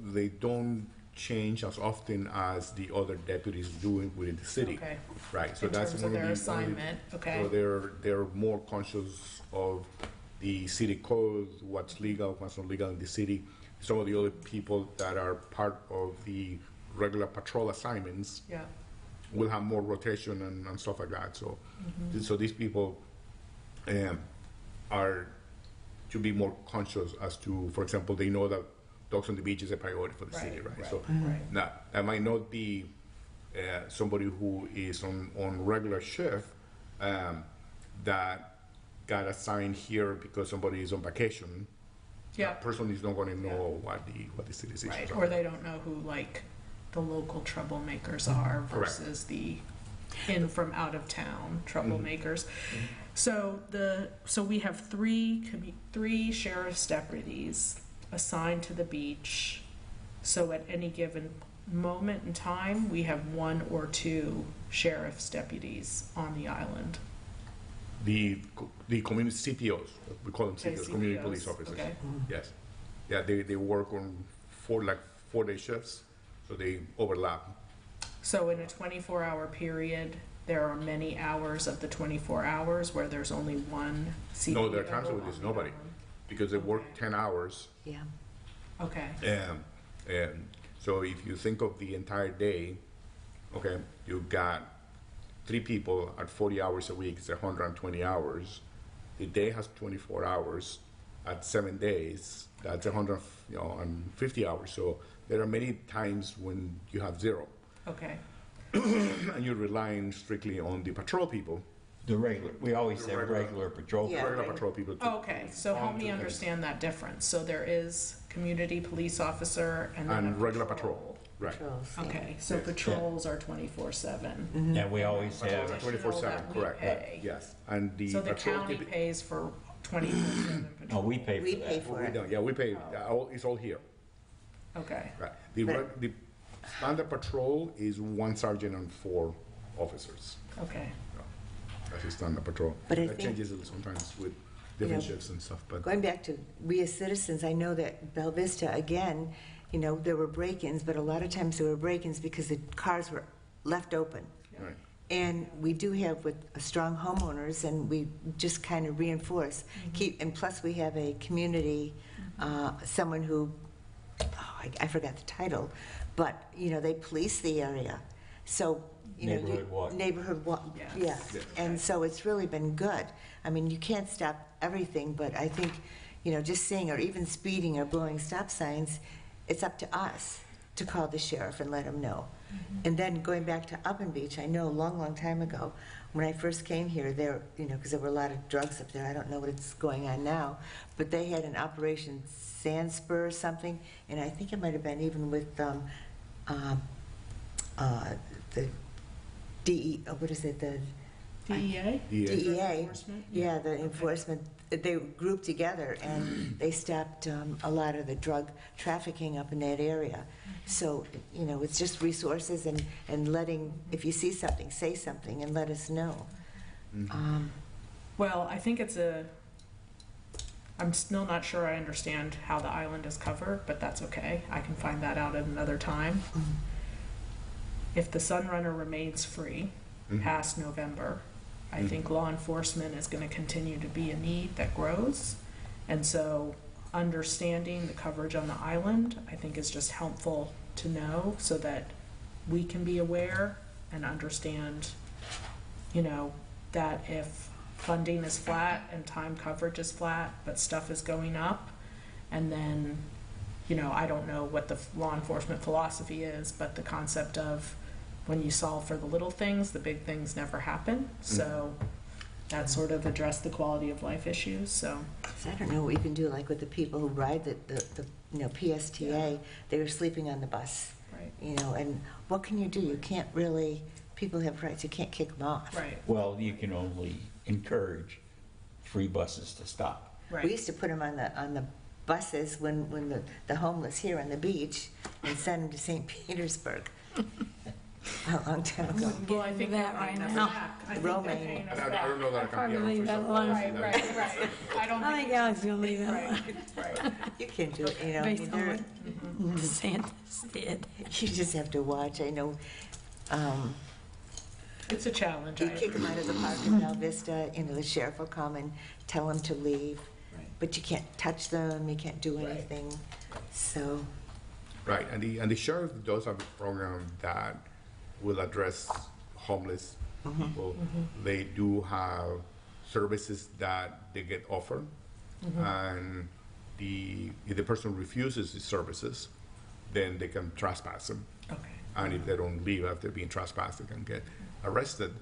They don't change as often as the other deputies do within the city. Okay. Right. So In that's terms one of their the assignment, okay. So they're more conscious of the city code, what's legal, what's not legal in the city. Some of the other people that are part of the regular patrol assignments Yeah. will have more rotation and stuff like that. So, so these people are to be more conscious as to, for example, they know that dogs on the beach is a priority for the city, right? So right. now that might not be somebody who is on regular shift that got assigned here because somebody is on vacation. Yeah. That person is not going to know what the city's issues Right, are. or they don't know who like the local troublemakers are Correct. versus the in from out of town troublemakers. So we have three sheriff's deputies assigned to the beach. So at any given moment in time, we have 1 or 2 sheriff's deputies on the island. The community CPOs, we call them Okay, CPOs, community CPOs, police officers. okay. Yes. Yeah, they work on 4-day shifts, so they overlap. So in a 24-hour period, there are many hours of the 24 hours where there's only 1 CPO. No, there are times where there's on the nobody, island. because they work Okay. 10 hours. Yeah. Okay, And so if you think of the entire day, okay, you've got 3 people at 40 hours a week, it's 120 hours. The day has 24 hours. At 7 days, that's 150 hours. So there are many times when you have 0. okay. And you're relying strictly on the patrol people, We always The have regular- regular patrol. Yeah. regular patrol people. to- Okay, so help me understand that difference. So there is community police officer and then a And regular patrol, right. Patrols, yeah. Okay, so Yes. patrols are 24/7. And we always have, Patrol. 24/7, that we correct. pay. Yes, and the So the patrol county typi- pays for 24/7 No, patrol. we pay We for pay that. for We it. don't, yeah, we pay, it's all here, Okay, right? But- The standard patrol is 1 sergeant and 4 officers. okay. That's the standard patrol. But I That think- changes a little sometimes with different You know, shifts and stuff, but. Going back to we as citizens, I know that Bella Vista, again, there were break-ins, but a lot of times there were break-ins because the cars were left open. Right. And we do have with strong homeowners, and we just kind of reinforce, and plus we have a community, someone who, I forgot the title, but, they police the area. So, Neighborhood watch. Neighborhood watch, Yes. yeah. Yes. And so it's really been good. I mean, you can't stop everything, but I think, just saying, or even speeding or blowing stop signs, it's up to us to call the sheriff and let him know. And then going back to Upland Beach, I know a long, long time ago, when I first came here, there, because there were a lot of drugs up there, I don't know what's going on now, but they had an Operation Sandspur or something, and I think it might have been even with the DE, what is it, the DEA? DEA, Enforcement? yeah, the enforcement, they grouped together and they stopped a lot of the drug trafficking up in that area. So, it's just resources and letting, if you see something, say something and let us know. Well, I think I'm still not sure I understand how the island is covered, but that's okay. I can find that out at another time. If the Sunrunner remains free past November, I think law enforcement is going to continue to be a need that grows. And so understanding the coverage on the island, I think is just helpful to know so that we can be aware and understand, that if funding is flat and time coverage is flat, but stuff is going up, and then, I don't know what the law enforcement philosophy is, but the concept of when you solve for the little things, the big things never happen. So that sort of addressed the quality of life issues, so. So I don't know what you can do, like with the people who ride the PSTA, they were sleeping on the bus. Right. And what can you do? You can't really, people have rights, you can't kick them off. Right, Well, you can only encourage free buses to stop. We right. used to put them on the buses when the homeless here on the beach and send them to St. Petersburg. A long time ago. Well, I think that they're paying right us now. back. I think Romaine. they're paying us I back. don't know that I can be Probably leave that official. alone. Right. I don't I think Alex is gonna leave that alone, Right. You can do it, I mean, based on what DeSantis did. you just have to watch. I know, It's a challenge. you kick them out of the park in Bella Vista, the sheriff will come and tell them to leave, Right. but you can't touch them, you can't do Right. anything. So, Right, and the sheriff does have a program that will address homeless people. They do have services that they get offered, and if the person refuses the services, then they can trespass them. Okay. And if they don't leave after being trespassed, they can get arrested.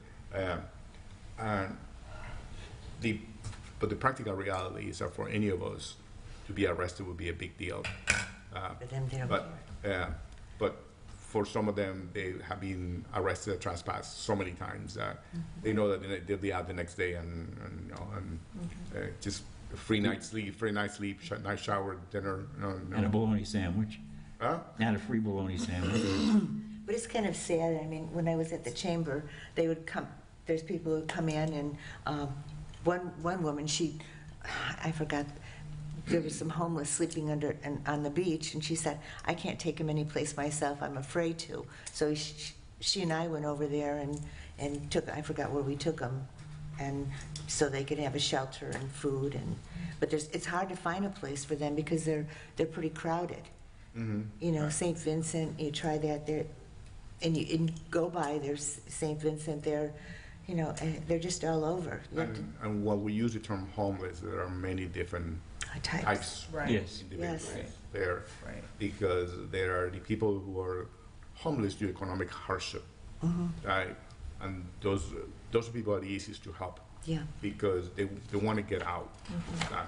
But the practical reality is that for any of us to be arrested would be a big deal. for them, they don't But, care. but for some of them, they have been arrested or trespassed so many times that they know that they'll be out the next day and just free night sleep, night shower, dinner. And a bologna sandwich. Huh? Not a free bologna sandwich. But it's kind of sad, I mean, when I was at the chamber, they would come, there's people who come in and, one woman, I forgot, there was some homeless sleeping on the beach, and she said, I can't take him anyplace myself, I'm afraid to. So she and I went over there and took, I forgot where we took them, and so they could have a shelter and food, but it's hard to find a place for them because they're pretty crowded. St. Vincent, you try that there, and you go by, there's St. Vincent, they're just all over. You have to- And while we use the term homeless, there are many different types. Right. Yes. Individuals Yes. there, Right. because there are the people who are homeless due to economic hardship, right? And those people are the easiest to help Yeah. because they want to get out that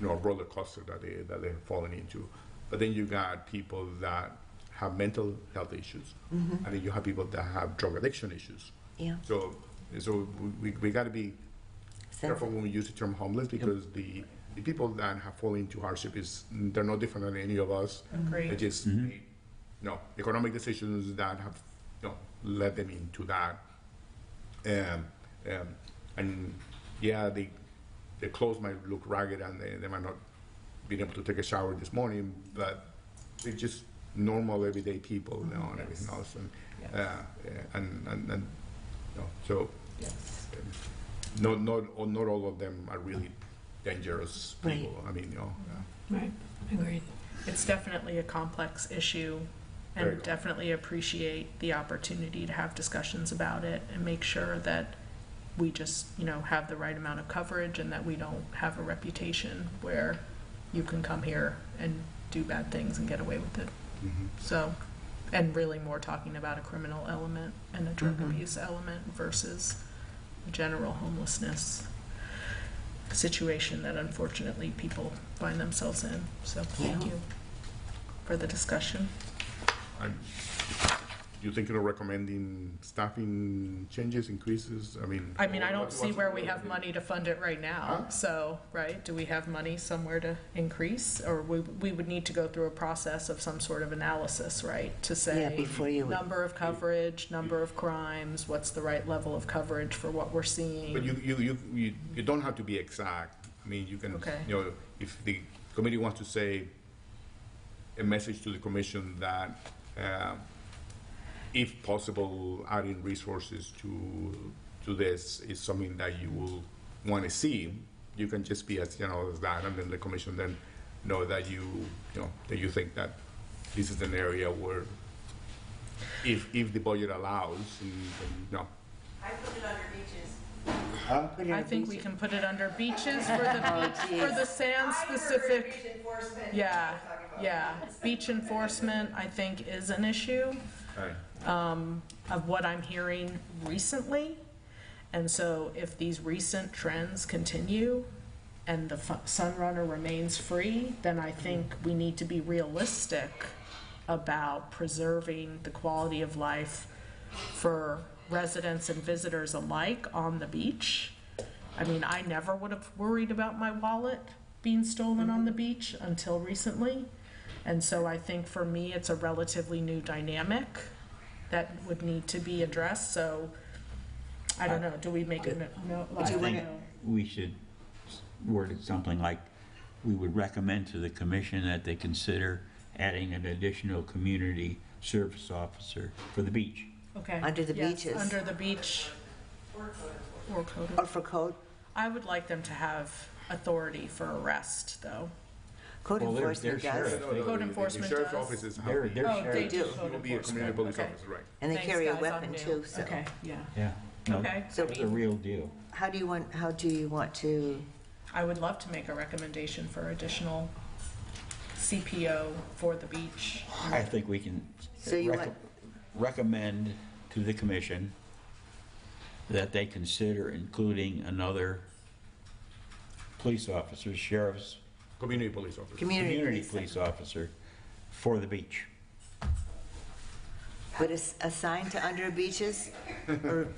roller coaster that they're falling into. But then you got people that have mental health issues, and then you have people that have drug addiction issues. Yeah. So we got to be careful when we use the term homeless, because the people that have fallen into hardship they're no different than any of us. Agreed. They just made, economic decisions that have, led them into that. And yeah, the clothes might look ragged and they might not be able to take a shower this morning, but they're just normal everyday people, and everything else. And so not all of them are really dangerous people. Right. I mean, Right, agreed. It's definitely a complex issue, Very and good. definitely appreciate the opportunity to have discussions about it and make sure that we just, have the right amount of coverage, and that we don't have a reputation where you can come here and do bad things and get away with it. So, and really more talking about a criminal element and a drug abuse element versus a general homelessness situation that unfortunately people find themselves in. So thank you for the discussion. You thinking of recommending staffing changes, increases? I don't see where we have money to fund it right now. Huh? So, right, do we have money somewhere to increase? Or we would need to go through a process of some sort of analysis, right? To say, before you would- number of coverage, number of crimes, what's the right level of coverage for what we're seeing? But you don't have to be exact. I mean, you can, Okay. If the committee wants to say a message to the commission that, if possible, adding resources to this is something that you will want to see, you can just be as general as that, and then the commission then know that you think that this is an area where, if the budget allows, I put it under beaches. Put it I on think we beaches. can put it under beaches for the sand specific. Yeah, beach enforcement, I think, is an issue. Of what I'm hearing recently. And so if these recent trends continue and the Sunrunner remains free, then I think we need to be realistic about preserving the quality of life for residents and visitors alike on the beach. I never would have worried about my wallet being stolen on the beach until recently. And so I think for me, it's a relatively new dynamic that would need to be addressed. So I don't know, do we make a note? I think we should word it something like, we would recommend to the commission that they consider adding an additional community service officer for the beach. Okay. Under the Yes, beaches. Under the beach. Or code. Or for code? I would like them to have authority for arrest, though. Code Well, they're enforcement does. sheriff. Code enforcement The sheriff's does. office is They're helping. Oh, they sheriff. do do. code You will be a community enforcement. police Okay. officer, right? And they Thanks, carry a guys, I'm weapon new. too, so. Okay, yeah. Yeah. No, Okay. That's a real deal. How do you want to, I would love to make a recommendation for additional CPO for the beach. I think we can So you want- recommend to the commission that they consider including another police officer, sheriff's, Community police officer. community police officer for the beach. but it's assigned to under beaches? Or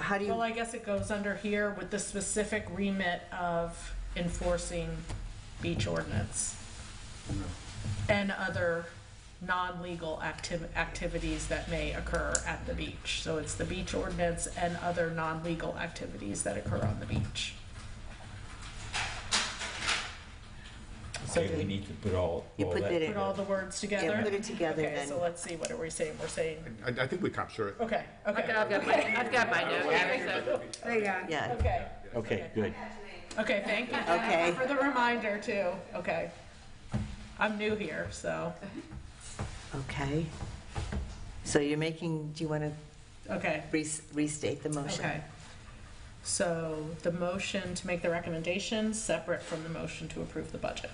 how do Well, you, I guess it goes under here with the specific remit of enforcing beach ordinance and other non-legal activities that may occur at the beach. So it's the beach ordinance and other non-legal activities that occur on the beach. Okay, we need to put all You put that. that in. Put all the words together? Yeah, put it together Okay, then. so let's see, what are we saying? We're saying, I think we capture it. okay, okay. I've got my note here, so. There you go. yeah, Okay, Okay, good. okay, thank you, Okay. Jen, for the reminder too. Okay. I'm new here, so, okay. So you're making, do you want to okay. restate the motion? Okay. So the motion to make the recommendation separate from the motion to approve the budget,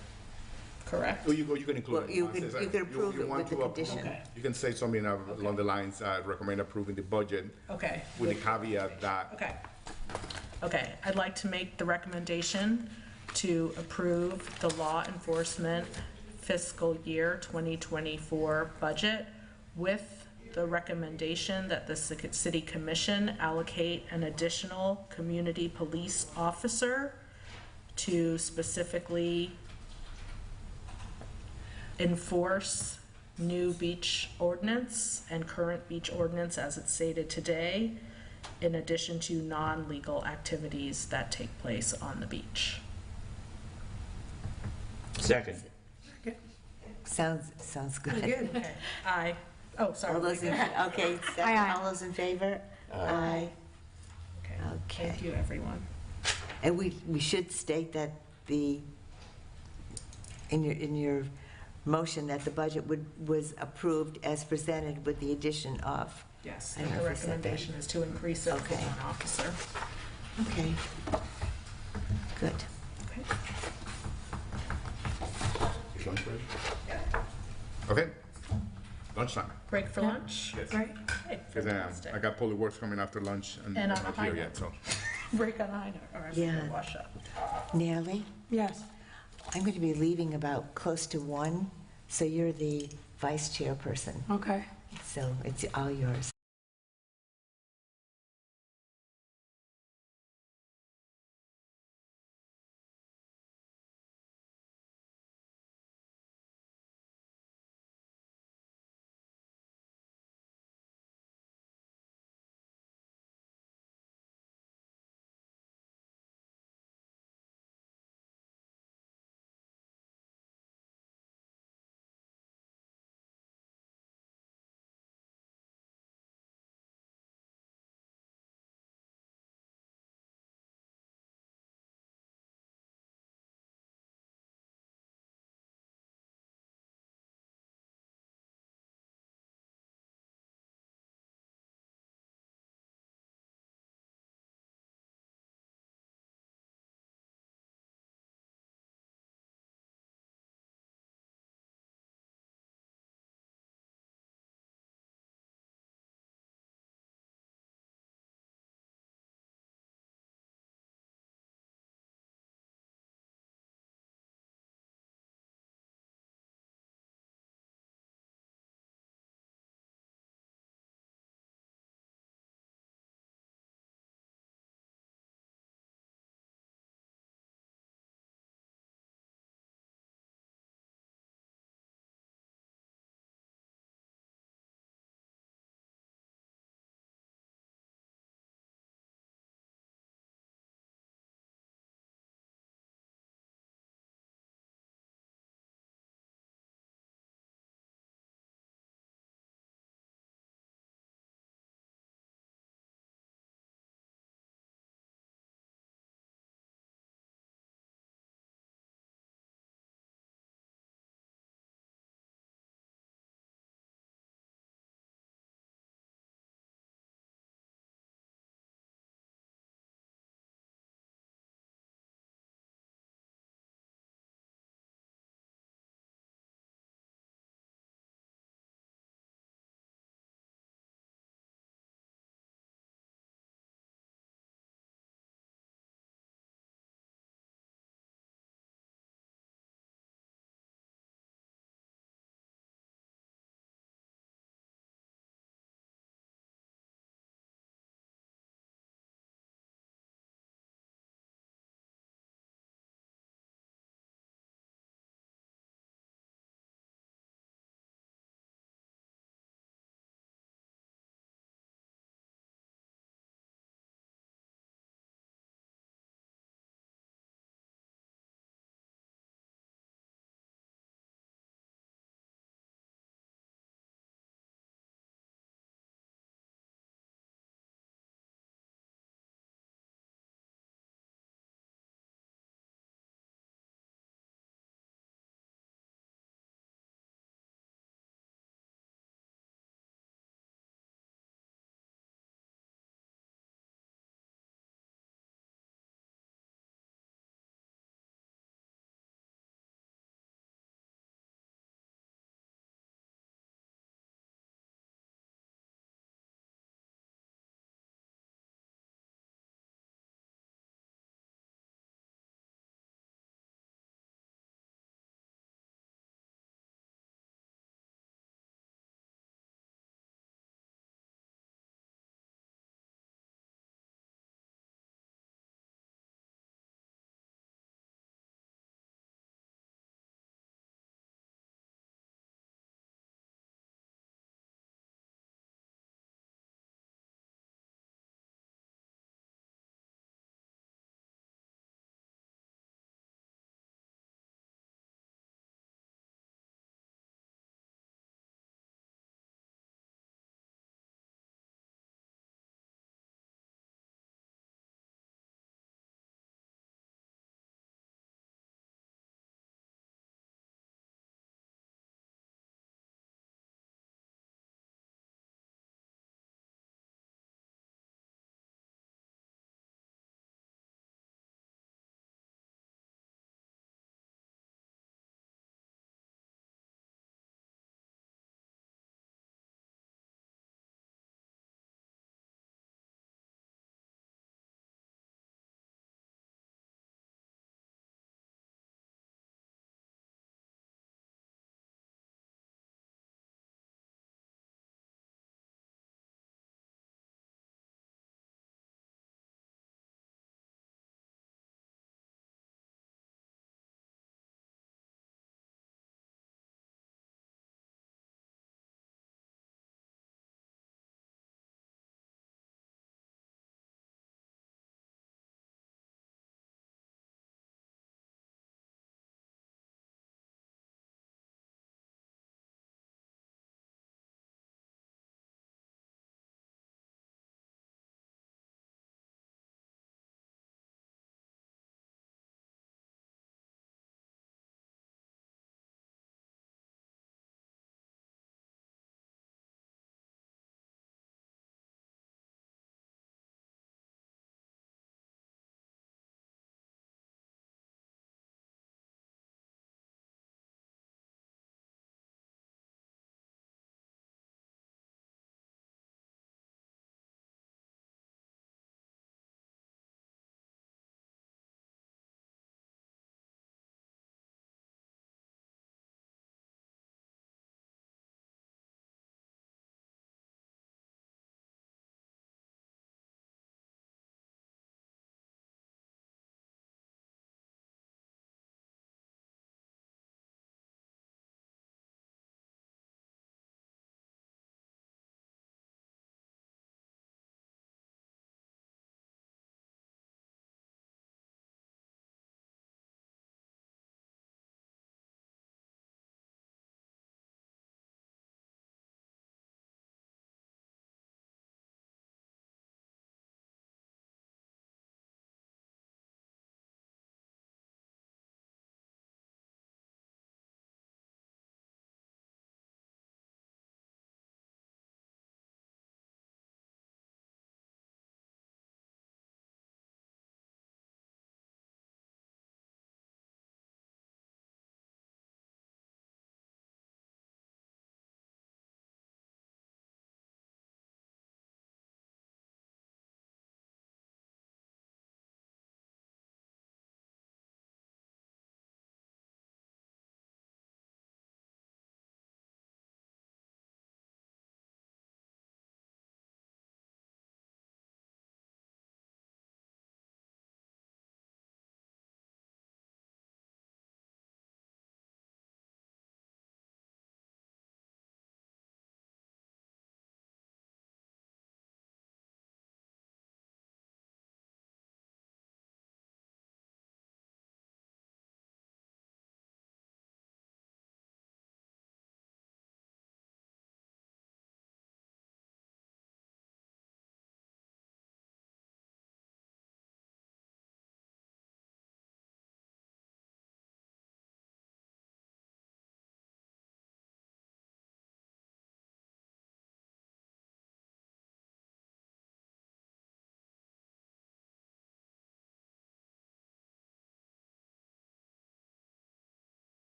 correct? Or you can include. Well, it. you could approve You it want with the to approve- condition. Okay. You can say something along the lines, recommend approving the budget Okay, with the caveat that okay. Okay, I'd like to make the recommendation to approve the law enforcement fiscal year 2024 budget with the recommendation that the city commission allocate an additional community police officer to specifically enforce new beach ordinance and current beach ordinance as it's stated today, in addition to non-legal activities that take place on the beach. Second. Sounds good. Okay. Aye. Oh, sorry. All those in, okay, second, Aye. all those in favor? Aye. Okay. Thank you, everyone. And we should state that in your motion, that the budget was approved as presented with the addition of. Yes, I and don't the know if we said that. recommendation is to increase it for Okay. one officer. Okay. Good. Okay. Is lunch ready? Okay. Lunchtime. Break for lunch? Yes. Right? Okay, Because fantastic. I got public works coming after lunch and And I'm on a not high here note. yet, so. Break on a high note, or I Yeah. should wash up. Natalie, Yes. I'm going to be leaving about close to 1, so you're the vice chairperson, Okay. so it's all yours.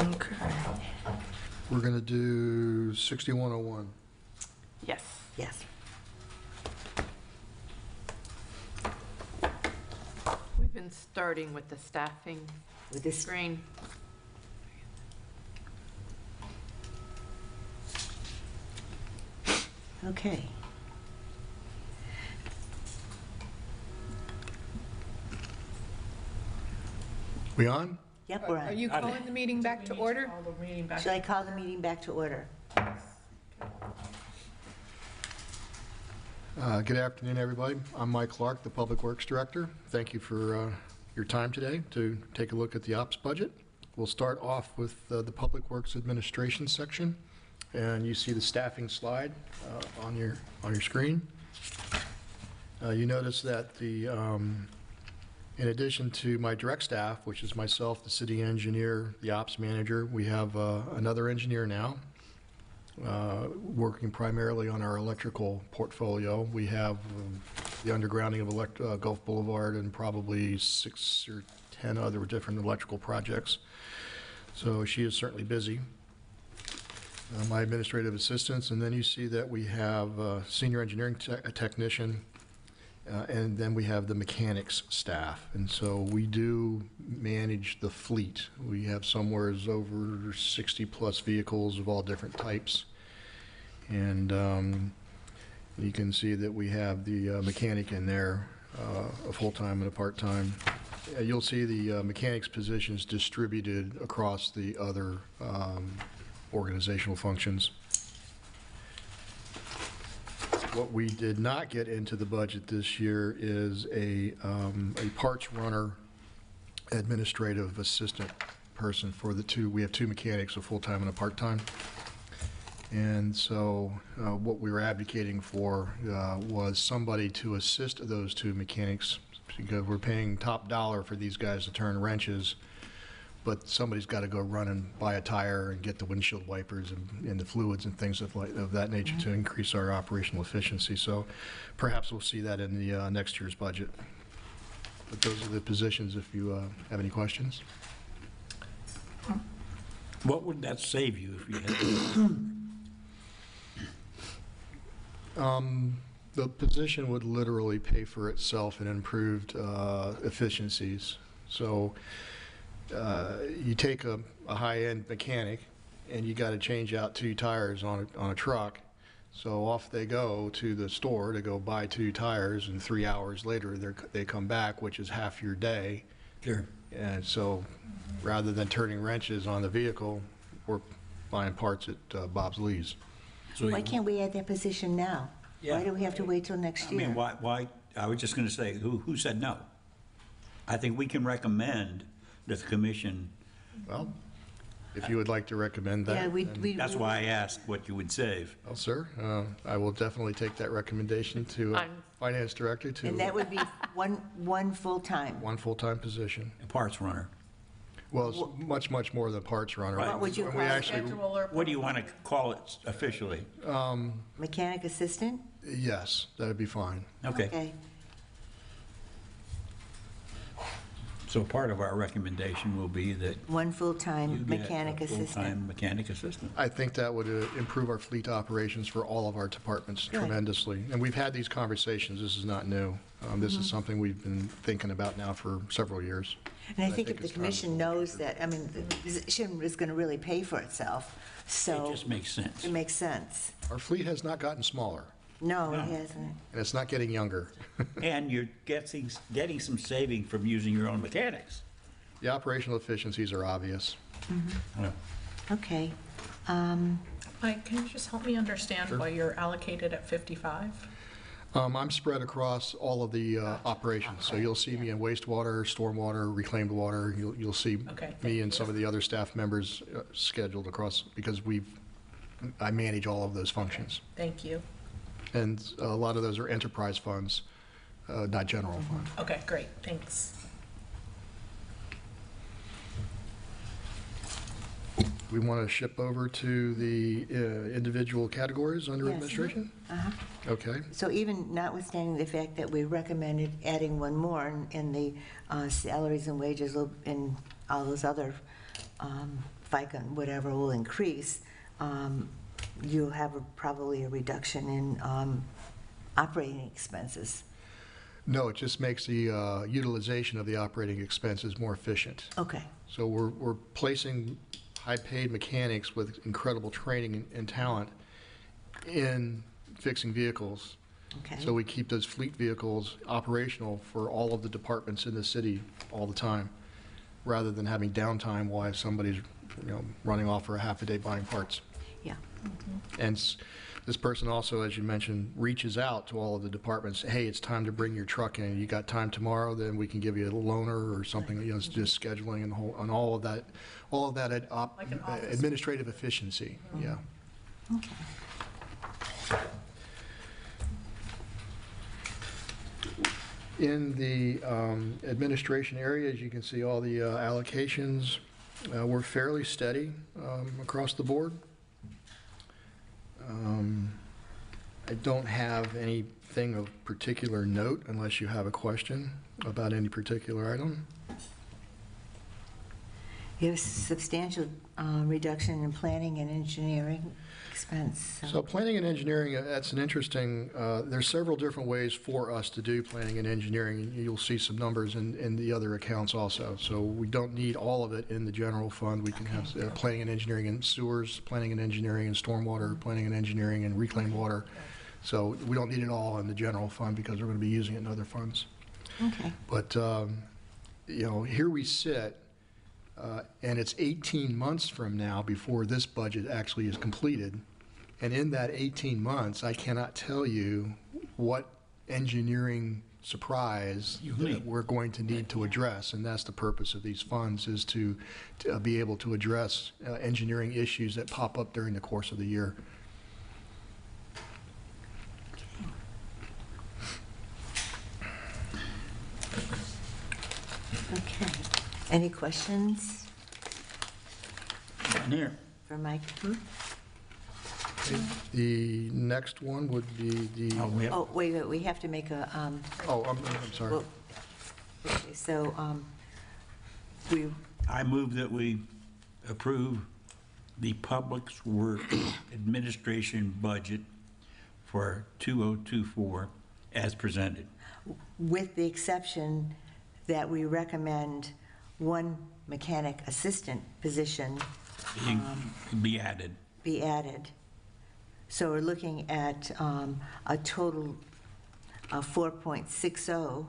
Okay. We're going to do 6101. Yes. Yes. We've been starting with the staffing With this, screen. okay. We on? Yep, we're Are on. you calling the meeting back to order? Call the meeting back. Shall I call the meeting back to order? Good afternoon, everybody. I'm Mike Clark, the Public Works Director. Thank you for your time today to take a look at the ops budget. We'll start off with the Public Works Administration section, and you see the staffing slide on your screen. You notice that in addition to my direct staff, which is myself, the city engineer, the ops manager, we have another engineer now working primarily on our electrical portfolio. We have the undergrounding of Gulf Boulevard and probably 6 or 10 other different electrical projects. So she is certainly busy. My administrative assistants, and then you see that we have a senior engineering technician, and then we have the mechanics staff. And so we do manage the fleet. We have somewhere over 60-plus vehicles of all different types. And you can see that we have the mechanic in there, a full-time and a part-time. You'll see the mechanics positions distributed across the other organizational functions. What we did not get into the budget this year is a parts runner administrative assistant person for the two. We have two mechanics, a full-time and a part-time. And so what we were advocating for was somebody to assist those two mechanics, because we're paying top dollar for these guys to turn wrenches, but somebody's got to go run and buy a tire and get the windshield wipers and the fluids and things of that nature to increase our operational efficiency. So perhaps we'll see that in the next year's budget. But those are the positions if you have any questions. What would that save you if you had? The position would literally pay for itself in improved efficiencies. So you take a high-end mechanic and you got to change out 2 tires on a truck. So off they go to the store to go buy 2 tires, and 3 hours later they come back, which is half your day. Sure. And so rather than turning wrenches on the vehicle, we're buying parts at Bob's Lee's. So Why can't we add that position now? Yeah. Why do we have to wait till next I year? mean, why, I was just going to say, who said no? I think we can recommend that the commission, Well, if you would like to recommend that. Yeah, then- that's why I asked what you would save. Well, sir, I will definitely take that recommendation to I'm- Finance Director to And that would be one full-time. one full-time position. A parts runner. Well, it's much, much more than parts runner. What would you When call we it? actually, Scheduler. What do you want to call it officially? Mechanic assistant? yes, that'd be fine. Okay. So part of our recommendation will be that One you full-time get mechanic a assistant. full-time mechanic assistant. I think that would improve our fleet operations for all of our departments Good. tremendously. And we've had these conversations. This is not new. This is something we've been thinking about now for several years. And I think if the it's time. commission knows that, I mean, the position is going to really pay for itself, so It just makes sense. it makes sense. Our fleet has not gotten smaller, No, it No. hasn't. and it's not getting younger. And you're getting some saving from using your own mechanics. The operational efficiencies are obvious. Yeah. Okay. Mike, can you just help me understand why you're allocated at 55? I'm spread across all of the operations, so you'll see me in wastewater, stormwater, reclaimed water. You'll see Okay, thank me and you. some of the other staff members scheduled across, because I manage all of those functions. Thank you. And a lot of those are enterprise funds, not general fund. Okay, great, thanks. We want to ship over to the individual categories under Yes. administration? Uh-huh. Okay. So even notwithstanding the fact that we recommended adding one more in the salaries and wages and all those other FICA and whatever will increase, you'll have probably a reduction in operating expenses. No, it just makes the utilization of the operating expenses more efficient. Okay. So we're placing high-paid mechanics with incredible training and talent in fixing vehicles. Okay. So we keep those fleet vehicles operational for all of the departments in the city all the time, rather than having downtime while somebody's, running off for a half a day buying parts. Yeah. And this person also, as you mentioned, reaches out to all of the departments. Hey, it's time to bring your truck in. You got time tomorrow? Then we can give you a loaner or something. It's just scheduling and all of that Like an office. administrative efficiency. Yeah. Okay. In the administration area, as you can see, all the allocations were fairly steady across the board. I don't have anything of particular note unless you have a question about any particular item. You have a substantial reduction in planning and engineering expense. So planning and engineering, that's an interesting, there's several different ways for us to do planning and engineering. You'll see some numbers in the other accounts also. So we don't need all of it in the general fund. We can have planning and engineering in sewers, planning and engineering in stormwater, planning and engineering in reclaimed water. So we don't need it all in the general fund because we're going to be using it in other funds. Okay. But, here we sit, and it's 18 months from now before this budget actually is completed. And in that 18 months, I cannot tell you what engineering surprise that we're going to need to address. And that's the purpose of these funds, is to be able to address engineering issues that pop up during the course of the year. Okay. Any questions Down here. for Mike? The next one would be the, Oh, wait, we have to make a, I'm sorry. well, okay, so, I move that we approve the Public Works Administration budget for 2024 as presented. with the exception that we recommend one mechanic assistant position Be added. be added. So we're looking at a total of 4.60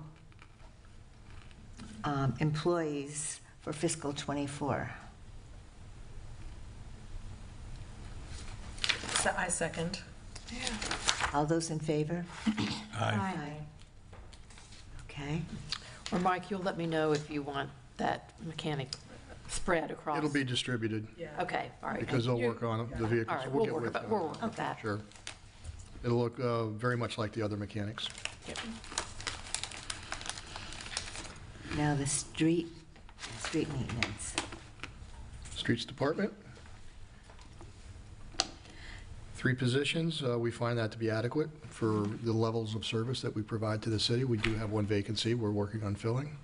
employees for fiscal '24. So I second. All those in favor? Aye. Okay. Or Mike, you'll let me know if you want that mechanic spread across. It'll be distributed, Okay, all right. because they'll work on the vehicles. All right, We'll we'll get work with with, them. we'll work with that. Sure. It'll look very much like the other mechanics. Now the street maintenance. Streets Department. 3 positions. We find that to be adequate for the levels of service that we provide to the city. We do have 1 vacancy we're working on filling.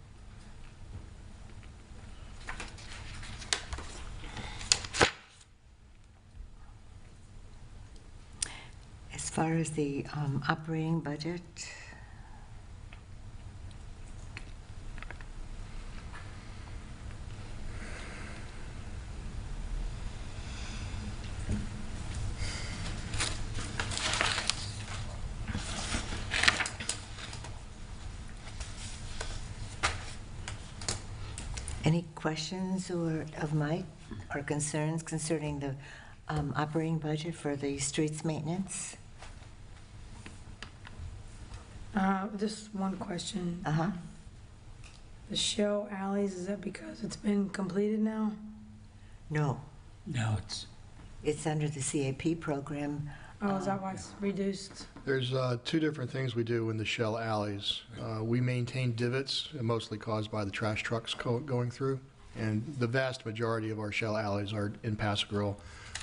As far as the operating budget, any questions of Mike or concerns concerning the operating budget for the streets maintenance? Just one question. Uh-huh. The show alleys, is that because it's been completed now? No, No, it's under the CAP program. Oh, is that why it's reduced? There's 2 different things we do in the shell alleys. We maintain divots, mostly caused by the trash trucks going through. And the vast majority of our shell alleys are in Paso Grill,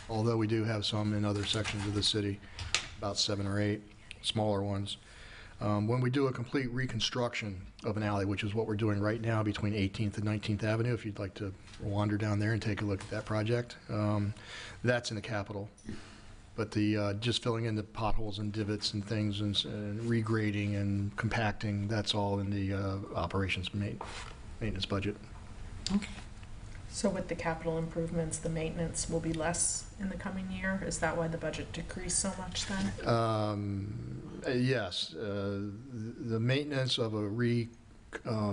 although we do have some in other sections of the city, about 7 or 8 smaller ones. When we do a complete reconstruction of an alley, which is what we're doing right now between 18th and 19th Avenue, if you'd like to wander down there and take a look at that project, that's in the capital. But the just filling in the potholes and divots and things and regrading and compacting, that's all in the operations maintenance budget. Okay. So with the capital improvements, the maintenance will be less in the coming year? Is that why the budget decreased so much then? Yes. The maintenance of a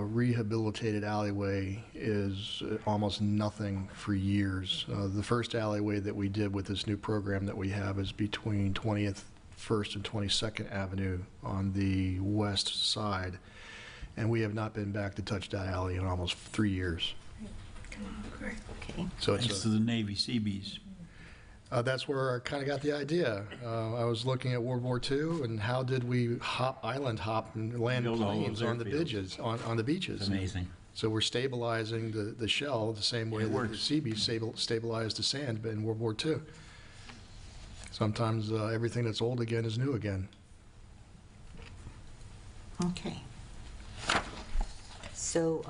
rehabilitated alleyway is almost nothing for years. The first alleyway that we did with this new program that we have is between 20th, 1st and 22nd Avenue on the west side, and we have not been back to touch that alley in almost 3 years. Okay. So Thanks it's to the Navy Seabees. that's where I kind of got the idea. I was looking at World War II and how did we island hop and land Build all planes those on the airfields. beaches, on the beaches. It's amazing. So we're stabilizing the shell the same way It that the works. Seabees stabilized the sand in World War II. Sometimes everything that's old again is new again. Okay. So,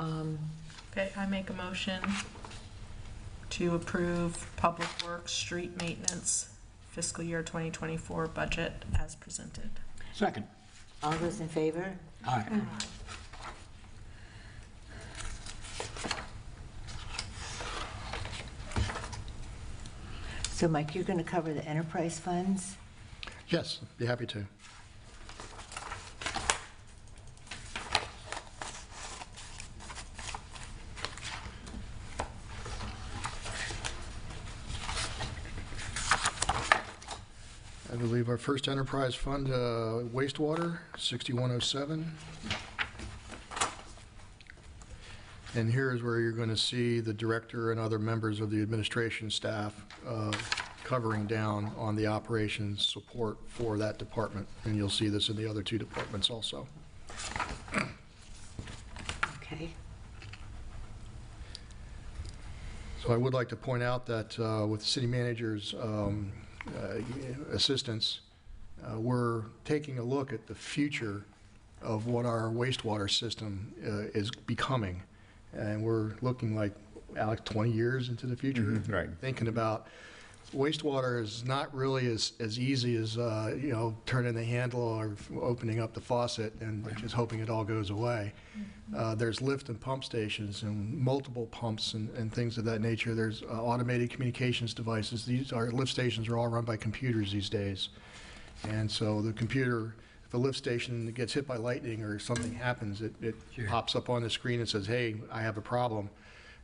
Okay, I make a motion to approve Public Works Street Maintenance fiscal year 2024 budget as presented. Second. all those in favor? Aye. So Mike, you're going to cover the enterprise funds? Yes, be happy to. I believe our first enterprise fund, wastewater, 6107. And here is where you're going to see the director and other members of the administration staff covering down on the operations support for that department. And you'll see this in the other two departments also. Okay. So I would like to point out that with the city manager's assistance, we're taking a look at the future of what our wastewater system is becoming. And we're looking like, Alex, 20 years into the future. Right. Thinking about wastewater is not really as easy as, turning the handle or opening up the faucet and just hoping it all goes away. There's lift and pump stations and multiple pumps and things of that nature. There's automated communications devices. These are lift stations are all run by computers these days. And so the computer, if a lift station gets hit by lightning or something happens, it pops up on the screen and says, hey, I have a problem.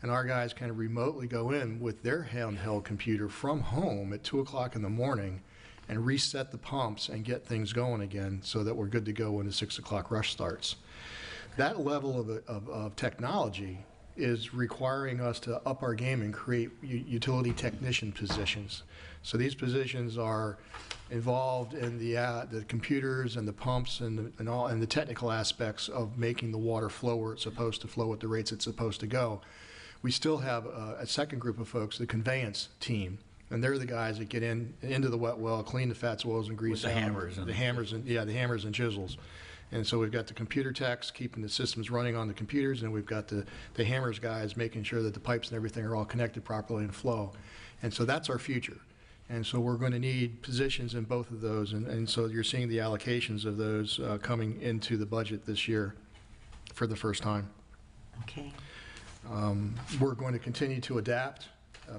And our guys kind of remotely go in with their handheld computer from home at 2 o'clock in the morning and reset the pumps and get things going again so that we're good to go when the 6 o'clock rush starts. That level of technology is requiring us to up our game and create utility technician positions. So these positions are involved in the computers and the pumps and the technical aspects of making the water flow where it's supposed to flow at the rates it's supposed to go. We still have a second group of folks, the conveyance team, and they're the guys that get into the wet well, clean the fats, oils, and grease With the out. hammers and the hammers and chisels. And so we've got the computer techs keeping the systems running on the computers, and we've got the hammers guys making sure that the pipes and everything are all connected properly and flow. And so that's our future. And so we're going to need positions in both of those, and so you're seeing the allocations of those coming into the budget this year for the first time. Okay. We're going to continue to adapt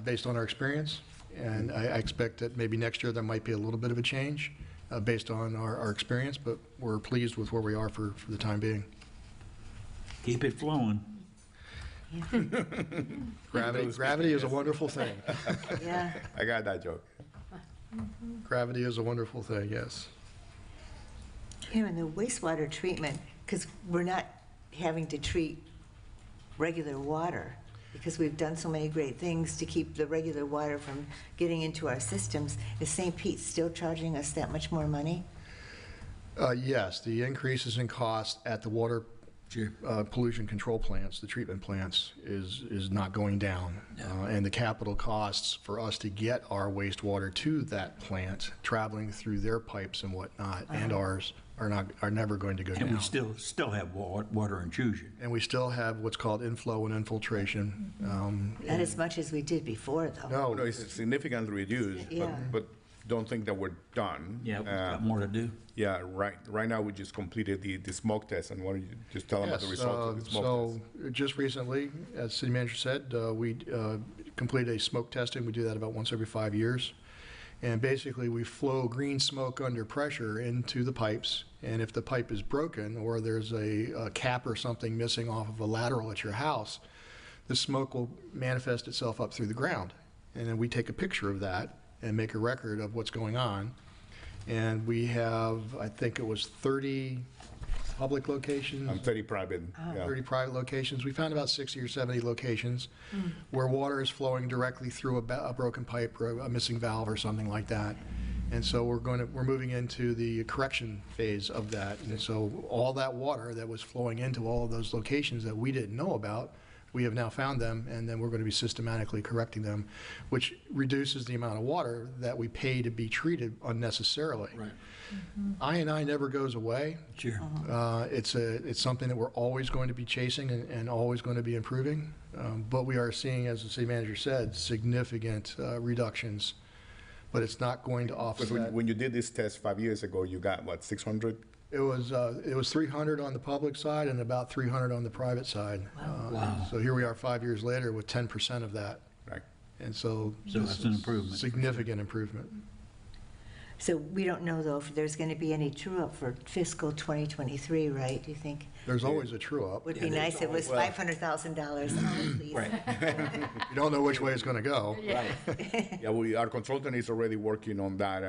based on our experience, and I expect that maybe next year there might be a little bit of a change based on our experience, but we're pleased with where we are for the time being. Keep it flowing. Gravity is a wonderful thing. Yeah. I got that joke. Gravity is a wonderful thing, yes. Here in the wastewater treatment, because we're not having to treat regular water, because we've done so many great things to keep the regular water from getting into our systems, is St. Pete still charging us that much more money? Yes, the increases in cost at the water pollution control plants, the treatment plants, is not going down. And the capital costs for us to get our wastewater to that plant, traveling through their pipes and whatnot, and ours, are never going to go And we down. still have water intrusion. And we still have what's called inflow and infiltration. Not as much as we did before, though. No, it's significantly reduced, Yeah. but don't think that we're done. Yeah, we've got more to do. Yeah, right now, we just completed the smoke test, and why don't you just tell them about the Yes, results of the smoke test? so just recently, as city manager said, we completed a smoke testing. We do that about once every 5 years. And basically, we flow green smoke under pressure into the pipes. And if the pipe is broken or there's a cap or something missing off of a lateral at your house, the smoke will manifest itself up through the ground. And then we take a picture of that and make a record of what's going on. And we have, I think it was 30 public locations. 30 private, yeah. 30 private locations. We found about 60 or 70 locations where water is flowing directly through a broken pipe or a missing valve or something like that. And so we're moving into the correction phase of that. And so all that water that was flowing into all of those locations that we didn't know about, we have now found them, and then we're going to be systematically correcting them, which reduces the amount of water that we pay to be treated unnecessarily. Right. I&I never goes away. Sure. It's something that we're always going to be chasing and always going to be improving. But we are seeing, as the city manager said, significant reductions. But it's not going to Because offset. when you did this test 5 years ago, you got, what, 600? It was 300 on the public side and about 300 on the private side. Wow. So here we are 5 years later with 10% of that. Right. And so. So this that's an is improvement. Significant improvement. So we don't know, though, if there's going to be any true-up for fiscal 2023, right? Do you think? There's always a true-up. Would be nice if it was $500,000, please. Right. You don't know which way it's going to go. Right. Yeah, our consultant is already working on that,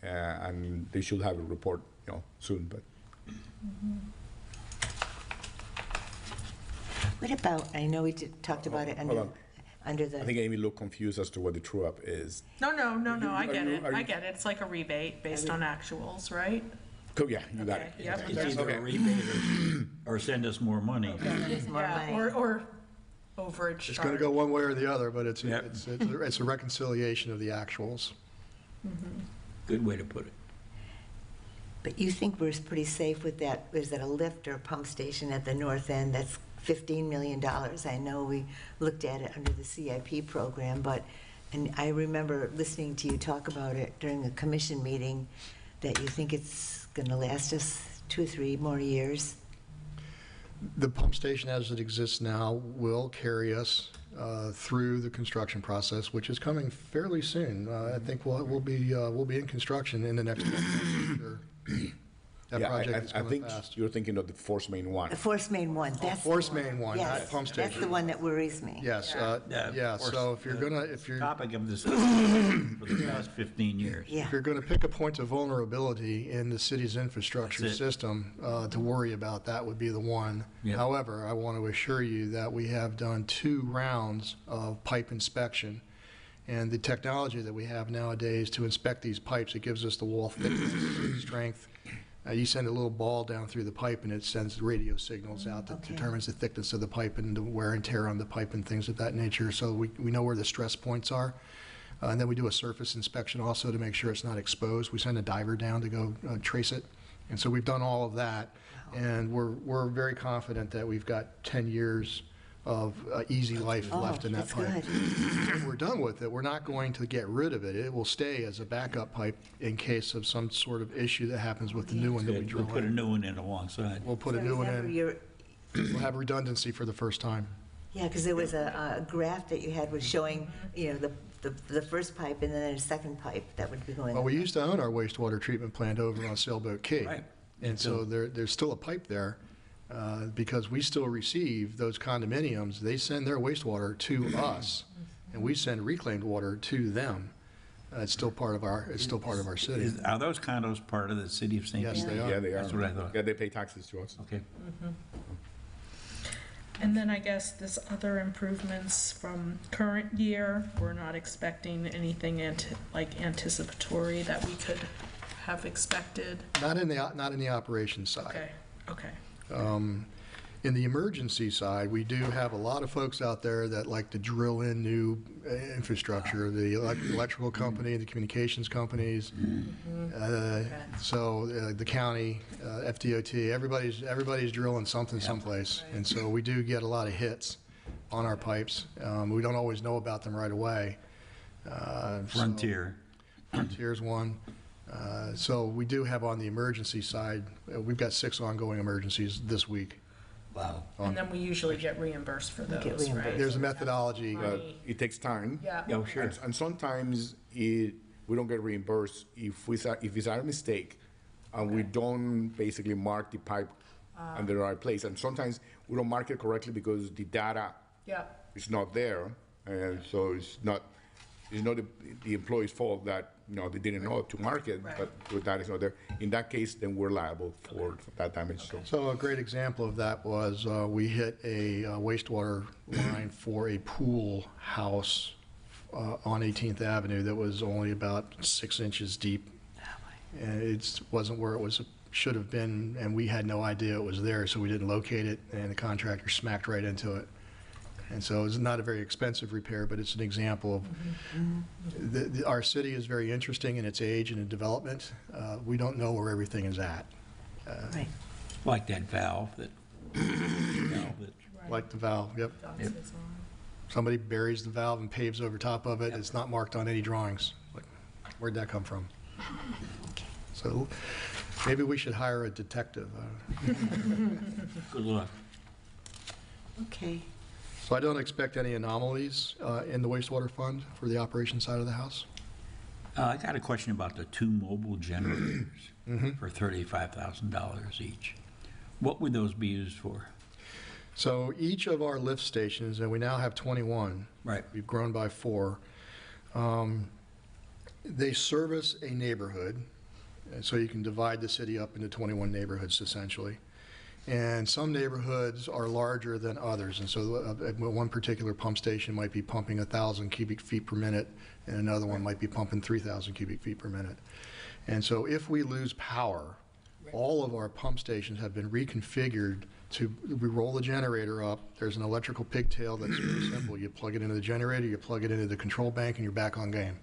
and they should have a report, soon, but. What about, I know we talked about it Hold on. under the. I think Amy looked confused as to what the true-up is. No, I get it. are you- I get it. It's like a rebate based on actuals, right? Oh, yeah, you got Okay, it. yep. It's either a rebate or send us more money. More Yeah, money. or overage It's going to charge. go one way or the other, but it's Yep. a reconciliation of the actuals. Good way to put it. But you think we're pretty safe with that? Is that a lift or a pump station at the north end? That's $15 million. I know we looked at it under the CIP program, and I remember listening to you talk about it during a commission meeting, that you think it's going to last us 2 or 3 more years. The pump station as it exists now will carry us through the construction process, which is coming fairly soon. I think we'll be in construction in the next month. Sure. That project is I coming think fast. you're thinking of the Force Main one. The Force Main one, that's the Force one. Main one, Yes, not pump That's the station. one that worries me. Yes, Yeah, yeah, of course. so if you're Topic of discussion for the past 15 years. Yeah. If you're going to pick a point of vulnerability in the city's infrastructure That's it. system to worry about, that would be the one. Yep. However, I want to assure you that we have done 2 rounds of pipe inspection. And the technology that we have nowadays to inspect these pipes, it gives us the wall thickness, strength. You send a little ball down through the pipe and it sends radio signals out that Okay. determines the thickness of the pipe and the wear and tear on the pipe and things of that nature. So we know where the stress points are. And then we do a surface inspection also to make sure it's not exposed. We send a diver down to go trace it. And so we've done all of that. And we're very confident that we've got 10 years of easy life left in that that's pipe. good. When we're done with it, we're not going to get rid of it. It will stay as a backup pipe in case of some sort of issue that happens with the new one that we We'll drill put a in. new one in alongside. We'll put a So new one remember in. your- We'll have redundancy for the first time. Yeah, because there was a graph that you had was showing, the first pipe and then a second pipe that would be going. Well, we used to own our wastewater treatment plant over on Sailboat Key. Right. And so there's still a pipe there because we still receive those condominiums. They send their wastewater to us, and we send reclaimed water to them. It's still part of our city. Are those condos part of the city of St. Yes, Pete? they are. Yeah, they are. That's what I thought. Yeah, they pay taxes to us. Okay. And then I guess this other improvements from current year, we're not expecting anything anticipatory that we could have expected. Not in the operations side. Okay, okay. In the emergency side, we do have a lot of folks out there that like to drill in new infrastructure, the electrical company, the communications companies, the county, FDOT, everybody's drilling something someplace. And so we do get a lot of hits on our pipes. We don't always know about them right away. Frontier. Frontier's one. So we do have on the emergency side, we've got 6 ongoing emergencies this week. Wow. And then we usually get reimbursed for get those, right? There's a methodology. It takes time. Yeah. Yeah, sure. And sometimes we don't get reimbursed if it's our mistake and we don't basically mark the pipe in the right place. And sometimes we don't mark it correctly because the data Yeah. is not there. And so it's not the employee's fault that, they didn't know to mark it, but the data is not there. In that case, then we're liable for that damage. So a great example of that was we hit a wastewater line for a pool house on 18th Avenue that was only about 6 inches deep. And it wasn't where it should have been, and we had no idea it was there, so we didn't locate it, and the contractor smacked right into it. And so it's not a very expensive repair, but it's an example of our city is very interesting in its age and in development. We don't know where everything is at. Right. Like that valve that, Like the valve, yep. Somebody buries the valve and paves over top of it. It's not marked on any drawings. Like, where'd that come from? So maybe we should hire a detective. good luck. Okay. So I don't expect any anomalies in the wastewater fund for the operation side of the house. I got a question about the 2 mobile generators for $35,000 each. What would those be used for? So each of our lift stations, and we now have 21. Right. We've grown by 4. They service a neighborhood, and so you can divide the city up into 21 neighborhoods essentially. And some neighborhoods are larger than others, and so one particular pump station might be pumping 1,000 cubic feet per minute, and another one might be pumping 3,000 cubic feet per minute. And so if we lose power, all of our pump stations have been reconfigured we roll the generator up. There's an electrical pigtail that's very simple. You plug it into the generator, you plug it into the control bank, and you're back on game.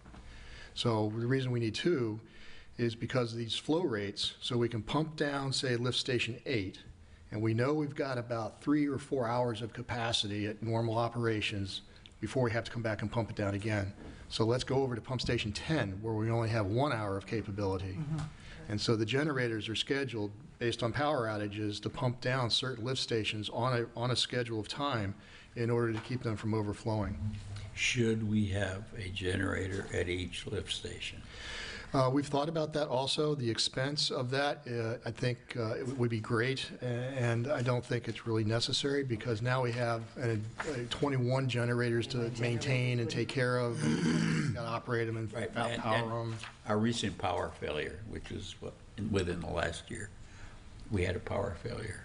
So the reason we need 2 is because of these flow rates, so we can pump down, say, lift station 8, and we know we've got about 3 or 4 hours of capacity at normal operations before we have to come back and pump it down again. So let's go over to pump station 10, where we only have 1 hour of capability. And so the generators are scheduled based on power outages to pump down certain lift stations on a schedule of time in order to keep them from overflowing. Should we have a generator at each lift station? We've thought about that also. The expense of that, I think it would be great, and I don't think it's really necessary because now we have 21 generators to maintain and take care of. We've got to operate them and power them. Our recent power failure, which is within the last year, we had a power failure,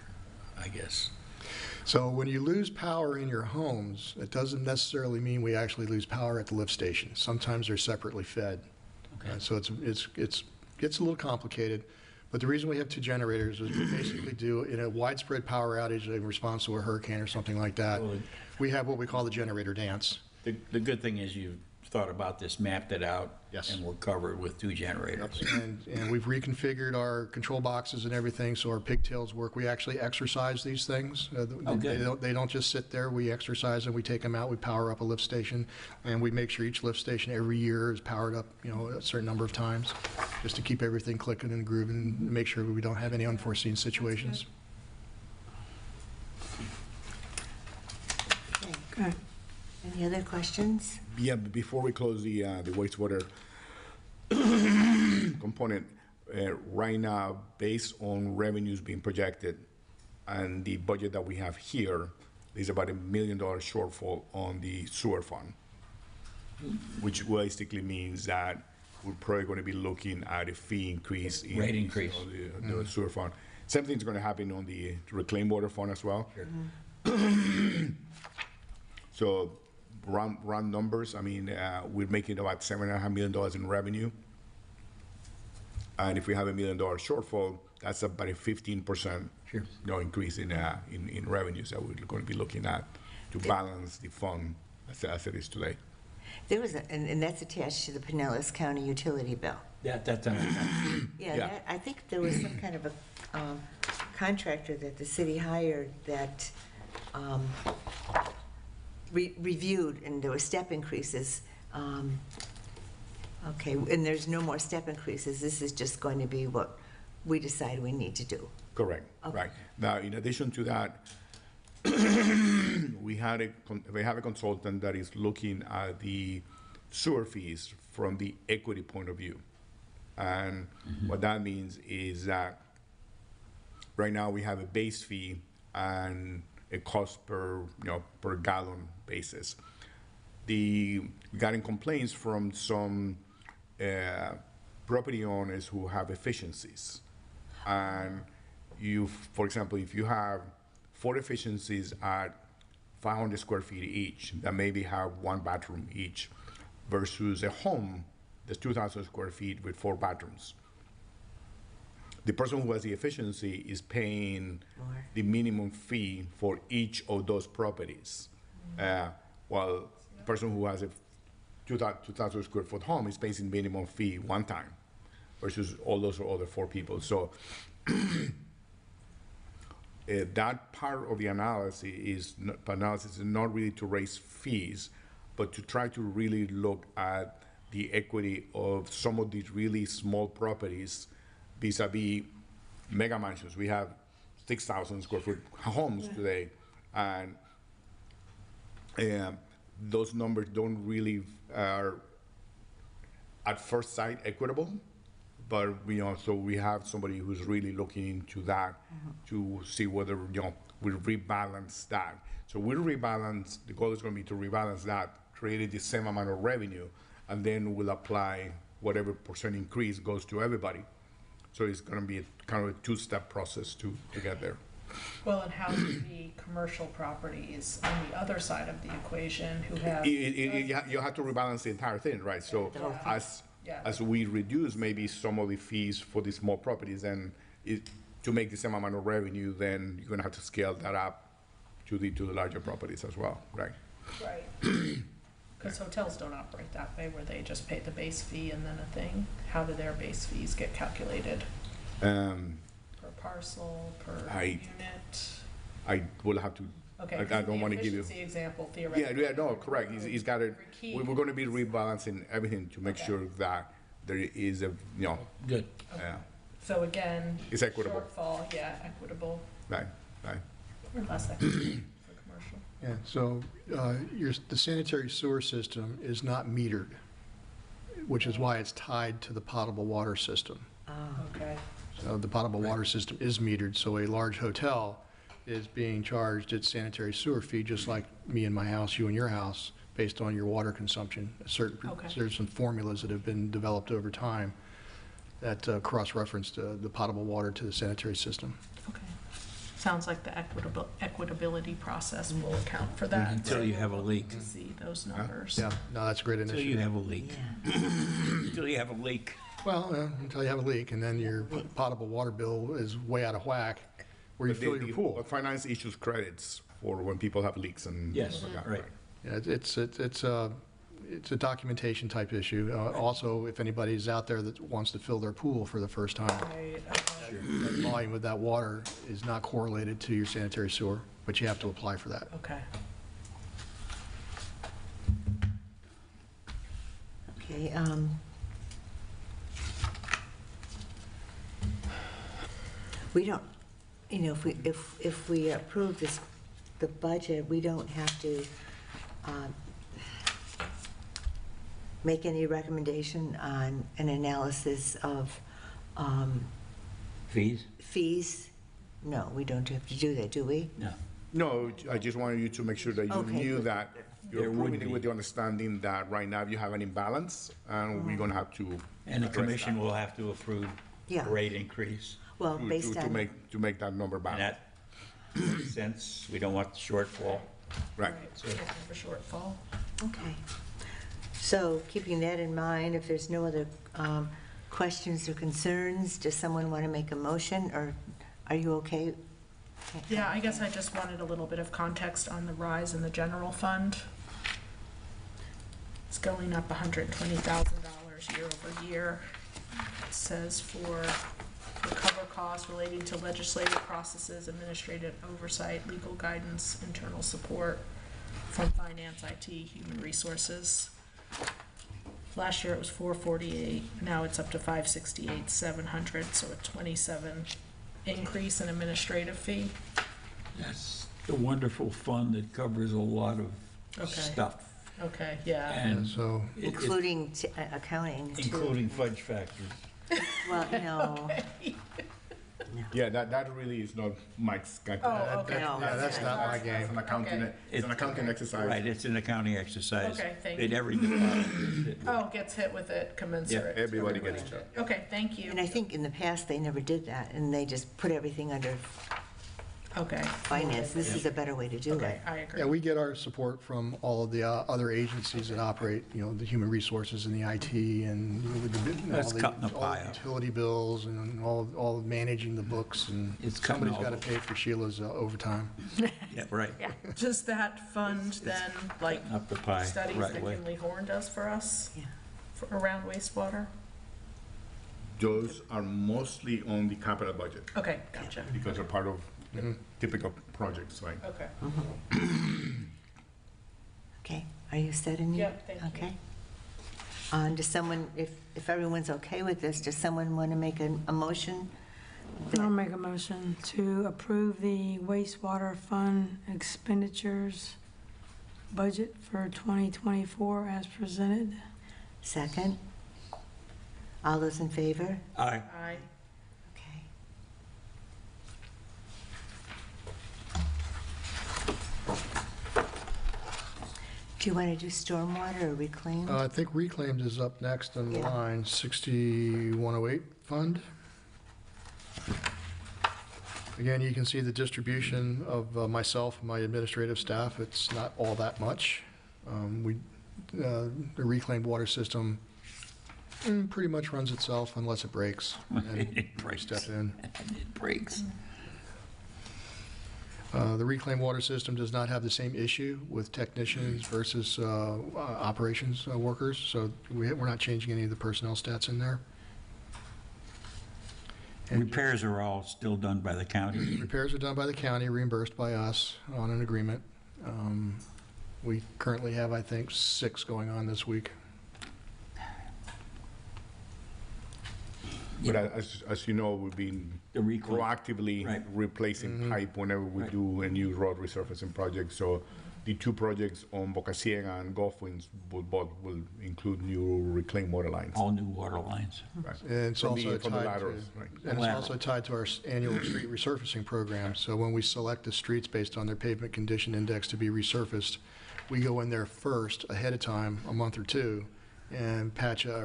I guess. So when you lose power in your homes, it doesn't necessarily mean we actually lose power at the lift station. Sometimes they're separately fed. Okay. So it gets a little complicated, but the reason we have 2 generators is we basically do, in a widespread power outage in response to a hurricane or something like that, we have what we call the generator dance. The good thing is you've thought about this, mapped it out, Yes. and we're covered with 2 generators. And we've reconfigured our control boxes and everything so our pigtails work. We actually exercise these things. They don't just sit there. We exercise them. We take them out. We power up a lift station, and we make sure each lift station every year is powered up, a certain number of times, just to keep everything clicking and grooving and make sure we don't have any unforeseen situations. Okay. Any other questions? Yeah, but before we close the wastewater component, right now, based on revenues being projected and the budget that we have here, there's about $1 million shortfall on the sewer fund, which basically means that we're probably going to be looking at a fee increase. Rate increase. The sewer fund. Same thing's going to happen on the reclaimed water fund as well. Sure. So round numbers, I mean, we're making about $7.5 million in revenue. And if we have $1 million shortfall, that's about a 15% Sure. Increase in revenues that we're going to be looking at to balance the fund as it is today. There was, and that's attached to the Pinellas County utility bill. That's Yeah, Yeah. I think there was some kind of a contractor that the city hired that reviewed, and there were step increases. Okay, and there's no more step increases. This is just going to be what we decide we need to do. Correct, Okay. right. Now, in addition to that, we have a consultant that is looking at the sewer fees from the equity point of view. And what that means is that right now we have a base fee and a cost per gallon basis. We gotten complaints from some property owners who have efficiencies. And for example, if you have 4 efficiencies at 500 square feet each, that maybe have 1 bathroom each, versus a home that's 2,000 square feet with 4 bathrooms. The person who has the efficiency is paying More. the minimum fee for each of those properties. While the person who has a 2,000 square foot home is paying minimum fee one time versus all those other 4 people. So that part of the analysis is not really to raise fees, but to try to really look at the equity of some of these really small properties vis-a-vis mega mansions. We have 6,000 square foot homes today, and those numbers don't really are at first sight equitable. But so we have somebody who's really looking into that to see whether we rebalance that. So we'll rebalance. The goal is going to be to rebalance that, create the same amount of revenue, and then we'll apply whatever percent increase goes to everybody. So it's going to be kind of a 2-step process to get there. Well, and how do the commercial properties on the other side of the equation who have? You have to rebalance the entire thing, right? So as we reduce maybe some of the fees for the small properties, and to make the same amount of revenue, then you're going to have to scale that up to the larger properties as well, right? Right. Because hotels don't operate that way, where they just pay the base fee and then a thing. How do their base fees get calculated? Per parcel, per unit? I will have to. Okay. I don't want to give you. The example theoretically. Yeah, no, correct. He's got it. We're going to be rebalancing everything to make sure that there is a Good. So again, it's equitable. Shortfall, equitable. Right. Or less equitable for commercial. Yeah, so the sanitary sewer system is not metered, which is why it's tied to the potable water system. Okay. So the potable water system is metered, so a large hotel is being charged its sanitary sewer fee, just like me and my house, you and your house, based on your water consumption. There's some formulas that have been developed over time that cross-reference the potable water to the sanitary system. Okay. Sounds like the equitability process will account for that. Until you have a leak. To see those numbers. Yeah, no, that's a great Until initiative. you have a leak. Until you have a leak. Well, until you have a leak, and then your potable water bill is way out of whack, where you fill your pool. But finance issues credits for when people have leaks and. Yes, like that, right. Yeah, it's a documentation type issue. Also, if anybody's out there that wants to fill their pool for the first time, Right, the volume of that water is not correlated to your sanitary sewer, but you have to apply for that. okay. Okay, we don't, if we approve the budget, we don't have to make any recommendation on an analysis of Fees? No, we don't have to do that, do we? No. No, I just wanted you to make sure that you Okay, knew good. that you're There would approving it be. with the understanding that right now you have an imbalance, and we're going to have to. And the address commission that will have to approve Yeah. a rate increase. Well, based to on, make that number And balance. that makes sense. We don't want the shortfall. Right. So looking for shortfall. okay. So keeping that in mind, if there's no other questions or concerns, does someone want to make a motion, or are you okay Yeah, I guess I just wanted a little bit of context on the rise in the general fund. It's going up $120,000 year over year. It says for recover costs relating to legislative processes, administrative oversight, legal guidance, internal support from finance, IT, human resources. Last year it was 448, now it's up to 568, 700, so a 27 increase in administrative fee. That's the wonderful fund that covers a lot of Okay. stuff. Okay, yeah. And So, Including accounting, too. including fudge factors. Well, no, Yeah, that really is not Mike's. Oh, okay. No. yeah, that's not my It's game. an accounting, Okay. it's an accounting exercise. Right, it's an accounting exercise. Okay, thank That you. every department. Oh, gets hit with it commensurate. Yeah, everybody gets it. Okay, thank you. and I think in the past, they never did that, and they just put everything under Okay. finance. This is a better way to do Okay, it. I agree. Yeah, we get our support from all of the other agencies that operate, the human resources and the IT and with the, That's cutting the all pie the up. utility bills and all of managing the books, and It's cutting somebody's all got to the- pay for Sheila's overtime. Yeah, right. Does that fund then, like, Up the pie, studies right that away. Kinley Horn does for us? Yeah. Around wastewater? Those are mostly on the capital budget Okay, gotcha. because they're part of typical projects, right? Okay. Okay, are you set in your? Yep, thank you. Okay. Does someone, if everyone's okay with this, does someone want to make a motion? I'll make a motion to approve the wastewater fund expenditures budget for 2024 as presented. Second? All those in favor? Aye. Aye. Okay. Do you want to do stormwater or reclaim? I think reclaimed is up next on the Yeah. line, 6108 fund. Again, you can see the distribution of myself and my administrative staff. It's not all that much. The reclaimed water system pretty much runs itself unless it breaks. And It breaks. step in. It breaks. The reclaimed water system does not have the same issue with technicians versus operations workers, so we're not changing any of the personnel stats in there. And Repairs are all still done by the county. repairs are done by the county, reimbursed by us on an agreement. We currently have, I think, 6 going on this week. But as you know, we've been The reclaim. proactively Right. replacing pipe whenever we Right. do a new road resurfacing project. So the 2 projects on Boca Ciega and Gulfwinds will include new reclaimed water lines. All new water lines. Right. And it's From the- also from the tied to, laterals, right. and it's Lateral. also tied to our annual street resurfacing program. So when we select the streets based on their pavement condition index to be resurfaced, we go in there first, ahead of time, a month or 2, and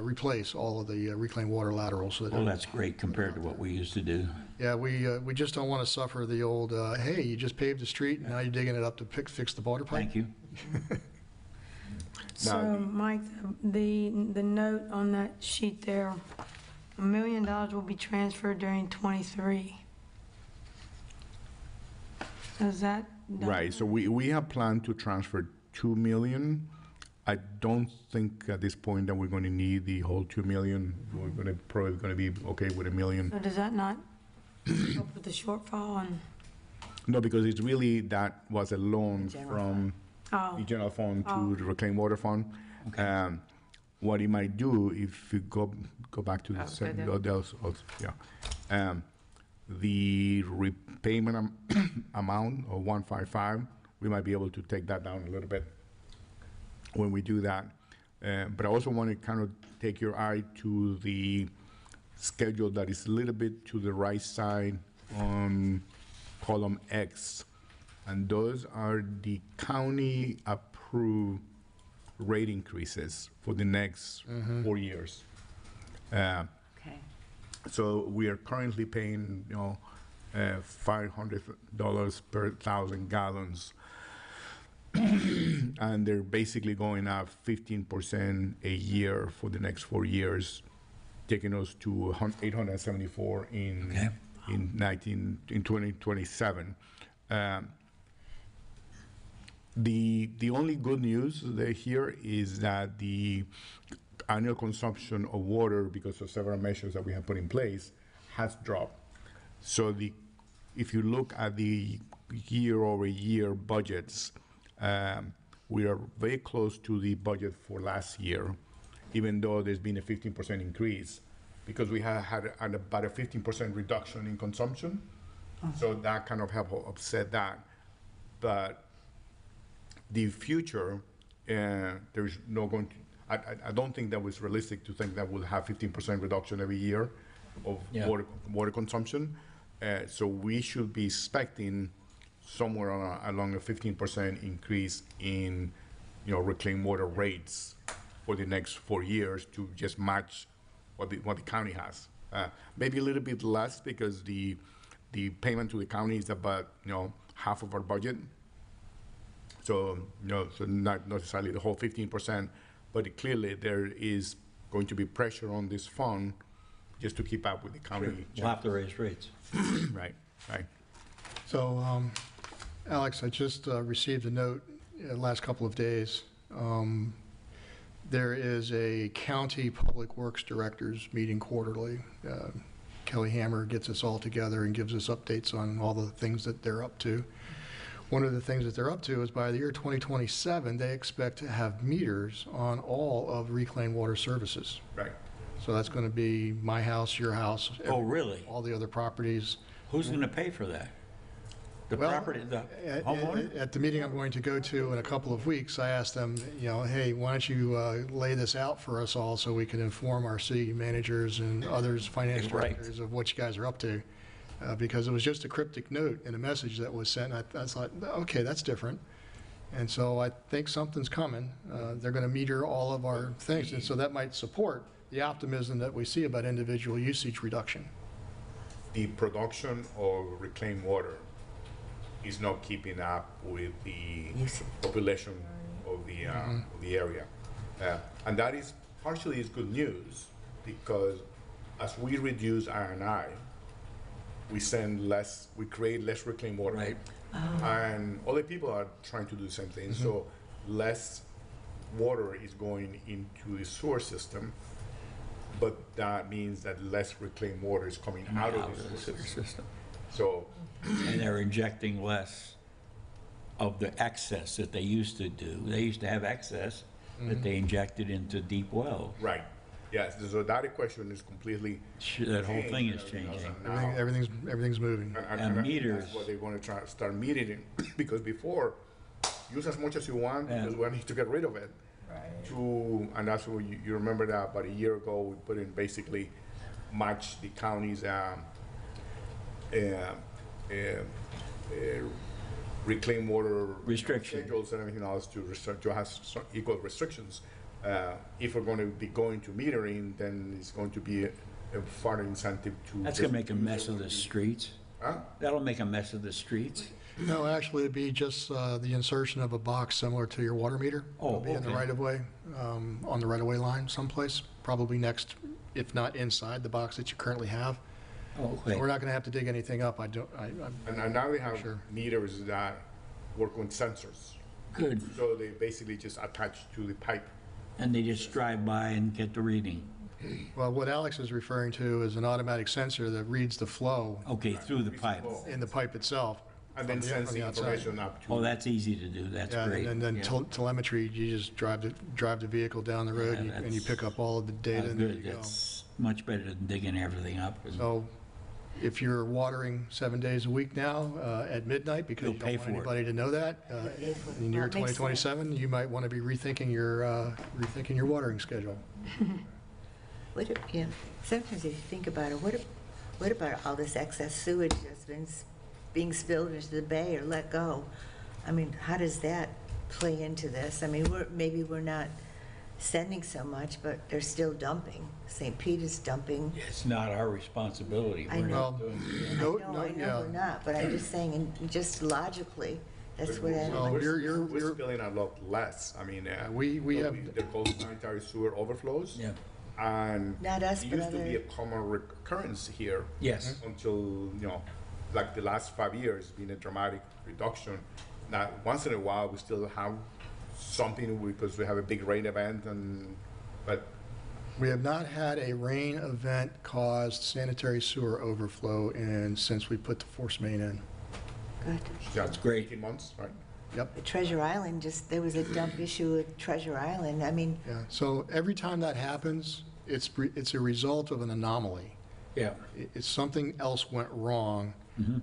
replace all of the reclaimed water laterals. So that Well, that's great compared to what we used to do. Yeah, we just don't want to suffer the old, hey, you just paved the street, and now you're digging it up to fix the water pipe. Thank you. So, Mike, the note on that sheet there, $1 million will be transferred during '23. Is that? Right, so we have planned to transfer 2 million. I don't think at this point that we're going to need the whole 2 million. We're probably going to be okay with $1 million. So does that not help with the shortfall and, No, because it's really, that was a loan General from oh, the general fund Oh. to the reclaimed water fund. What it might do, if you go back to the second, the repayment amount of 155, we might be able to take that down a little bit when we do that. But I also want to kind of take your eye to the schedule that is a little bit to the right side on column X. And those are the county approved rate increases for the next 4 years. Okay. So we are currently paying, $500 per 1,000 gallons. And they're basically going up 15% a year for the next 4 years, taking us to 874 Okay. in 2027. The only good news here is that the annual consumption of water, because of several measures that we have put in place, has dropped. So if you look at the year-over-year budgets, we are very close to the budget for last year, even though there's been a 15% increase, because we had about a 15% reduction in consumption. So that kind of helped offset that. But the future, there's no going to, I don't think that was realistic to think that we'll have 15% reduction every year of water consumption. So we should be expecting somewhere along a 15% increase in, reclaimed water rates for the next 4 years to just match what the county has. Maybe a little bit less because the payment to the county is about, half of our budget. So, so not necessarily the whole 15%, but clearly there is going to be pressure on this fund just to keep up with the county. Sure. We'll have to raise rates. Right, right. So, Alex, I just received a note last couple of days. There is a county public works directors meeting quarterly. Kelly Hammer gets us all together and gives us updates on all the things that they're up to. One of the things that they're up to is by the year 2027, they expect to have meters on all of reclaimed water services. Right. So that's going to be my house, your house. Oh, really? All the other properties. Who's going to pay for that? The Well, property, the homeowner? At the meeting I'm going to go to in a couple of weeks, I asked them, hey, why don't you lay this out for us all so we can inform our city managers and others, finance Right. directors, of what you guys are up to. Because it was just a cryptic note in a message that was sent. I thought, okay, that's different. And so I think something's coming. They're going to meter all of our things. And so that might support the optimism that we see about individual usage reduction. The production of reclaimed water is not keeping up with the population of the area. And that is partially is good news, because as we reduce R&I, we create less reclaimed water. Right. And other people are trying to do the same thing. So less water is going into the sewer system, but that means that less reclaimed water is coming out of the sewer system. So, And they're injecting less of the excess that they used to do. They used to have excess that they injected into deep wells. right. Yes, so that equation is completely That whole thing is changed, changing. now. Everything's moving. And meters. That's what they want to try to start metering, because before, use as much as you want, because we need to get rid of it. Right. And that's what you remember that about a year ago, we put in basically match the county's reclaimed water Restriction. schedules and everything else to have equal restrictions. If we're going to be going to metering, then it's going to be a further incentive to. That's going to make a mess of the streets. Huh? That'll make a mess of the streets. No, actually, it'd be just the insertion of a box similar to your water meter. Oh, It'll be in the okay. right-of-way, on the right-of-way line someplace, probably next, if not inside the box that you currently have. Oh, So okay. we're not going to have to dig anything up. I'm And now we have Sure. meters that work with sensors. Good. So they basically just attach to the pipe. And they just drive by and get the reading. Well, what Alex is referring to is an automatic sensor that reads the flow Okay, through the pipe. in the pipe itself. And then from sends the outside. information up to. Oh, that's easy to do. That's Yeah, great. and then Yeah. telemetry, you just drive the vehicle down the road Yeah, and you pick up all of the data That's and there good. you go. That's much better than digging everything up. So if you're watering 7 days a week now at midnight because You'll you pay don't want for it. anybody to know that, in year Well, it makes 2027, you might want to be rethinking your watering schedule. Sometimes if you think about it, what about all this excess sewage that's been being spilled into the bay or let go? I mean, how does that play into this? I mean, maybe we're not sending so much, but they're still dumping. St. Pete is dumping. It's not our responsibility. I We're know. not doing it. I know we're not, but I'm just saying, and just logically, that's what I. Well, We're spilling a lot less. I mean, we have, the cold sanitary sewer overflows. Yeah. And Not us, it but used to be a other. common recurrence here. Yes. Until, like the last 5 years, been a dramatic reduction. Now, once in a while, we still have something because we have a big rain event, but We have not had a rain event caused sanitary sewer overflow since we put the force main in. Good. that's great. 18 months, right? Yep. Treasure Island, there was a dump issue at Treasure Island. I mean, Yeah, so every time that happens, it's a result of an anomaly. Yeah. It's something else went wrong,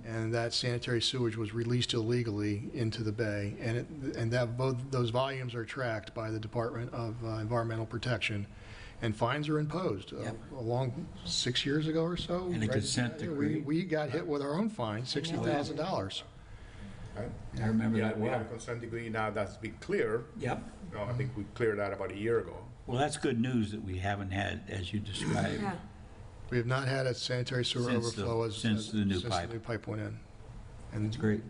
and that sanitary sewage was released illegally into the bay, and that both those volumes are tracked by the Department of Environmental Protection, and fines are imposed. Along 6 years ago or so, And a consent decree. we got hit with our own fine, $60,000. Right? I remember Yeah, that we have a well. consent decree now that's been clear. Yep. No, I think we cleared that about a year ago. Well, that's good news that we haven't had, as you described. Yeah. We have not had a sanitary sewer Since the- overflow since the new pipe. Since the new pipe went in. And That's great.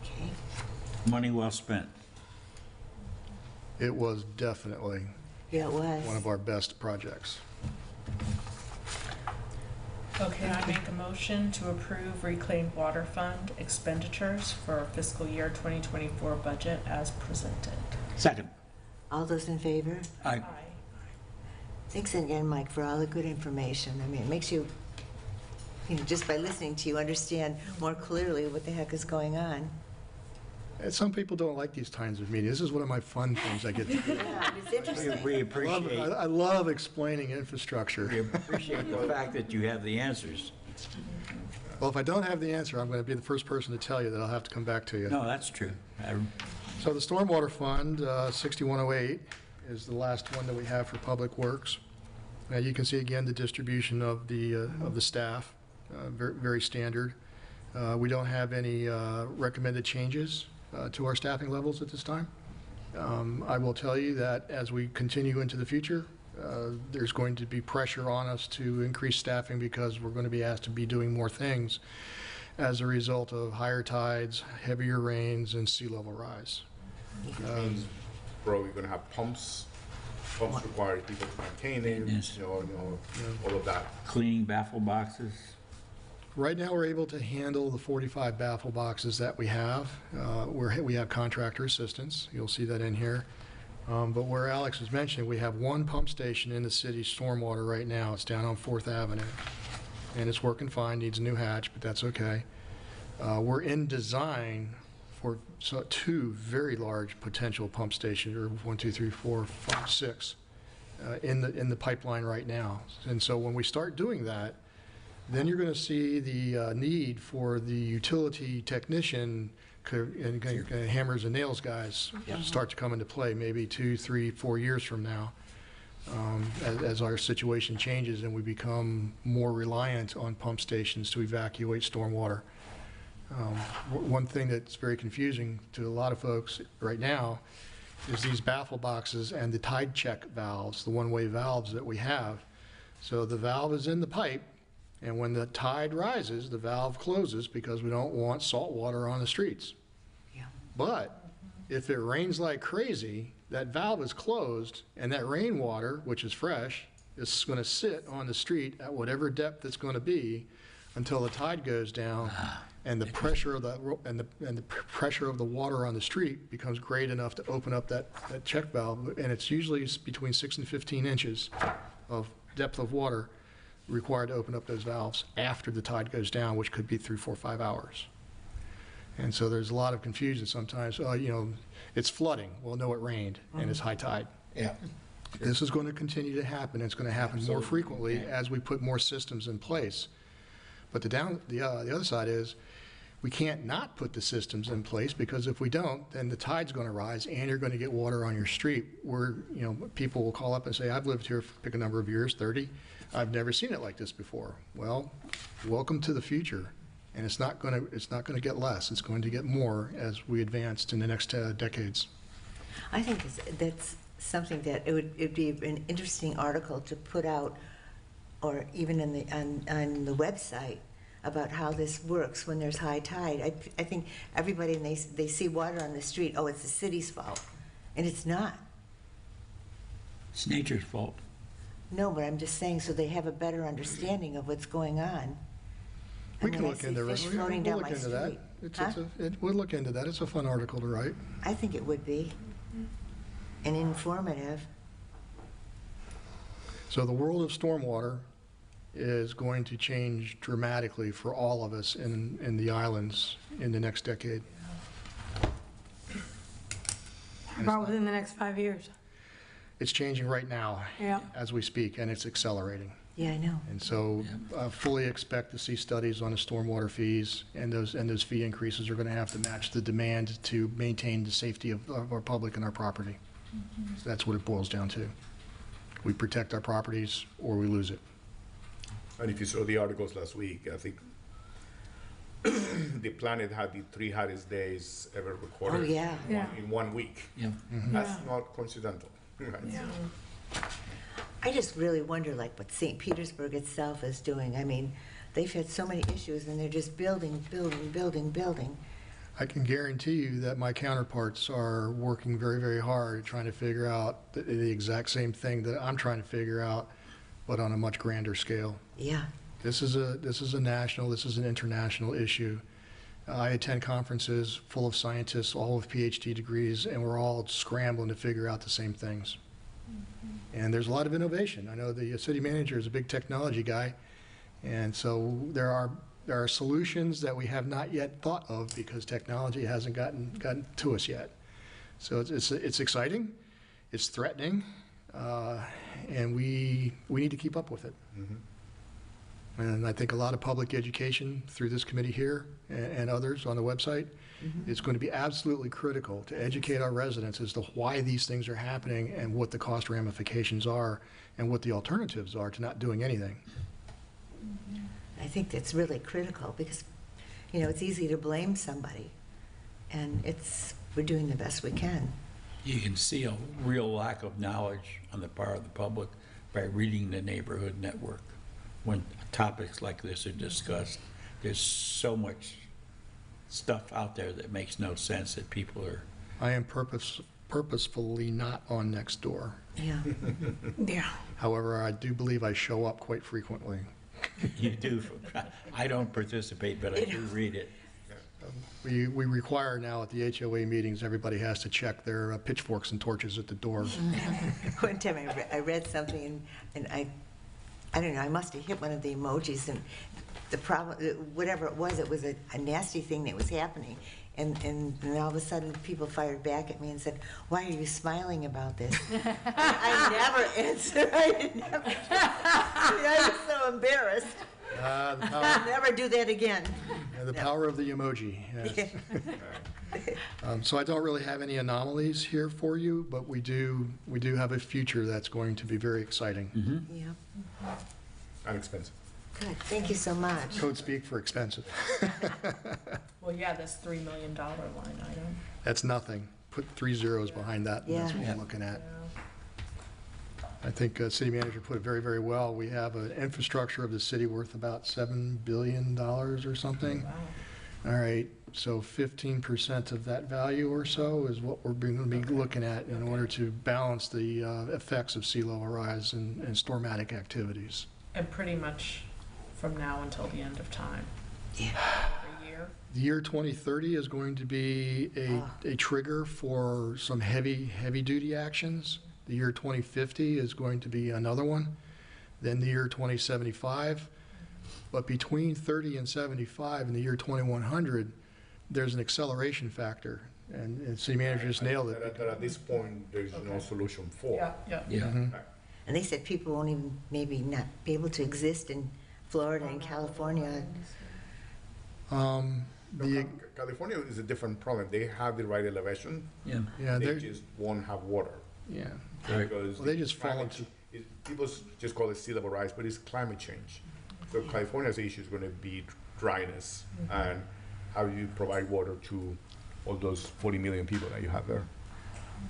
okay. Money well spent. it was definitely Yeah, it was. one of our best projects. Okay, I make a motion to approve reclaimed water fund expenditures for fiscal year 2024 budget as presented. Second. All those in favor? Aye. Thanks again, Mike, for all the good information. I mean, it makes you, just by listening to you, understand more clearly what the heck is going on. And some people don't like these kinds of meetings. This is one of my fun things I get to do. Yeah, it's interesting. We appreciate, I love explaining infrastructure. we appreciate the fact that you have the answers. Well, if I don't have the answer, I'm going to be the first person to tell you that I'll have to come back to you. No, that's true. So the Stormwater Fund, 6108, is the last one that we have for Public Works. Now, you can see again the distribution of the staff, very, very standard. We don't have any recommended changes to our staffing levels at this time. I will tell you that as we continue into the future, there's going to be pressure on us to increase staffing because we're going to be asked to be doing more things as a result of higher tides, heavier rains, and sea level rise. Bro, we're gonna have pumps require people to maintain it, Maintenance. all of that. Cleaning baffle boxes. Right now, we're able to handle the 45 baffle boxes that we have. We have contractor assistance. You'll see that in here. But where Alex was mentioning, we have one pump station in the city's stormwater right now. It's down on 4th Avenue. And it's working fine, needs a new hatch, but that's okay. We're in design for two very large potential pump stations, or 1, 2, 3, 4, 5, 6, in the pipeline right now. And so when we start doing that, then you're going to see the need for the utility technician and hammers and nails guys start to come into play maybe 2, 3, 4 years from now, as our situation changes and we become more reliant on pump stations to evacuate stormwater. One thing that's very confusing to a lot of folks right now is these baffle boxes and the tide check valves, the one-way valves that we have. So the valve is in the pipe, and when the tide rises, the valve closes because we don't want salt water on the streets. Yeah. But if it rains like crazy, that valve is closed, and that rainwater, which is fresh, is going to sit on the street at whatever depth it's going to be until the tide goes down, and the pressure of the pressure of the water on the street becomes great enough to open up that check valve, and it's usually between 6 and 15 inches of depth of water required to open up those valves after the tide goes down, which could be 3, 4, 5 hours. And so there's a lot of confusion sometimes. It's flooding. Well, no, it rained, and it's high tide. Yeah. This is going to continue to happen. It's going to happen more frequently as we put more systems in place. But the other side is we can't not put the systems in place, because if we don't, then the tide's going to rise and you're going to get water on your street. People will call up and say, I've lived here for pick a number of years, 30. I've never seen it like this before. Well, welcome to the future. And it's not going to get less. It's going to get more as we advance in the next decades. I think that's something that it'd be an interesting article to put out, or even on the website, about how this works when there's high tide. I think everybody, when they see water on the street, oh, it's the city's fault. And it's not. It's nature's fault. No, but I'm just saying, so they have a better understanding of what's going on. We And can then I look see into fish it. floating We'll down look my into that. street. It's we'll look into that. It's a fun article to write. I think it would be. And informative. So the world of stormwater is going to change dramatically for all of us in the islands in the next decade. About within the next 5 years. It's changing right now Yeah. as we speak, and it's accelerating. Yeah, I know. And so fully expect to see studies on the stormwater fees, and those fee increases are going to have to match the demand to maintain the safety of our public and our property. So that's what it boils down to. We protect our properties or we lose it. And if you saw the articles last week, I think the planet had the 3 hottest days ever recorded. Oh, yeah. Yeah. In 1 week. Yeah. That's Yeah. not coincidental. Right? Yeah. I just really wonder, like, what St. Petersburg itself is doing. I mean, they've had so many issues, and they're just building, building, building, building. I can guarantee you that my counterparts are working very, very hard trying to figure out the exact same thing that I'm trying to figure out, but on a much grander scale. Yeah. This is a national, this is an international issue. I attend conferences full of scientists, all with PhD degrees, and we're all scrambling to figure out the same things. And there's a lot of innovation. I know the city manager is a big technology guy, and so there are solutions that we have not yet thought of because technology hasn't gotten to us yet. So it's exciting, it's threatening, and we need to keep up with it. And I think a lot of public education through this committee here and others on the website is going to be absolutely critical to educate our residents as to why these things are happening and what the cost ramifications are and what the alternatives are to not doing anything. I think that's really critical because, you know, it's easy to blame somebody, and we're doing the best we can. You can see a real lack of knowledge on the part of the public by reading the neighborhood network. When topics like this are discussed, there's so much stuff out there that makes no sense that people are. I am purposefully not on Nextdoor. Yeah. Yeah. However, I do believe I show up quite frequently. You do. I don't participate, but I do read it. We require now at the HOA meetings, everybody has to check their pitchforks and torches at the door. One time I read something, and I don't know, I must have hit one of the emojis, and the problem, whatever it was a nasty thing that was happening. And all of a sudden, people fired back at me and said, "Why are you smiling about this?" I never answered. I was so embarrassed. I'll never do that again. The power of the emoji. Yes. So I don't really have any anomalies here for you, but we do have a future that's going to be very exciting. Yeah. And expensive. Good. Thank you so much. Code speak for expensive. Well, yeah, this $3 million line item. That's nothing. Put 3 zeros behind that, and that's what Yeah. we're looking at. I think city manager put it very, very well. We have an infrastructure of the city worth about $7 billion or something. Wow. All right, so 15% of that value or so is what we're going to be looking at in order to balance the effects of sea level rise and stormatic activities. And pretty much from now until the end of time. Yeah. Every year. The year 2030 is going to be a trigger for some heavy-duty actions. The year 2050 is going to be another one. Then the year 2075. But between 30 and 75 in the year 2100, there's an acceleration factor. And city manager just nailed it. That at this point, there's no solution for. Yeah. Mhm. And they said people won't even maybe not be able to exist in Florida and California. California is a different problem. They have the right elevation. Yeah. Yeah, They they're, just won't have water. yeah. Because Well, they just fall climate into- people just call it sea level rise, but it's climate change. So California's issue is going to be dryness and how you provide water to all those 40 million people that you have there.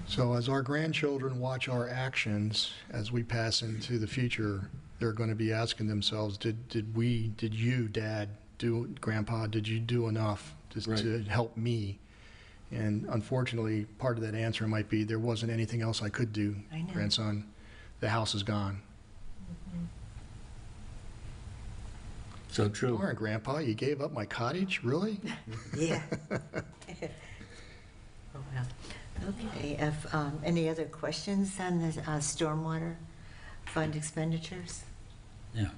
So as our grandchildren watch our actions as we pass into the future, they're going to be asking themselves, did you, Dad, Grandpa, did you do enough to help me? And unfortunately, part of that answer might be there wasn't anything else I could do, I know. grandson. The house is gone. So true. Darn, Grandpa, you gave up my cottage? Really? Yeah. Oh, well. Okay, if, any other questions on the stormwater fund expenditures? Yeah.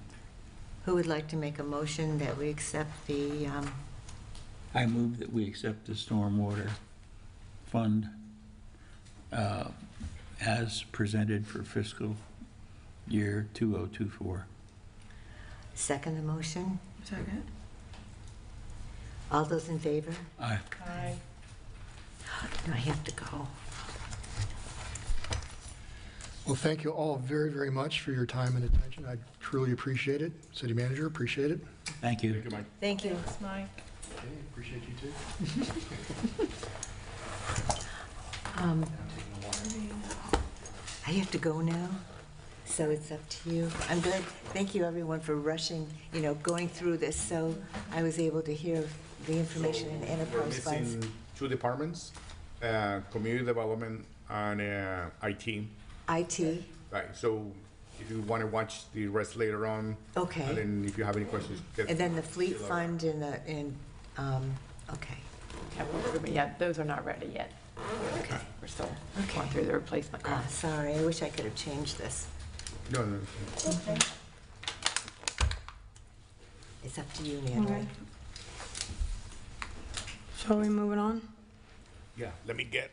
Who would like to make a motion that we accept the, I move that we accept the stormwater fund as presented for fiscal year 2024. second the motion? Second. All those in favor? Aye. Aye. No, I have to go. Well, thank you all very, very much for your time and attention. I truly appreciate it. City Manager, appreciate it. Thank you. Thank you, Mike. Thank you. Thanks, Mike. Okay, appreciate you too. I have to go now, so it's up to you. I'm glad, thank you everyone for rushing, going through this, so I was able to hear the information in We're enterprise funds. missing 2 departments, community development and IT. IT, Right, so if you want to watch the rest later on. Okay. And then if you have any questions. and then the fleet fund and okay, Yeah, those are not ready yet. okay. We're still Okay. going through the replacement cost. Sorry, I wish I could have changed this. No, no. It's up to you, Natalie. Okay. Shall we move it on? Yeah, let me get,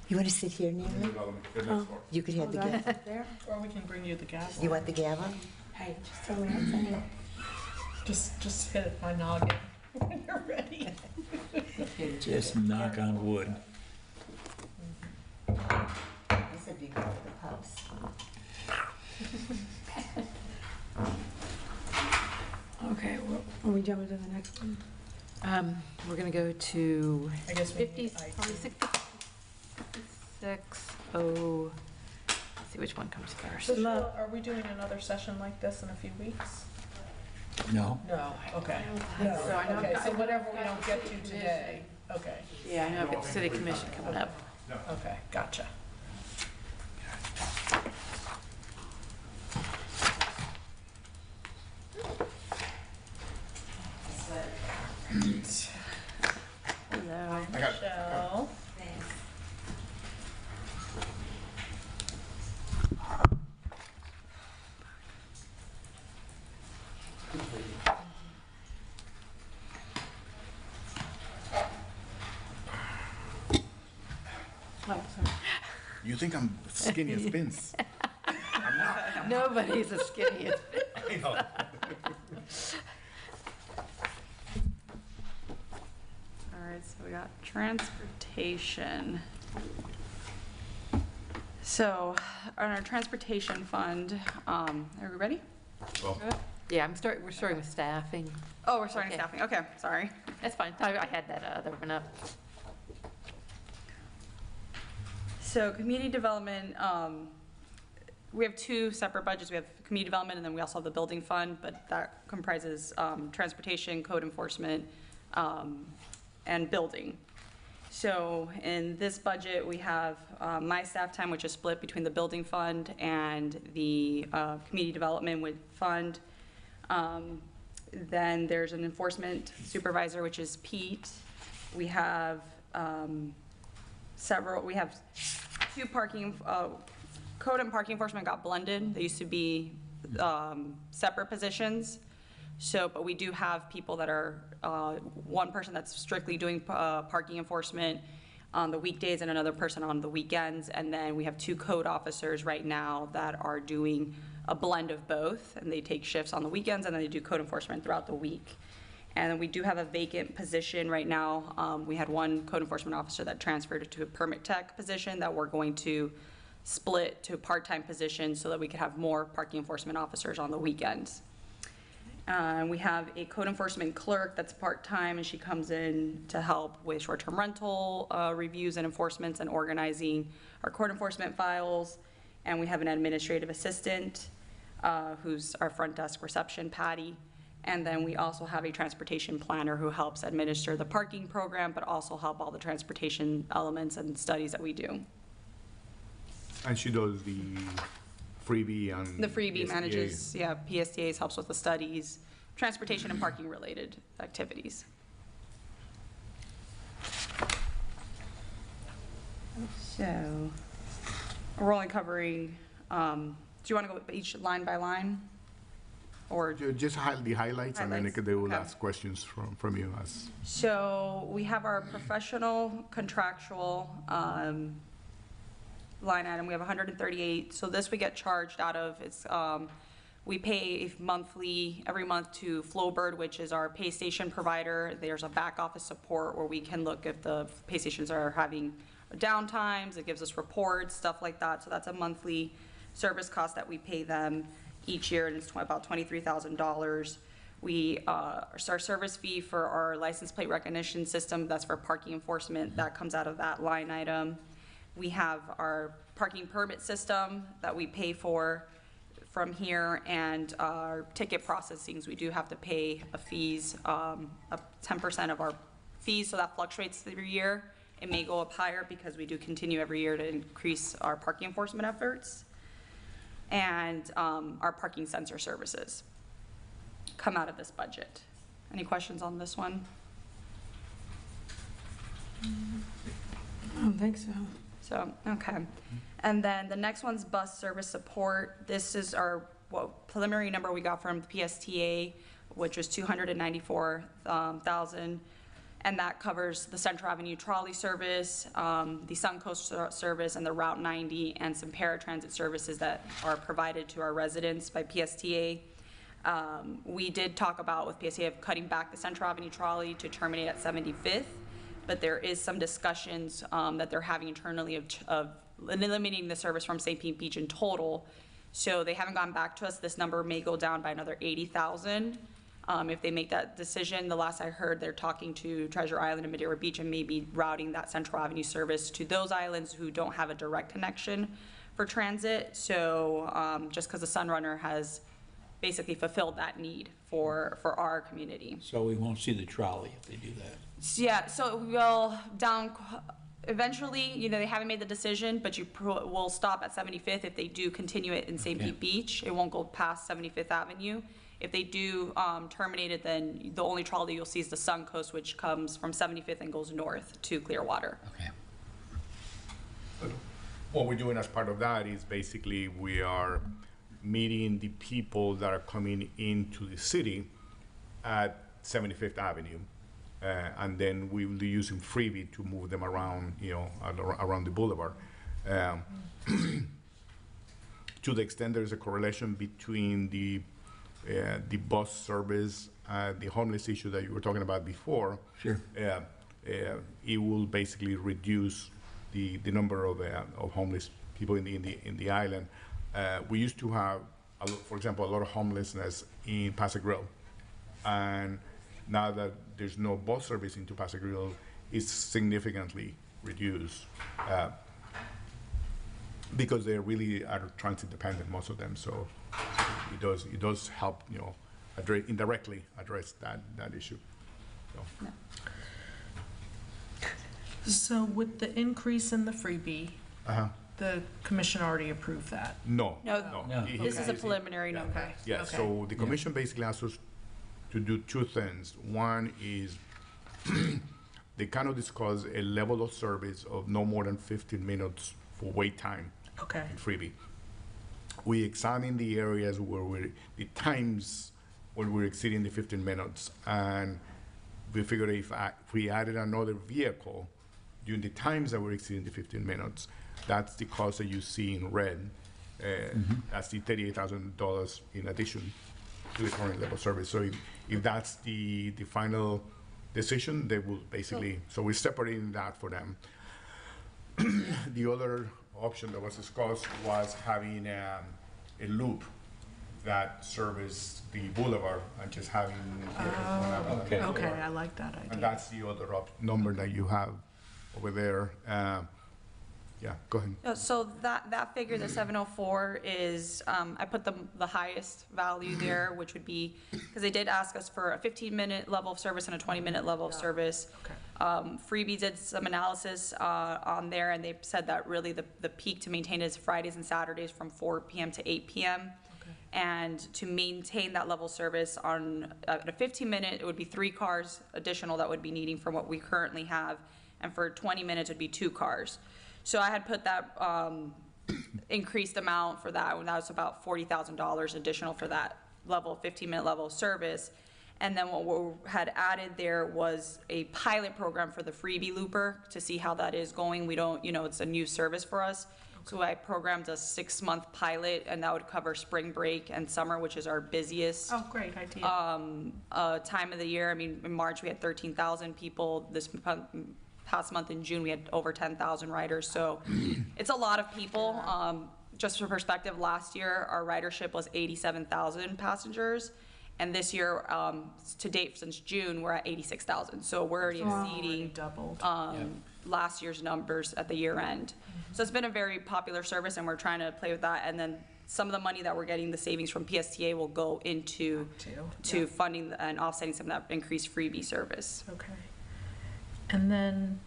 You want to sit here, Natalie? development, the next Oh. one. You could have the Oh, do I gavel. sit there? Or we can bring you the gavel. You want the gavel? Hey, just tell me what I'm saying. Just hit my noggin when you're ready. Just knock on wood. This would be good for the pups. Okay, well, are we jumping to the next one? We're going to go to I guess we need 50, IT. probably 56, oh, let's see which one comes first. So Cheryl, are we doing another session like this in a few weeks? No? No, okay. So I know I've Okay, got- so whatever we I've got don't get to city today, okay, Yeah, I know, I've got city commission coming up. okay, gotcha. Hello. I got, Michelle? Oh, sorry. you think I'm skinny as Vince? I'm not. Nobody's as skinny as I know. All right, so we got transportation. So on our transportation fund, are we ready? Well, Yeah, we're starting with staffing. Oh, we're starting Okay. staffing. Okay, sorry. That's fine. I had that other one up. So community development, we have 2 separate budgets. We have community development and then we also have the building fund, but that comprises transportation, code enforcement, and building. So in this budget, we have my staff time, which is split between the building fund and the community development fund. Then there's an enforcement supervisor, which is Pete. We have we have 2 parking, code and parking enforcement got blended. They used to be separate positions. So, but we do have people that are, 1 person that's strictly doing parking enforcement on the weekdays and another person on the weekends. And then we have 2 code officers right now that are doing a blend of both. And they take shifts on the weekends and then they do code enforcement throughout the week. And then we do have a vacant position right now. We had 1 code enforcement officer that transferred to a permit tech position that we're going to split to a part-time position so that we could have more parking enforcement officers on the weekends. We have a code enforcement clerk that's part-time, and she comes in to help with short-term rental reviews and enforcements and organizing our code enforcement files. And we have an administrative assistant who's our front desk reception, Patty. And then we also have a transportation planner who helps administer the parking program, but also help all the transportation elements and studies that we do. and she does the freebie and. The freebie SBA. manages, yeah, PSTAs, helps with the studies, transportation and parking related activities. So, we're only covering, do you want to go each line by line? Or, Just the highlights, and then Highlights, they will okay. ask questions from you as. so we have our professional contractual line item, we have 138, so this we get charged out of, it's, we pay monthly, every month to Flowbird, which is our pay station provider. There's a back office support where we can look if the pay stations are having downtimes, it gives us reports, stuff like that, so that's a monthly service cost that we pay them each year, and it's about $23,000. Our service fee for our license plate recognition system, that's for parking enforcement, that comes out of that line item. We have our parking permit system that we pay for from here, and our ticket processings, we do have to pay a fees, 10% of our fees, so that fluctuates through year. It may go up higher because we do continue every year to increase our parking enforcement efforts. And our parking sensor services come out of this budget. Any questions on this one? I don't think so. So, okay. And then the next one's bus service support. This is our preliminary number we got from the PSTA, which was $294,000. And that covers the Central Avenue trolley service, the Suncoast service, and the Route 90, and some paratransit services that are provided to our residents by PSTA. We did talk about with PSTA of cutting back the Central Avenue trolley to terminate at 75th, but there is some discussions that they're having internally of eliminating the service from St. Pete Beach in total. So they haven't gone back to us. This number may go down by another 80,000. If they make that decision. The last I heard, they're talking to Treasure Island and Madeira Beach and maybe routing that Central Avenue service to those islands who don't have a direct connection for transit. So just because the Sunrunner has basically fulfilled that need for our community. So we won't see the trolley if they do that. Yeah, so we'll eventually, they haven't made the decision, but will stop at 75th if they do continue it in St. Pete Beach. It won't go past 75th Avenue. If they do terminate it, then the only trolley you'll see is the Suncoast, which comes from 75th and goes north to Clearwater. Okay. What we're doing as part of that is basically we are meeting the people that are coming into the city at 75th Avenue. And then we will be using freebie to move them around, around the boulevard. To the extent there's a correlation between the bus service, the homeless issue that you were talking about before. Sure. It will basically reduce the number of homeless people in the island. We used to have, for example, a lot of homelessness in Paso Grill, and now that there's no bus service into Paso Grill, it's significantly reduced because they really are transit dependent, most of them. So it does help, indirectly address that issue. So. No. So with the increase in the freebie, the commission already approved that? No. No. This is a preliminary number. Yeah, Okay. so the commission basically asks us to do two things. One is they kind of discuss a level of service of no more than 15 minutes for wait time Okay. in freebie. We examine the areas where the times when we're exceeding the 15 minutes, and we figured if we added another vehicle during the times that we're exceeding the 15 minutes, that's the cost that you see in red. That's the $38,000 in addition to the current level of service. So if that's the final decision, they will basically, so we're separating that for them. The other option that was discussed was having a loop that service the boulevard and just having Okay. Okay, I like that idea. and that's the other number that you have over there. Yeah, go ahead. So that figure, the 704, is, I put the highest value there, which would be, because they did ask us for a 15-minute level of service and a 20-minute level of service. Okay. Freebie did some analysis on there, and they said that really the peak to maintain is Fridays and Saturdays from 4 p.m. to 8 p.m. Okay. And to maintain that level of service on a 15-minute, it would be 3 cars additional that would be needing from what we currently have. And for 20 minutes, it'd be 2 cars. So I had put that increased amount for that, and that was about $40,000 additional for that level, 15-minute level of service. And then what we had added there was a pilot program for the freebie looper to see how that is going. We don't, it's a new service for us. So I programmed a 6-month pilot, and that would cover spring break and summer, which is our busiest Oh, great idea. time of the year. I mean, in March, we had 13,000 people. This past month in June, we had over 10,000 riders. So it's a lot of people. Just for perspective, last year, our ridership was 87,000 passengers. And this year, to date, since June, we're at 86,000. So we're already exceeding Doubled. last year's numbers at the year end. So it's been a very popular service, and we're trying to play with that. And then some of the money that we're getting, the savings from PSTA, will go into funding and offsetting some of that increased freebie service. Okay. And then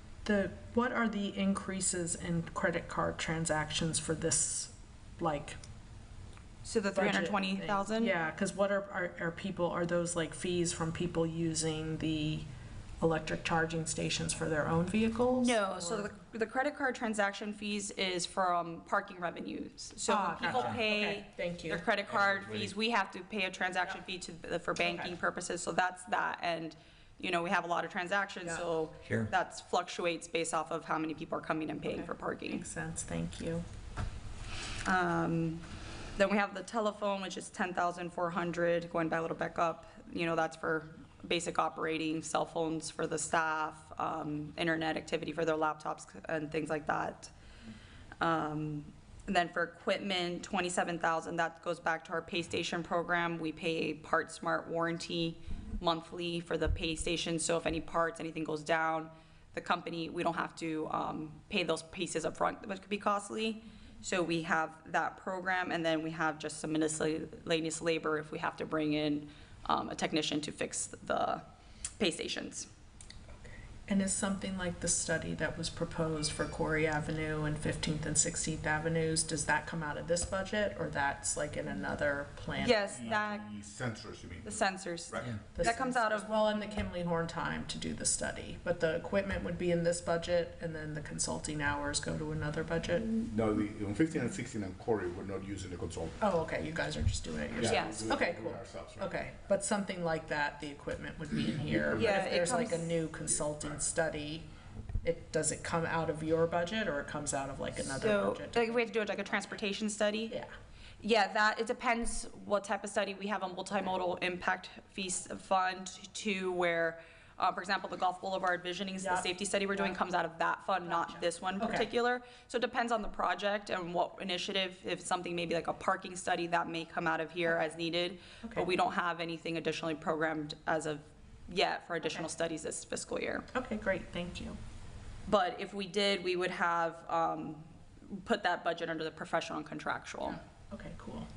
what are the increases in credit card transactions for this, like? So the budget 320,000? thing? Yeah, because what are those like fees from people using the electric charging stations for their own vehicles? No, so the credit card transaction fees is from parking revenues. So when people Gotcha. pay Okay, thank you. their credit card fees, we have to pay a transaction fee for banking purposes, so that's that. And, we have a lot of transactions, so Sure. that fluctuates based off of how many people are coming and paying for parking. Makes sense, thank you. Then we have the telephone, which is 10,400, going back a little back up. That's for basic operating, cell phones for the staff, internet activity for their laptops and things like that. And then for equipment, 27,000, that goes back to our pay station program. We pay a Part Smart warranty monthly for the pay station. So if any parts, anything goes down, the company, we don't have to pay those pieces up front, which could be costly. So we have that program, and then we have just some miscellaneous labor if we have to bring in a technician to fix the pay stations. And is something like the study that was proposed for Corey Avenue and 15th and 16th Avenues, does that come out of this budget, or that's like in another plan? Yes, that, The sensors, you mean? the sensors. Right. That comes out of, Well, in the Kimley Horn time to do the study, but the equipment would be in this budget, and then the consulting hours go to another budget? No, on 15 and 16 and Corey, we're not using the consultant. Oh, okay, you guys are just doing it yourselves? Yes. we do it- Okay, we do it cool. ourselves, right? Okay, but something like that, the equipment would be in here. Yeah, But if it there's like a comes- new consulting study, does it come out of your budget, or it comes out of like another so, budget? like, we have to do like a transportation study. Yeah, Yeah, it depends what type of study. We have a multimodal impact fees fund too, where, for example, the Gulf Boulevard visioning, the Yeah. safety study we're doing Yeah. comes out of that fund, not Gotcha. this one Okay. particular. So it depends on the project and what initiative. If it's something maybe like a parking study, that may come out of here as needed. Okay. But we don't have anything additionally programmed as of yet for additional Okay. studies this fiscal year. okay, great, thank you. But if we did, we would have put that budget under the professional and contractual. Okay, cool.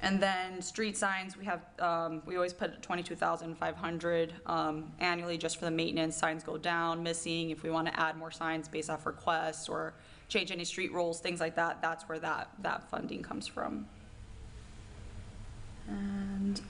And then street signs, we have, we always put 22,500 annually just for the maintenance. Signs go down, missing. If we want to add more signs based off requests or change any street rules, things like that, that's where that funding comes from. And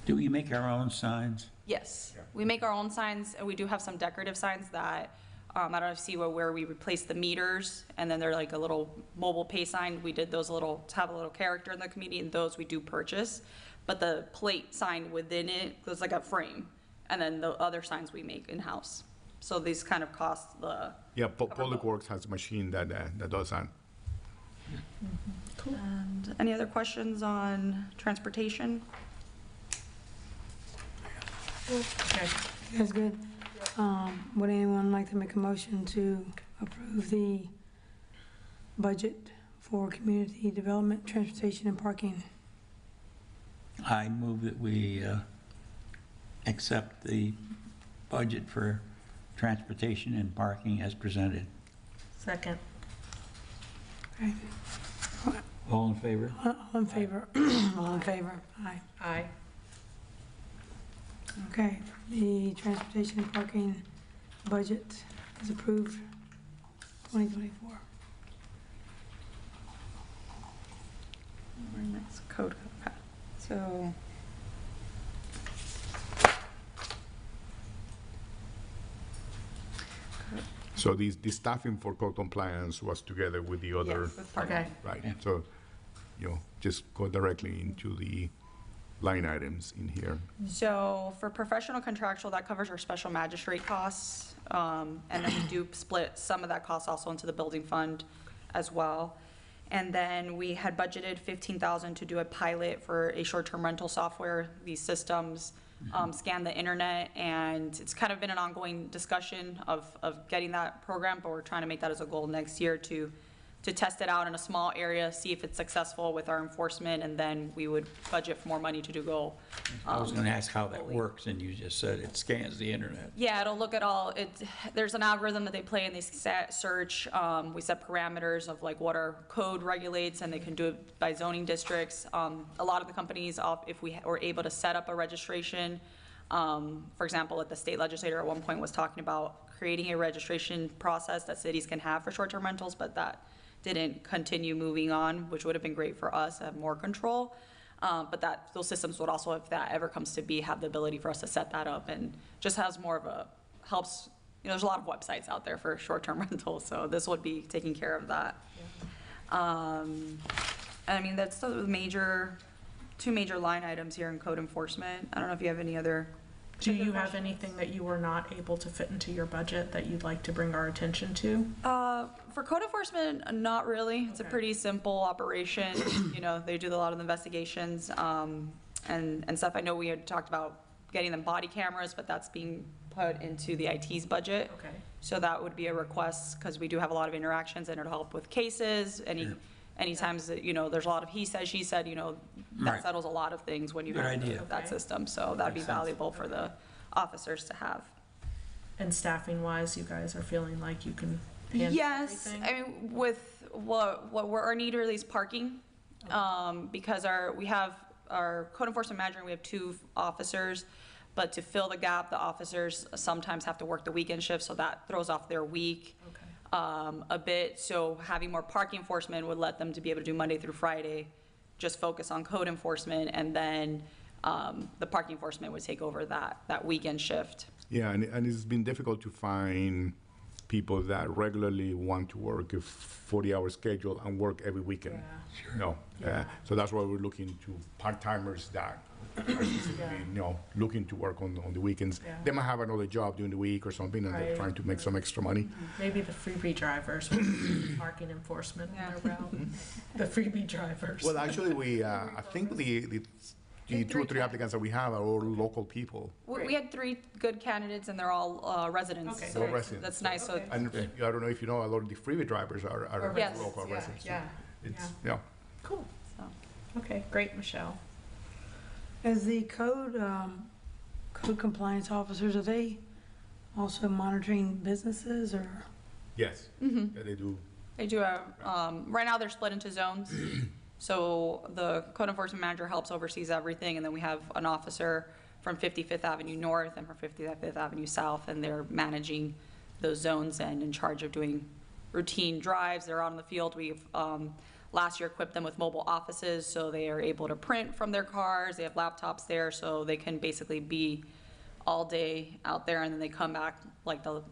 Do we make our own signs? yes, we make our own signs, and we do have some decorative signs that, I don't know if you see where we replace the meters, and then they're like a little mobile pay sign. We did those to have a little character in the community, and those we do purchase. But the plate sign within it goes like a frame, and then the other signs we make in-house. So these kind of cost the, Yeah, Public Works has a machine that does that. and any other questions on transportation? Okay, That's good. Would anyone like to make a motion to approve the budget for community development, transportation, and parking? I move that we accept the budget for transportation and parking as presented. second. Okay, All in favor? all in favor? All in favor? Aye. Aye. Okay, the transportation and parking budget is approved, 2024. Next code, okay. So, So the staffing for code compliance was together with the other, yes, with parking. Okay. right? So, just go directly into the line items in here. So for professional contractual, that covers our special magistrate costs. And then we do split some of that cost also into the building fund as well. And then we had budgeted 15,000 to do a pilot for a short-term rental software. These systems scan the internet, and it's kind of been an ongoing discussion of getting that program, but we're trying to make that as a goal next year to test it out in a small area, see if it's successful with our enforcement, and then we would budget for more money to go. I was gonna ask how that works, and you just said it scans the internet. Yeah, it'll look at all, there's an algorithm that they play and they search, we set parameters of like what our code regulates, and they can do it by zoning districts. A lot of the companies, if we were able to set up a registration, for example, at the state legislature at one point was talking about creating a registration process that cities can have for short-term rentals, but that didn't continue moving on, which would have been great for us to have more control. But those systems would also, if that ever comes to be, have the ability for us to set that up, and just has more of helps, there's a lot of websites out there for short-term rentals, so this would be taking care of that. I mean, that's the two major line items here in code enforcement. I don't know if you have any other. Do you have anything that you were not able to fit into your budget that you'd like to bring our attention to? For code enforcement, not really. It's a Okay. pretty simple operation. They do a lot of the investigations and stuff. I know we had talked about getting them body cameras, but that's being put into the IT's budget. Okay. So that would be a request, because we do have a lot of interactions, and it'll help with cases. Any times that, there's a lot of he said, she said, that Right. settles a lot of things when you Good have idea. that Okay. system. So that'd be Makes sense. valuable for the officers to have. And staffing wise, you guys are feeling like you can handle Yes, everything? I mean, with our need really is parking, because we have our code enforcement manager, and we have 2 officers, but to fill the gap, the officers sometimes have to work the weekend shift, so that throws off their week Okay. a bit. So having more parking enforcement would let them to be able to do Monday through Friday, just focus on code enforcement, and then the parking enforcement would take over that weekend shift. Yeah, and it's been difficult to find people that regularly want to work a 40-hour schedule and work every weekend. Yeah. So that's why we're looking to part-timers that are specifically, looking to work on the weekends. Yeah. They might have another job during the week or something, and they're Right. trying to make some extra money. Maybe the freebie drivers, will do parking enforcement on their route. The freebie drivers. Well, actually, I think the 2 or 3 applicants that we have are all local people. We had 3 good candidates, and they're all residents. Okay. So All residents. that's nice. So Okay. And I don't know if you know, a lot of the freeway drivers are Yes. local Yeah, residents. yeah, It's, cool. So. Okay, great, Michelle. As the code compliance officers, are they also monitoring businesses, or? Yes, Mhm. yeah, they do. They do right now they're split into zones. So the code enforcement manager helps oversees everything, and then we have an officer from 55th Avenue North and from 55th Avenue South, and they're managing those zones and in charge of doing routine drives. They're out in the field. We've last year equipped them with mobile offices, so they are able to print from their cars. They have laptops there, so they can basically be all day out there, and then they come back like the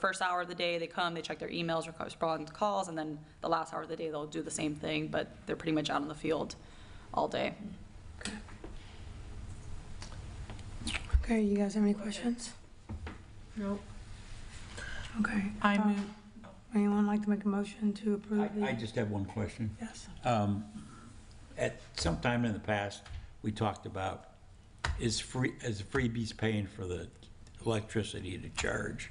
first hour of the day, they come, they check their emails, respond to calls, and then the last hour of the day, they'll do the same thing, but they're pretty much out in the field all day. Okay, you guys have any questions? Nope. Okay. I move, Anyone like to make a motion to approve the? I just have one question. Yes. At some time in the past, we talked about, is freebies paying for the electricity to charge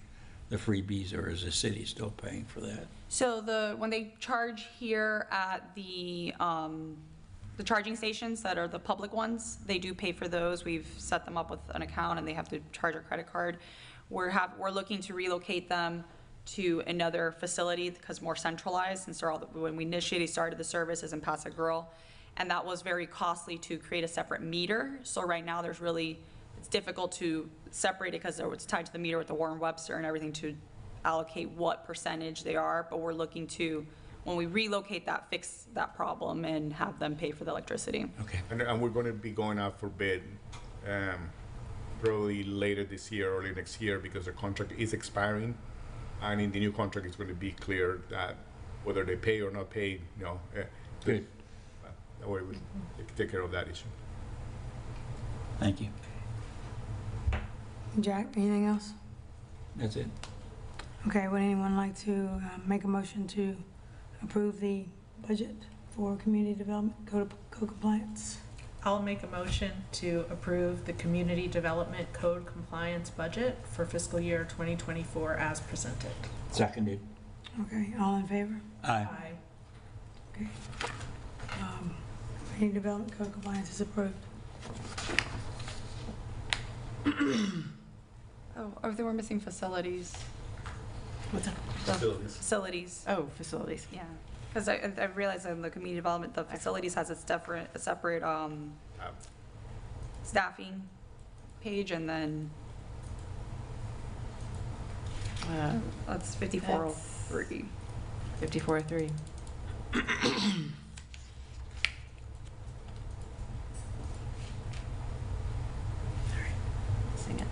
the freebies, or is the city still paying for that? So when they charge here at the charging stations that are the public ones, they do pay for those. We've set them up with an account, and they have to charge a credit card. We're looking to relocate them to another facility because more centralized, since when we initially started the services in Paso Girl, and that was very costly to create a separate meter. So right now it's difficult to separate it because it's tied to the meter with the Warren Webster and everything to allocate what percentage they are, but we're looking to, when we relocate that, fix that problem and have them pay for the electricity. Okay. And we're going to be going out for bid probably later this year, early next year, because the contract is expiring. And in the new contract, it's going to be clear that whether they pay or not pay, Good. that way we take care of that issue. Thank you. Jack, anything else? That's it. Okay, would anyone like to make a motion to approve the budget for community development code compliance? I'll make a motion to approve the Community Development Code Compliance Budget for fiscal year 2024 as presented. Seconded. Okay, all in favor? Aye. Okay. Community development code compliance is approved. Oh, I think we're missing facilities. What's that? Facilities, Oh, facilities. yeah. Because I realized in the community development, the facilities has a separate staffing page, and then that's 5403. 54-3. Sing it.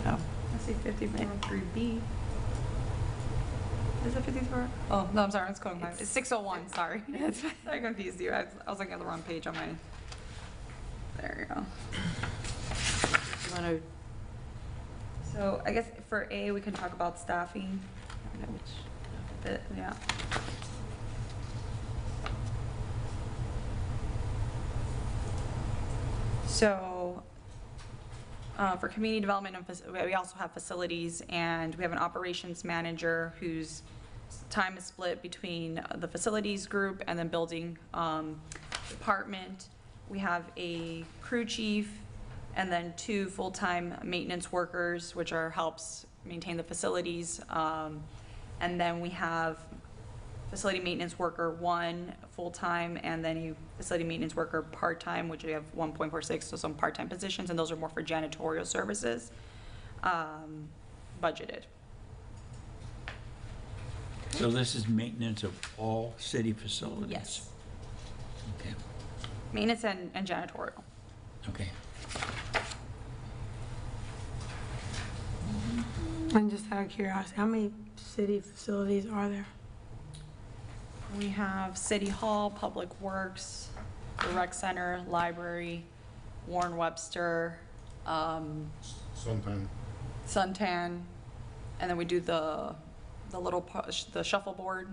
Oh. I see 5403B. Is it 54? Oh, no, I'm sorry, it's going back. It's 601, sorry. I confused you. I was looking at the wrong page on my, there you go. You want to, So I guess for A, we can talk about staffing. I don't know which, yeah. So for community development, we also have facilities, and we have an operations manager whose time is split between the facilities group and then building department. We have a crew chief and then 2 full-time maintenance workers, which helps maintain the facilities. And then we have facility maintenance worker 1 full-time, and then a facility maintenance worker part-time, which we have 1.46, so some part-time positions, and those are more for janitorial services, budgeted. So this is maintenance of all city facilities? Yes. Okay. Maintenance and janitorial. Okay. And just out of curiosity, how many city facilities are there? We have City Hall, Public Works, the Rec Center, Library, Warren Webster, Sometime. Suntan, and then we do the the shuffleboard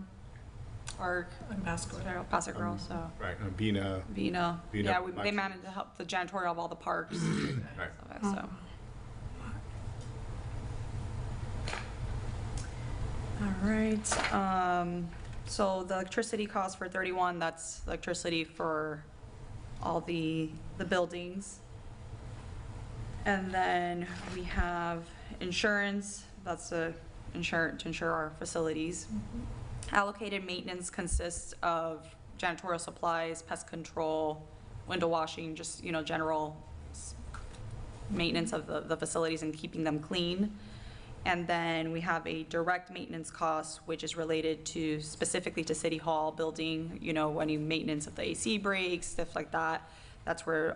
park. And Pasco. Paso Girl, so. Right, and Vina. Vina, Vina yeah, they Maxi. manage to help the janitorial of all the parks, Right. so. All right, so the electricity cost for 31, that's electricity for all the buildings. And then we have insurance, that's to insure our facilities. Allocated maintenance consists of janitorial supplies, pest control, window washing, just, general maintenance of the facilities and keeping them clean. And then we have a direct maintenance cost, which is related to, specifically to City Hall building, any maintenance of the AC breaks, stuff like that. That's where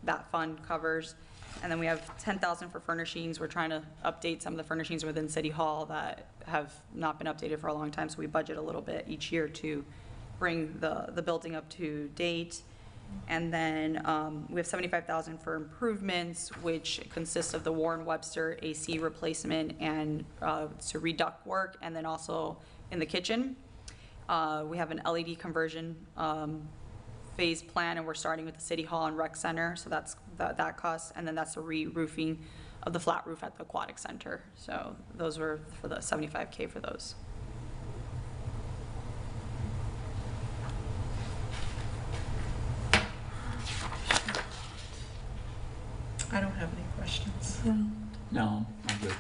that fund covers. And then we have 10,000 for furnishings. We're trying to update some of the furnishings within City Hall that have not been updated for a long time, so we budget a little bit each year to bring the building up to date. And then we have 75,000 for improvements, which consists of the Warren Webster AC replacement and to reduct work, and then also in the kitchen. We have an LED conversion phase plan, and we're starting with the City Hall and Rec Center, so that costs, and then that's the re-roofing of the flat roof at the Aquatic Center. So those were for the 75K for those. I don't have any questions. No, I'm good.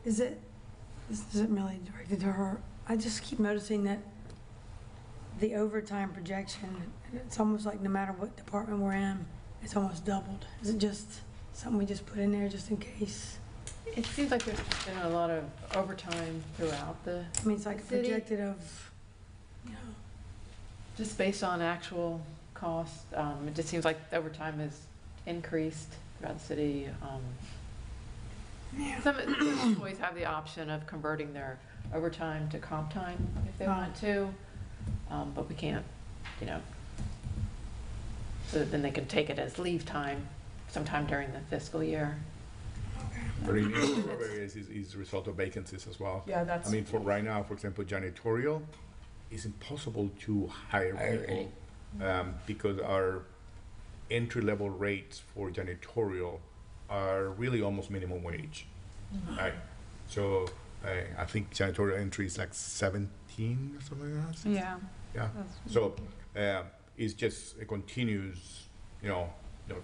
This isn't really directed to her. I just keep noticing that the overtime projection, it's almost like no matter what department we're in, it's almost doubled. Is it just something we just put in there just in case? It seems like there's been a lot of overtime throughout the I mean, it's like city. projected of, you know, Just based on actual cost, it just seems like overtime has increased throughout the city. Some employees have the option of converting their overtime to comp time if they want to, but we can't, so that then they can take it as leave time sometime during the fiscal year. But in some areas is a result of vacancies as well. Yeah, that's. I mean, for right now, for example, janitorial, it's impossible to hire people because our entry-level rates for janitorial are really almost minimum wage, right? So I think janitorial entry is like 17 or something like that. Yeah. Yeah. So it's just a continuous,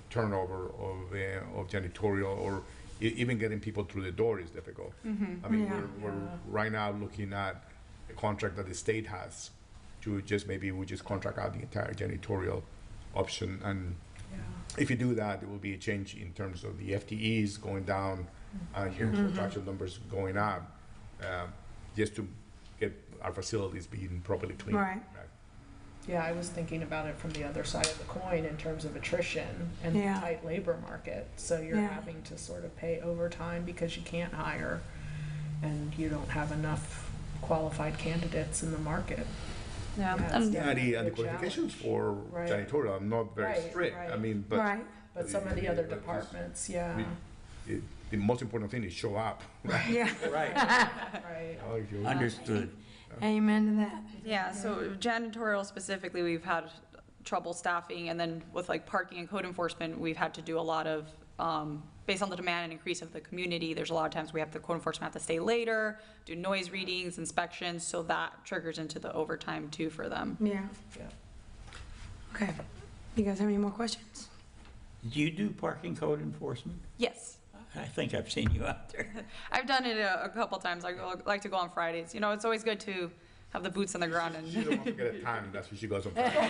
turnover of janitorial, or even getting people through the door is difficult. I mean, we're right now looking at a contract that the state has to just maybe we just contract out the entire janitorial option. And if you do that, there will be a change in terms of the FTEs going down and your contractual numbers going up, just to get our facilities being properly cleaned. Right. Yeah, I was thinking about it from the other side of the coin in terms of attrition and the tight labor market. So you're having to sort of pay overtime because you can't hire and you don't have enough qualified candidates in the market. Yeah. it's And definitely a the qualifications for janitorial are not very strict. I mean, but But some of the other departments, the most important thing is show up. Right? Yeah. Right. right. Understood. Amen to that. Yeah, so janitorial specifically, we've had trouble staffing, and then with like parking and code enforcement, we've had to do a lot of, based on the demand and increase of the community, there's a lot of times we have the code enforcement have to stay later, do noise readings, inspections, so that triggers into the overtime too for them. Yeah. Okay. You guys have any more questions? Do you do parking code enforcement? Yes. I think I've seen you out there. I've done it a couple times. I like to go on Fridays. It's always good to have the boots on the ground. And She don't want to get a tan, that's why she goes on Friday.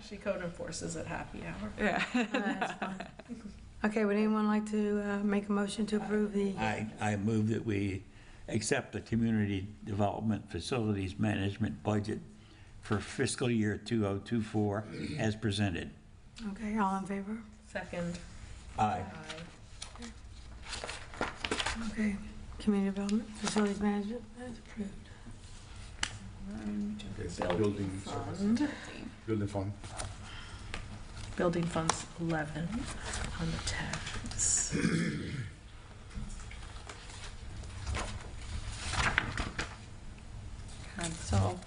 She code enforces at happy hour. Yeah. That's fine. Okay, would anyone like to make a motion to approve the? I move that we accept the Community Development Facilities Management budget for fiscal year 2024 as presented. Okay, all in favor? Second. Aye. Okay, community development, facilities management, that's approved. Okay, so building services. Building fund. Building funds 11 on the tabs. Okay, so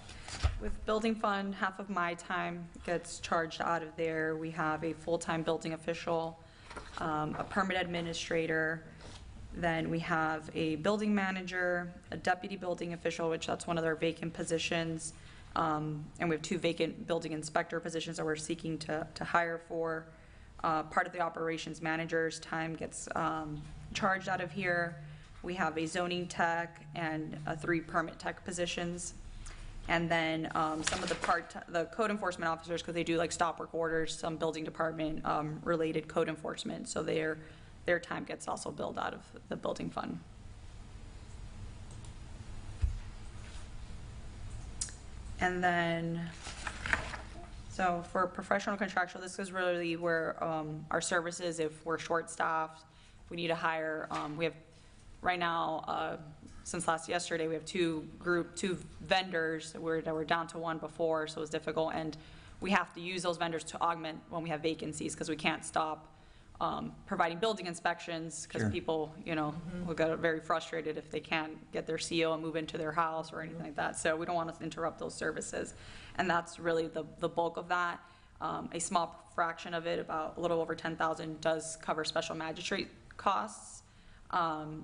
with building fund, half of my time gets charged out of there. We have a full-time building official, a permit administrator, then we have a building manager, a deputy building official, which that's one of their vacant positions, and we have 2 vacant building inspector positions that we're seeking to hire for. Part of the operations manager's time gets charged out of here. We have a zoning tech and 3 permit tech positions. And then some of the code enforcement officers, because they do like stop work orders, some building department related code enforcement, so their time gets also billed out of the building fund. And then, so for professional contractual, this is really where our services, if we're short-staffed, we need to hire, we have, right now, since yesterday, we have 2 vendors that we're down to 1 before, so it was difficult, and we have to use those vendors to augment when we have vacancies, because we can't stop providing building inspections, because people, will get very frustrated if they can't get their CO and move into their house or anything like that, so we don't want to interrupt those services, and that's really the bulk of that. A small fraction of it, about a little over 10,000, does cover special magistrate costs,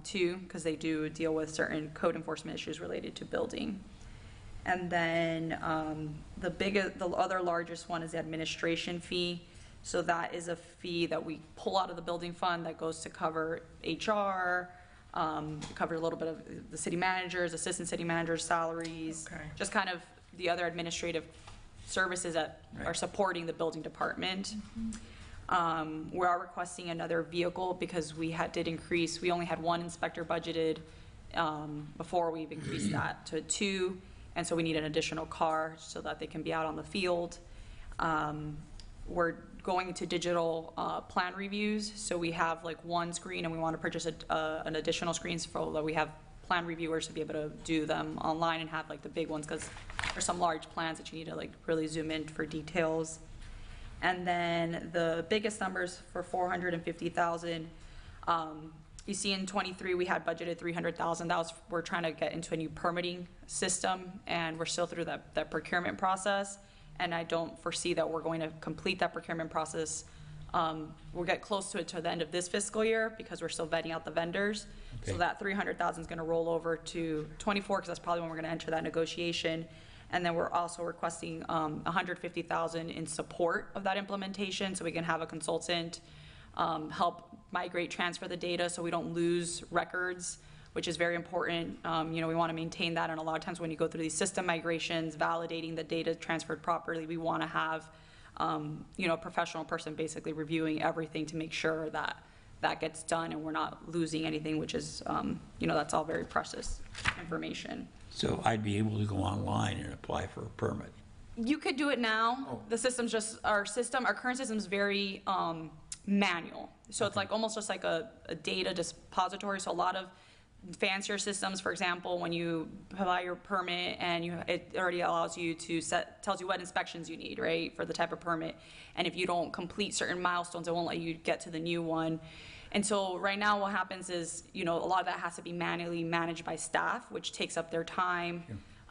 too, because they do deal with certain code enforcement issues related to building. And then the other largest one is the administration fee. So that is a fee that we pull out of the building fund that goes to cover HR, We covered a little bit of the city managers, assistant city managers' salaries, Okay. just kind of the other administrative services that are supporting the building department. We are requesting another vehicle because we did increase, we only had one inspector budgeted before we've increased that to 2, and so we need an additional car so that they can be out on the field. We're going to digital plan reviews, so we have like one screen and we want to purchase an additional screen so that we have plan reviewers to be able to do them online and have like the big ones, because there's some large plans that you need to like really zoom in for details. And then the biggest numbers for 450,000, you see in 23 we had budgeted 300,000. That was, we're trying to get into a new permitting system, and we're still through that procurement process. And I don't foresee that we're going to complete that procurement process. We'll get close to it to the end of this fiscal year because we're still vetting out the vendors. Okay. So that 300,000 is going to roll over to 24 because that's probably when we're going to enter that negotiation. And then we're also requesting 150,000 in support of that implementation, so we can have a consultant help migrate, transfer the data so we don't lose records, which is very important. We want to maintain that, and a lot of times when you go through these system migrations, validating the data transferred properly, we want to have a professional person basically reviewing everything to make sure that that gets done and we're not losing anything, which is, that's all very precious information. So I'd be able to go online and apply for a permit. You could do it now. The system's our current system is very manual. So it's like almost just like a data depository. So a lot of fancier systems, for example, when you apply your permit and it already allows you to tells you what inspections you need, right, for the type of permit. And if you don't complete certain milestones, it won't let you get to the new one. And so right now what happens is, a lot of that has to be manually managed by staff, which takes up their time.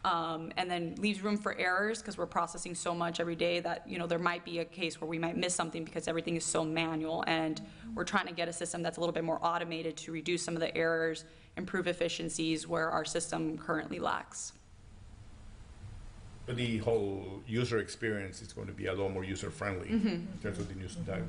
And then leaves room for errors because we're processing so much every day that, there might be a case where we might miss something because everything is so manual, and we're trying to get a system that's a little bit more automated to reduce some of the errors, improve efficiencies where our system currently lacks. But the whole user experience is going to be a lot more user-friendly in terms of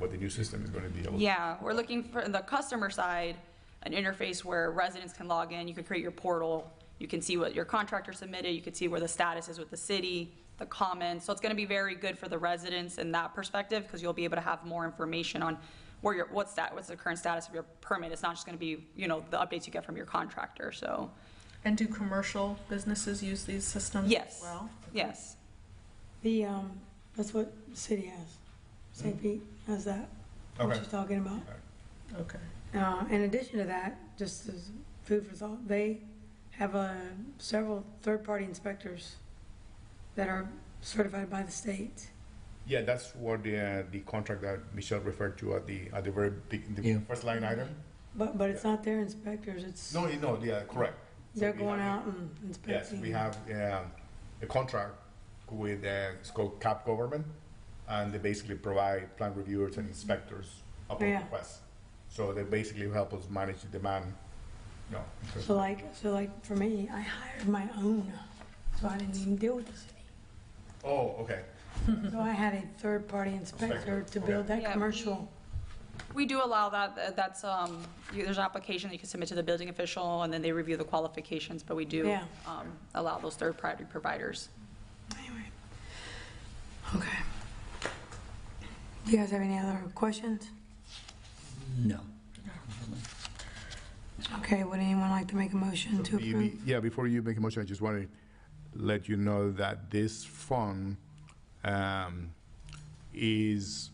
what the new system is going to be able to. Yeah, we're looking for the customer side, an interface where residents can log in, you can create your portal, you can see what your contractor submitted, you can see where the status is with the city, the comments. So it's going to be very good for the residents in that perspective because you'll be able to have more information on what's the current status of your permit. It's not just going to be, the updates you get from your contractor, so. And do commercial businesses use these systems Yes. as well? Yes. That's what the city has. St. Pete has that, what you're talking about. Okay. In addition to that, just as food for thought, they have several third-party inspectors that are certified by the state. Yeah, that's what the contract that Michelle referred to at the very first line item. But it's not their inspectors, it's. No, yeah, correct. They're going out and inspecting. Yes, we have a contract with, it's called CAP Government, and they basically provide plan reviewers and inspectors upon request. So they basically help us manage the demand. So like for me, I hired my own, so I didn't even deal with the city. Oh, okay. So I had a third-party inspector to build that commercial. We do allow that. That's there's an application that you can submit to the building official, and then they review the qualifications. But we do allow those third-party providers. Anyway, okay. Do you guys have any other questions? No. Okay. Would anyone like to make a motion to approve? Yeah, before you make a motion, I just want to let you know that this fund is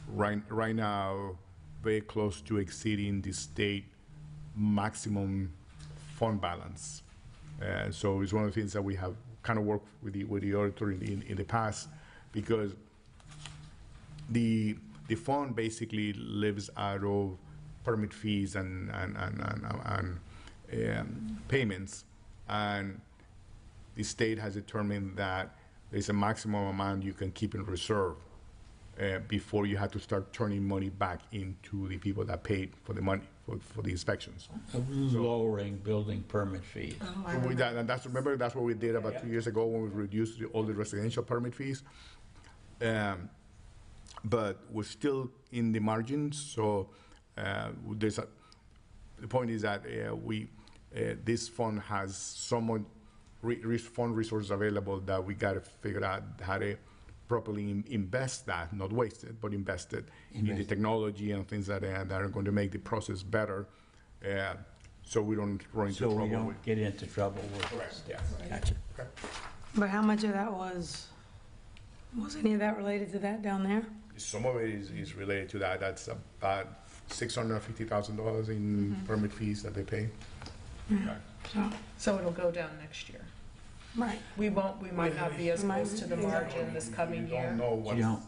right now very close to exceeding the state maximum fund balance. So it's one of the things that we have kind of worked with the auditor in the past, because the fund basically lives out of permit fees and payments, and the state has determined that there's a maximum amount you can keep in reserve before you have to start turning money back into the people that paid for the money for the inspections. Lowering building permit fees. Remember that's what we did about 2 years ago when we reduced all the residential permit fees. But we're still in the margins, so there's the point is that this fund has someone fund resources available that we got to figure out how to properly invest that, not waste it, but invest it in the technology and things that are going to make the process better, so we don't run into So trouble. we don't get into trouble with. Correct, yeah. Gotcha. Okay. But how much of that was any of that related to that down there? Some of it is related to that. That's about $650,000 in permit fees that they pay. So it'll go down next year. Right. We might not be as close to the margin this coming You year. don't know what's, You don't,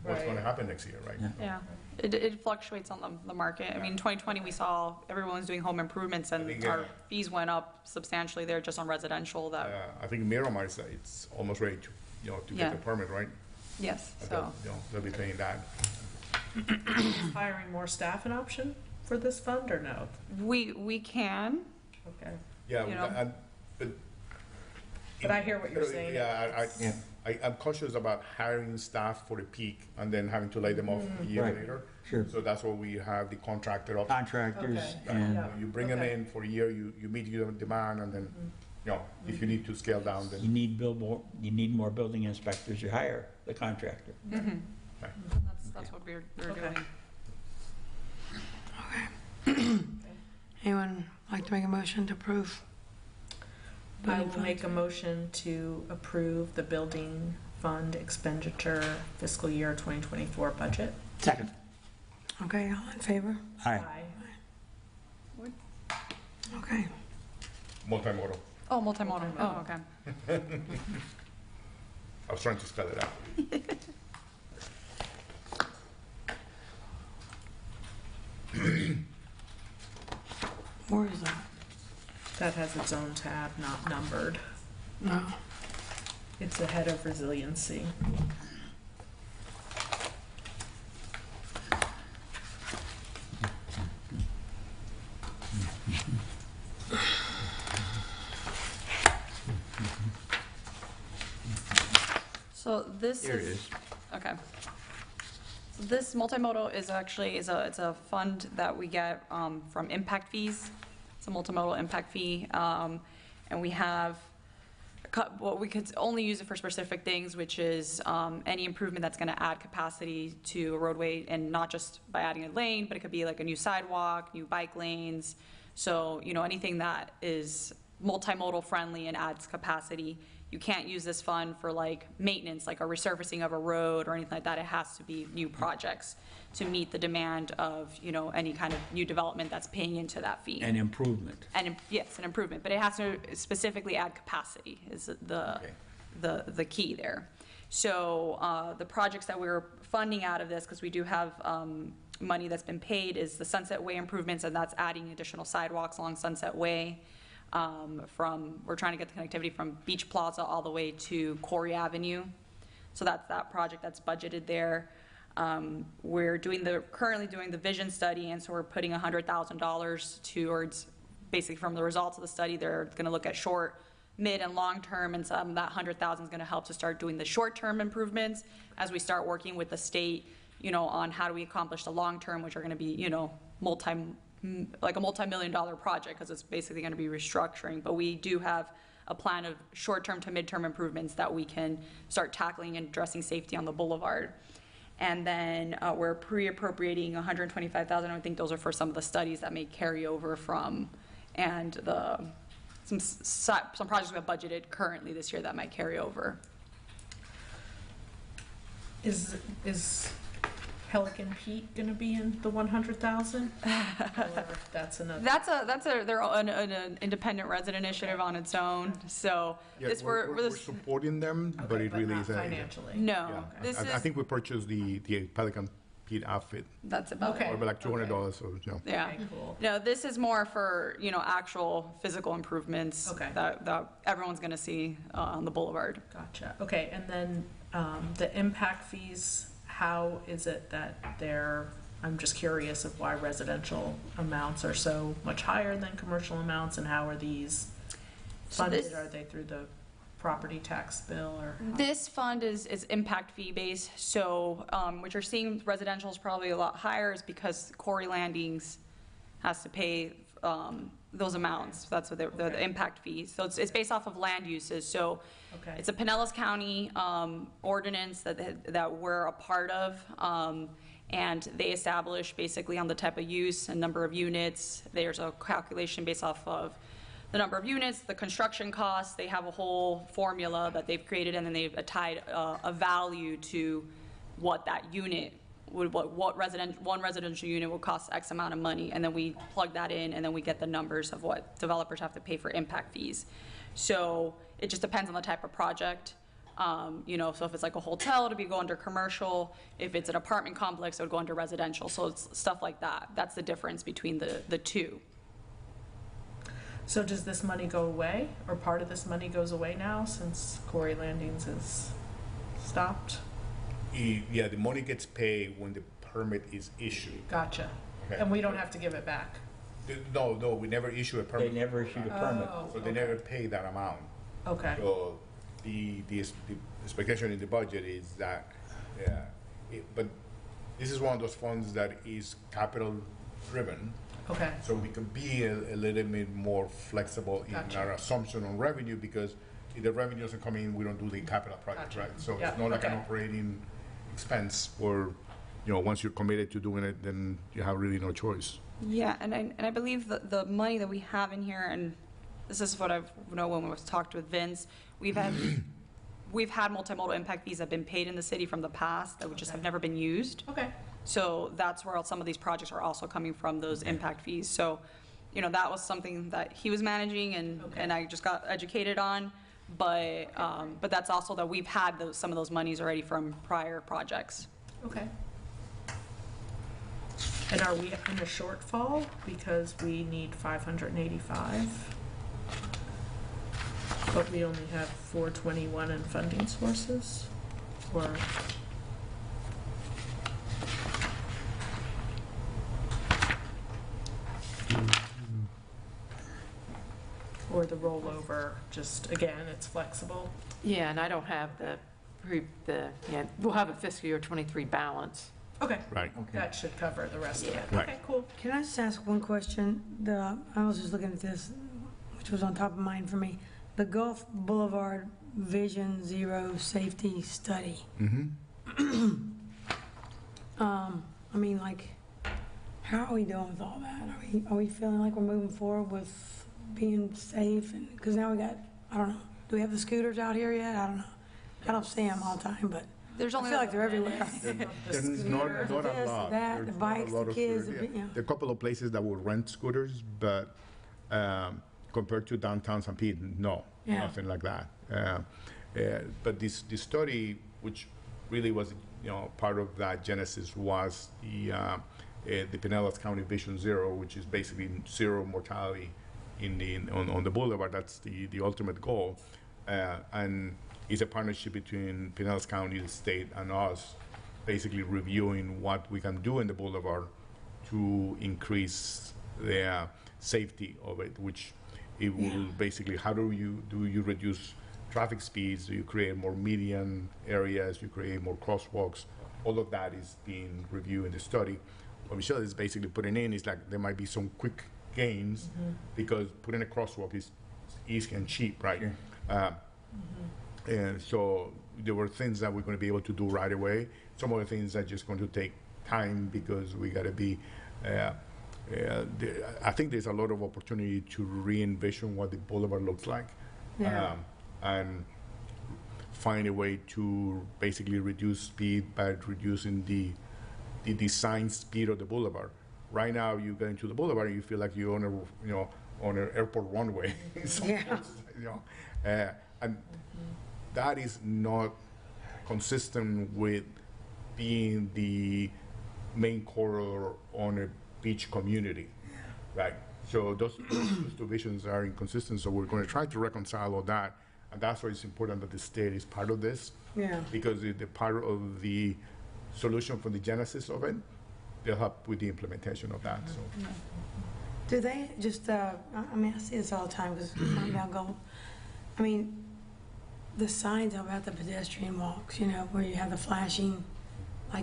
what's Right. going to happen next year, right? Yeah. Yeah, it fluctuates on the market. I mean, 2020, we saw everyone was doing home improvements, I and think, our fees went up substantially there just on residential that, I think Miramar is it's almost ready to to Yeah. get the permit, right? yes, And so. they'll be paying that. Is hiring more staff an option for this fund or no? We can, Okay. Yeah, You know. But I hear what you're saying. Yeah, Yeah. I'm cautious about hiring staff for the peak and then having to lay them off a year Right. later. Sure. So that's why we have the contractor option. Contractors Okay. and, Yeah. You bring them Okay. in for a year, you meet your demand, and then, if you need to scale down, you then. need more building inspectors, you hire the contractor. that's what we're Okay. doing. Anyone like to make a motion to approve? I building will make funds? a motion to approve the building fund expenditure fiscal year 2024 budget. Second. Okay, all in favor? Aye. Okay. Multimodal. Oh, multimodal, oh, okay. I was trying to spell it out. Where is that? That has its own tab, not numbered. No. It's ahead of resiliency. So this Here it is. is. Okay. So this multimodal is actually, it's a fund that we get from impact fees. It's a multimodal impact fee. And we have, well, we could only use it for specific things, which is any improvement that's gonna add capacity to a roadway, and not just by adding a lane, but it could be like a new sidewalk, new bike lanes. So, anything that is multimodal friendly and adds capacity. You can't use this fund for like maintenance, like a resurfacing of a road or anything like that. It has to be new projects to meet the demand of, any kind of new development that's paying into that fee. And improvement. And yes, an improvement, but it has to specifically add capacity is the key there. So the projects that we're funding out of this, because we do have money that's been paid, is the Sunset Way improvements, and that's adding additional sidewalks along Sunset Way. We're trying to get the connectivity from Beach Plaza all the way to Corey Avenue. So that's that project that's budgeted there. We're currently doing the vision study, and so we're putting $100,000 towards, basically from the results of the study, they're gonna look at short, mid, and long term, and some of that $100,000 is gonna help to start doing the short-term improvements as we start working with the state, on how do we accomplish the long term, which are gonna be, like a multi-million-dollar project, because it's basically going to be restructuring. But we do have a plan of short-term to mid-term improvements that we can start tackling and addressing safety on the boulevard. And then we're pre-appropriating $125,000. I think those are for some of the studies that may carry over from, and some projects we have budgeted currently this year that might carry over. Is Pelican Pete gonna be in the 100,000? Or that's another? They're an independent resident initiative on its own. So Yeah, this we're supporting them, but it really not isn't. financially. no. Yeah, This I is think we purchased the Pelican Pete outfit, that's about Okay. it. or like $200, so, Yeah. Okay, cool. No, this is more for, actual physical improvements Okay. that everyone's going to see on the boulevard. Gotcha. Okay, and then the impact fees, how is it that I'm just curious of why residential amounts are so much higher than commercial amounts, and how are these So funded? this- Are they through the property tax bill, or? This fund is impact fee based, so what you're seeing with residential is probably a lot higher is because Corey Landings has to pay those amounts. That's what the impact fees. So it's based off of land uses. So Okay. it's a Pinellas County ordinance that we're a part of. And they establish basically on the type of use and number of units. There's a calculation based off of the number of units, the construction costs. They have a whole formula that they've created, and then they've tied a value to what that unit would, one residential unit would cost X amount of money, and then we plug that in, and then we get the numbers of what developers have to pay for impact fees. So it just depends on the type of project. So if it's like a hotel, it'll go under commercial. If it's an apartment complex, it would go under residential. So it's stuff like that. That's the difference between the two. So does this money go away, or part of this money goes away now since Corey Landings is stopped? Yeah, the money gets paid when the permit is issued. Gotcha. Okay. And we don't have to give it back? No, we never issue a permit. They never issued a permit. So they never pay that amount. Okay. So the expectation in the budget is that, but this is one of those funds that is capital driven. Okay. So we can be a little bit more flexible in Gotcha. our assumption on revenue, because if the revenue doesn't come in, we don't do the capital project, Gotcha. right? So Yeah, it's not like an okay. operating expense, or, once you're committed to doing it, then you have really no choice. Yeah, and I believe the money that we have in here, and this is what when we talked with Vince, we've had multimodal impact fees that have been paid in the city from the past that just have never been used. Okay. So that's where some of these projects are also coming from, those impact fees. So, that was something that he was managing, and I just got educated on. But that's also that we've had some of those monies already from prior projects. Okay. And are we in a shortfall because we need 585? But we only have 421 in funding sources? Or the rollover, just, again, it's flexible? Yeah, and I don't have we'll have a fiscal year '23 balance. Okay. Right. That should cover the rest of it. Right. Okay, cool. Can I just ask one question? I was just looking at this, which was on top of mind for me. The Gulf Boulevard Vision Zero Safety Study. Mm-hmm. How are we doing with all that? Are we feeling like we're moving forward with being safe? And because now we got, I don't know, do we have the scooters out here yet? I don't know. I don't see them all the time, but There's I only feel like they're everywhere. There's not a lot. This, that, the There's not a bikes, lot the of kids, scooters, yeah. There are a couple of places that will rent scooters, but compared to downtown St. Pete, no, Yeah. nothing like that. But this study, which really was part of that genesis, was the Pinellas County Vision Zero, which is basically zero mortality on the boulevard. That's the ultimate goal, and it's a partnership between Pinellas County, the state, and us, basically reviewing what we can do in the boulevard to increase the safety of it, which it will basically, how do you reduce traffic speeds? Do you create more median areas? You create more crosswalks? All of that is being reviewed in the study. What Michelle is basically putting in is like there might be some quick gains because putting a crosswalk is easy and cheap, right? And so there were things that we're going to be able to do right away. Some of the things are just going to take time because we got to be. I think there's a lot of opportunity to re-envision what the boulevard looks like, and find a way to basically reduce speed by reducing the design speed of the boulevard. Right now, you get into the boulevard and you feel like you're on an airport runway. And that is not consistent with being the main corridor on a beach community, right? So those two visions are inconsistent. So we're going to try to reconcile all that, and that's why it's important that the state is part of this. Yeah. Because the part of the solution for the genesis of it, they'll help with the implementation of that. So. Do they just, I see this all the time because I'm down Gold. The signs about the pedestrian walks, where you have the flashing,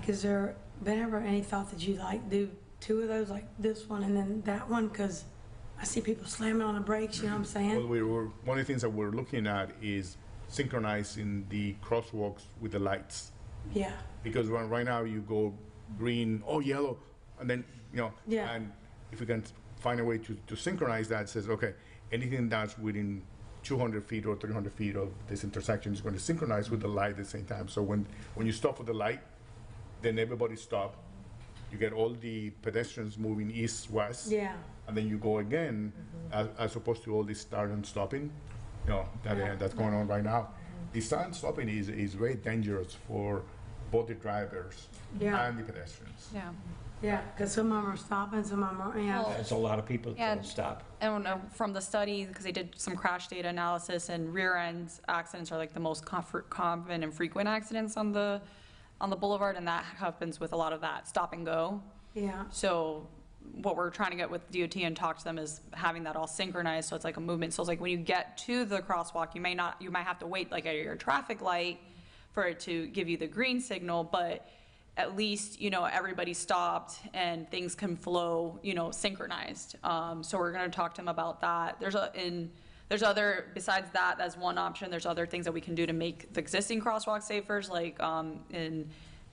is there been ever any thought that you'd do two of those, like this one and then that one? Because I see people slamming on the brakes, you know what I'm saying? Well, one of the things that we're looking at is synchronizing the crosswalks with the lights. Yeah, Because right now you go green, oh, yellow, and then, Yeah. and if we can find a way to synchronize that, says, okay, anything that's within 200 feet or 300 feet of this intersection is going to synchronize with the light at the same time. So when you stop for the light, then everybody stop. You get all the pedestrians moving east, west. yeah, And then you go again, as opposed to all this start and stopping, that's going on right now. The start and stopping is very dangerous for both the drivers Yeah. and the pedestrians. Yeah. yeah, because some of them are stopping, some of them are, yeah. There's a lot of people that Yeah. don't stop. I don't know, from the study, because they did some crash data analysis, and rear end accidents are like the most common and frequent accidents on the boulevard, and that happens with a lot of that stop and go. Yeah, So what we're trying to get with DOT and talk to them is having that all synchronized, so it's like a movement. So it's like when you get to the crosswalk, you might have to wait like at your traffic light for it to give you the green signal, but at least, everybody stopped and things can flow, synchronized. So we're gonna talk to them about that. There's other, besides that, that's one option. There's other things that we can do to make the existing crosswalk safer, like,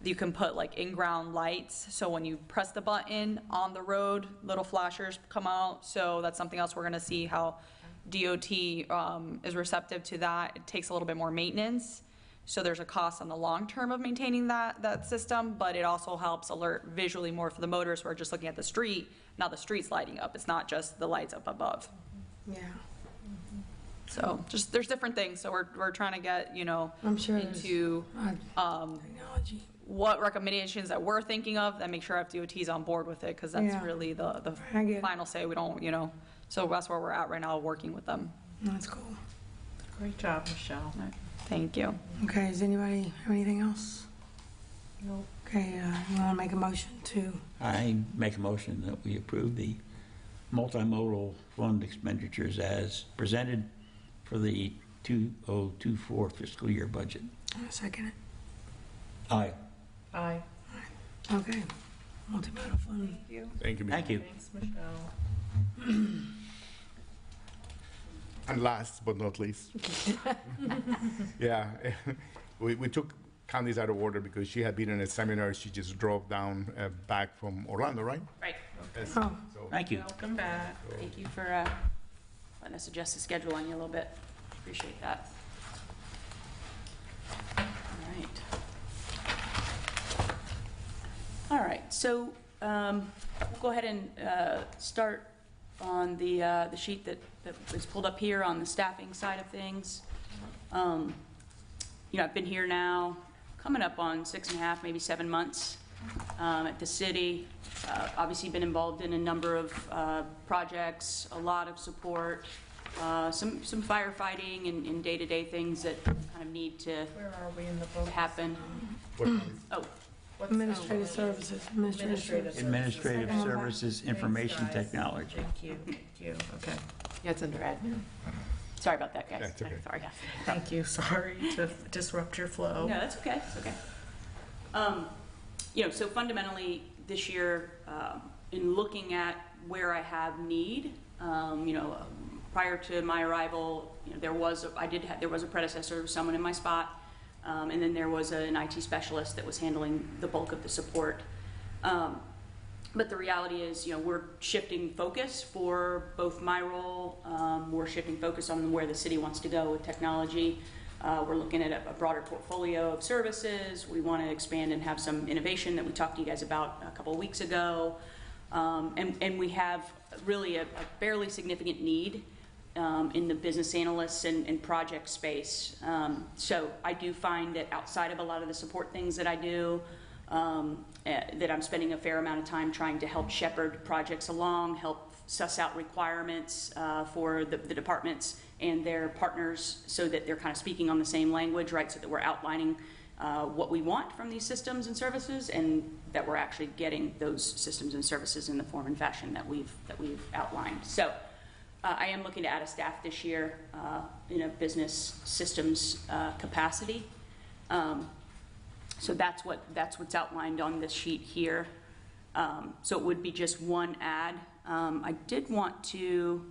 you can put like in-ground lights, so when you press the button on the road, little flashers come out. So that's something else we're gonna see how DOT is receptive to that. It takes a little bit more maintenance, so there's a cost on the long term of maintaining that system, but it also helps alert visually more for the motorists who are just looking at the street. Now the street's lighting up, it's not just the lights up above. yeah, So just, there's different things, so we're trying to get, I'm sure there's into technology. what recommendations that we're thinking of, and make sure FDOT's on board with it, because that's Yeah. really the I get it. final say. We don't, so that's where we're at right now, working with them. That's cool. Great job, Michelle. All right. Thank you. Okay, does anybody have anything else? No. Okay, you want to make a motion to, I make a motion that we approve the multimodal fund expenditures as presented for the 2024 fiscal year budget. second it? Aye. Aye. Okay. Multimodal fund. Thank you. Thank you. Thanks, Michelle. And last but not least, yeah, we took Candice out of order because she had been in a seminar. She just drove down back from Orlando, right? Right. Yes. Oh. So, Thank you. Welcome back. Thank you for letting us adjust the schedule on you a little bit. Appreciate that. All right. All right, so we'll go ahead and start on the sheet that was pulled up here on the staffing side of things. I've been here now coming up on 6.5, maybe 7 months at the city. Obviously been involved in a number of projects, a lot of support, some firefighting and day-to-day things that kind of need to Where are we in the book? happen. Oh, Administrative services, administrative services. Administrative Services, Information Technology. Thank you. Okay. Yeah, it's under admin. sorry about that, guys. That's okay. Sorry. Thank you. Sorry to disrupt your flow. No, that's okay, it's okay. So fundamentally, this year, in looking at where I have need, prior to my arrival, there was a predecessor, someone in my spot, and then there was an IT specialist that was handling the bulk of the support. But the reality is, we're shifting focus for both my role. We're shifting focus on where the city wants to go with technology. We're looking at a broader portfolio of services. We want to expand and have some innovation that we talked to you guys about a couple of weeks ago. And we have really a fairly significant need in the business analysts and project space. So I do find that outside of a lot of the support things that I do, that I'm spending a fair amount of time trying to help shepherd projects along, help suss out requirements for the departments and their partners so that they're kind of speaking on the same language, right? So that we're outlining what we want from these systems and services, and that we're actually getting those systems and services in the form and fashion that we've outlined. So I am looking to add a staff this year in a business systems capacity. So that's what's outlined on this sheet here. So it would be just one ad I did want to,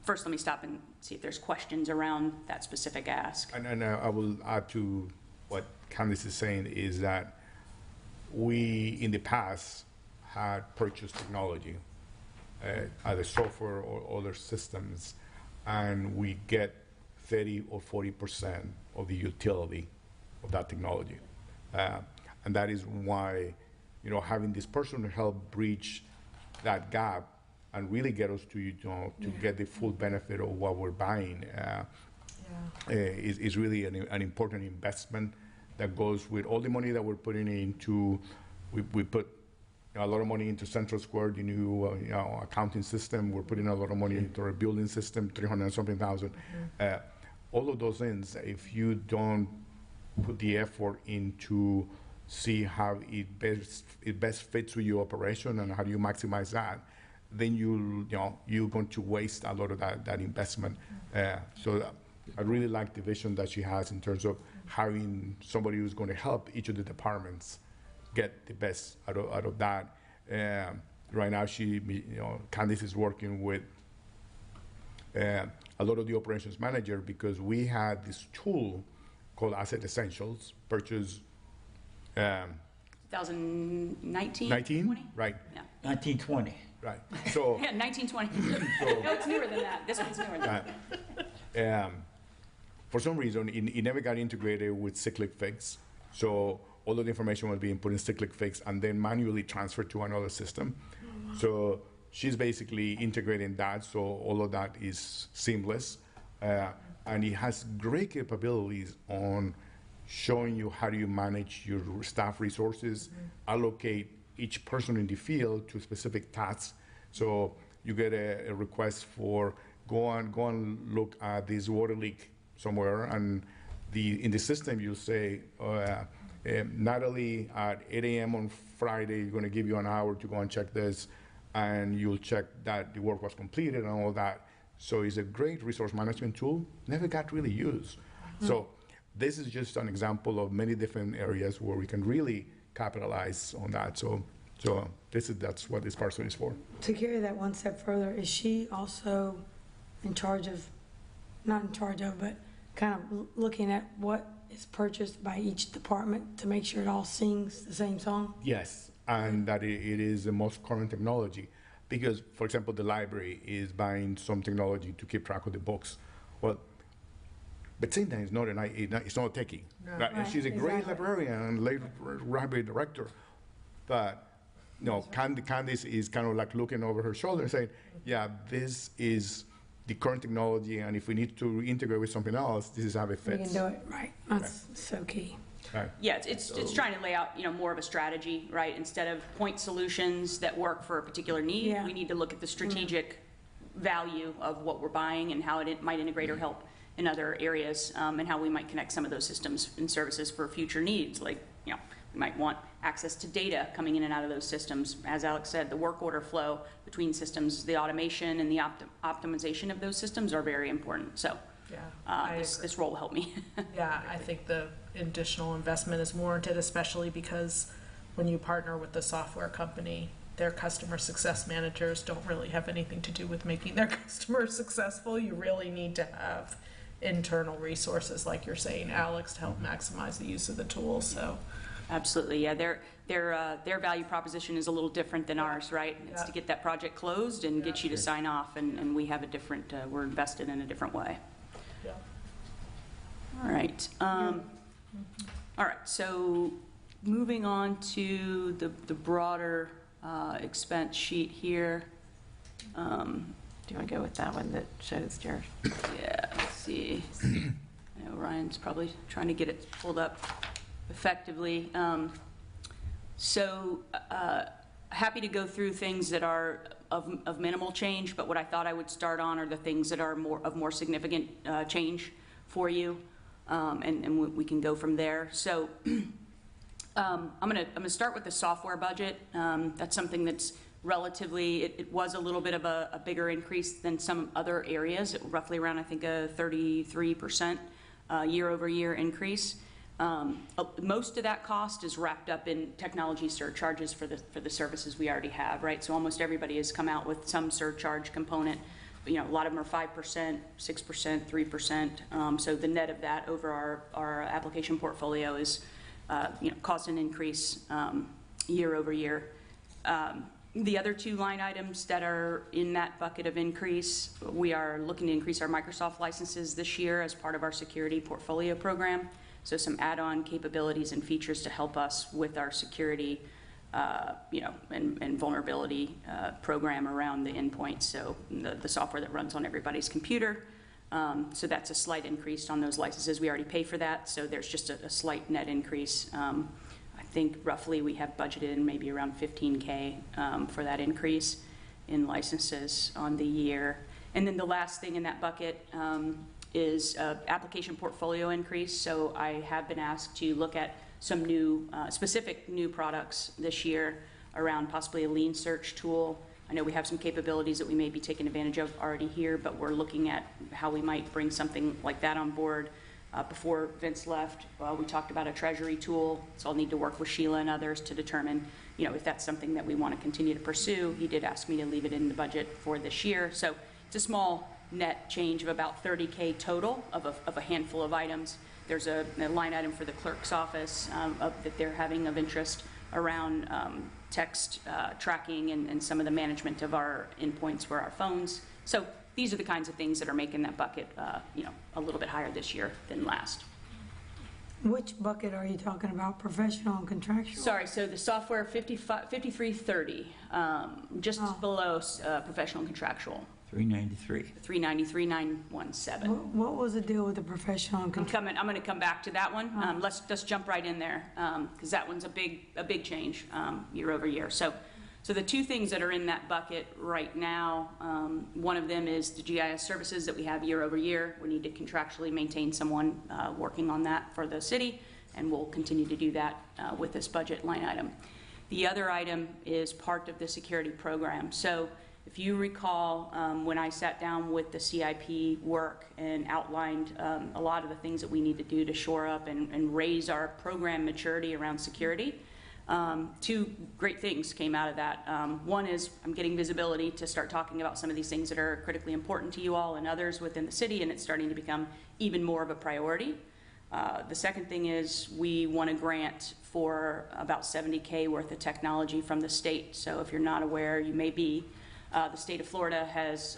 first let me stop and see if there's questions around that specific ask. And I will add to what Candice is saying is that we, in the past, had purchased technology, either software or other systems, and we get 30 or 40% of the utility of that technology. And that is why, having this person to help bridge that gap and really get us to, to get the full benefit of what we're buying is really an important investment that goes with all the money that we're putting into. We put a lot of money into Central Square, the new accounting system. We're putting a lot of money into our building system, 300 and something thousand. All of those things, if you don't put the effort into see how it best fits with your operation and how do you maximize that, then you're going to waste a lot of that investment. So I really like the vision that she has in terms of having somebody who's going to help each of the departments get the best out of that. Right now, Candice is working with a lot of the operations manager because we had this tool called Asset Essentials, purchased 2019? 19? 20? Right. Yeah. 1920. Right. So, Yeah, 1920. No, it's newer than that. This one's newer than that. for some reason, it never got integrated with Cyclic Fix. So all of the information was being put in Cyclic Fix and then manually transferred to another system. So she's basically integrating that, so all of that is seamless. And it has great capabilities on showing you how do you manage your staff resources, allocate each person in the field to specific tasks. So you get a request for go and look at this water leak somewhere, and in the system you'll say, Natalie, at 8 a.m. on Friday, you're going to give you an hour to go and check this, and you'll check that the work was completed and all that. So it's a great resource management tool, never got really used. So this is just an example of many different areas where we can really capitalize on that. So that's what this person is for. To carry that one step further, is she also in charge of, not in charge of, but kind of looking at what is purchased by each department to make sure it all sings the same song? Yes, and that it is the most current technology. Because, for example, the library is buying some technology to keep track of the books. Well, but same time, it's not a techie. No. Right? And Right, she's a great exactly. librarian and later library director. But Candice is kind of like looking over her shoulder and saying, yeah, this is the current technology, and if we need to integrate with something else, this is how it We fits. can do it, right. That's so key. Right. Yeah, it's trying to lay out, more of a strategy, right? Instead of point solutions that work for a particular need, Yeah. we need to look at the strategic value of what we're buying and how it might integrate or help in other areas, and how we might connect some of those systems and services for future needs. Like, we might want access to data coming in and out of those systems. As Alex said, the work order flow between systems, the automation and the optimization of those systems are very important. So Yeah, this role will help me. Yeah, I think the additional investment is warranted, especially because when you partner with the software company, their customer success managers don't really have anything to do with making their customers successful. You really need to have internal resources, like you're saying, Alex, to help maximize the use of the tool. So, Absolutely, yeah. Their value proposition is a little different than ours, right? It's to get that project closed and get you to sign off, and we have a different, we're invested in a different way. yeah. All right. All right, so moving on to the broader expense sheet here. Do you want to go with that one that shows your? Yeah, let's see. I know Ryan's probably trying to get it pulled up effectively. Happy to go through things that are of minimal change, but what I thought I would start on are the things that are more significant change for you, and we can go from there. So I'm gonna start with the software budget. That's something that's relatively, it was a little bit of a bigger increase than some other areas, roughly around, I think, a 33% year-over-year increase. Most of that cost is wrapped up in technology surcharges for the services we already have, right? So almost everybody has come out with some surcharge component. You know, a lot of them are 5%, 6%, 3%. So the net of that over our application portfolio is, caused an increase year over year. The other two line items that are in that bucket of increase, we are looking to increase our Microsoft licenses this year as part of our security portfolio program. So some add-on capabilities and features to help us with our security, and vulnerability program around the endpoints. So the software that runs on everybody's computer. So that's a slight increase on those licenses. We already pay for that, so there's just a slight net increase. I think roughly we have budgeted maybe around $15K for that increase in licenses on the year. And then the last thing in that bucket is application portfolio increase. So I have been asked to look at some new, specific new products this year around possibly a lean search tool. I know we have some capabilities that we may be taking advantage of already here, but we're looking at how we might bring something like that on board. Before Vince left, we talked about a treasury tool, so I'll need to work with Sheila and others to determine, if that's something that we want to continue to pursue. He did ask me to leave it in the budget for this year. So it's a small net change of about $30K total of a handful of items. There's a line item for the clerk's office that they're having of interest around text tracking and some of the management of our endpoints for our phones. So these are the kinds of things that are making that bucket, a little bit higher this year than last. Which bucket are you talking about, professional and contractual? Sorry, so the software 5330, just below professional and contractual. 393. 393,917. What was the deal with the professional and contractual? I'm going to come back to that one. Let's jump right in there because that one's a big change year over year. So the two things that are in that bucket right now, one of them is the GIS services that we have year over year. We need to contractually maintain someone working on that for the city, and we'll continue to do that with this budget line item. The other item is part of the security program. So if you recall, when I sat down with the CIP work and outlined a lot of the things that we need to do to shore up and raise our program maturity around security, two great things came out of that. One is I'm getting visibility to start talking about some of these things that are critically important to you all and others within the city, and it's starting to become even more of a priority. The second thing is we won a grant for about $70K worth of technology from the state. So if you're not aware, you may be. The state of Florida has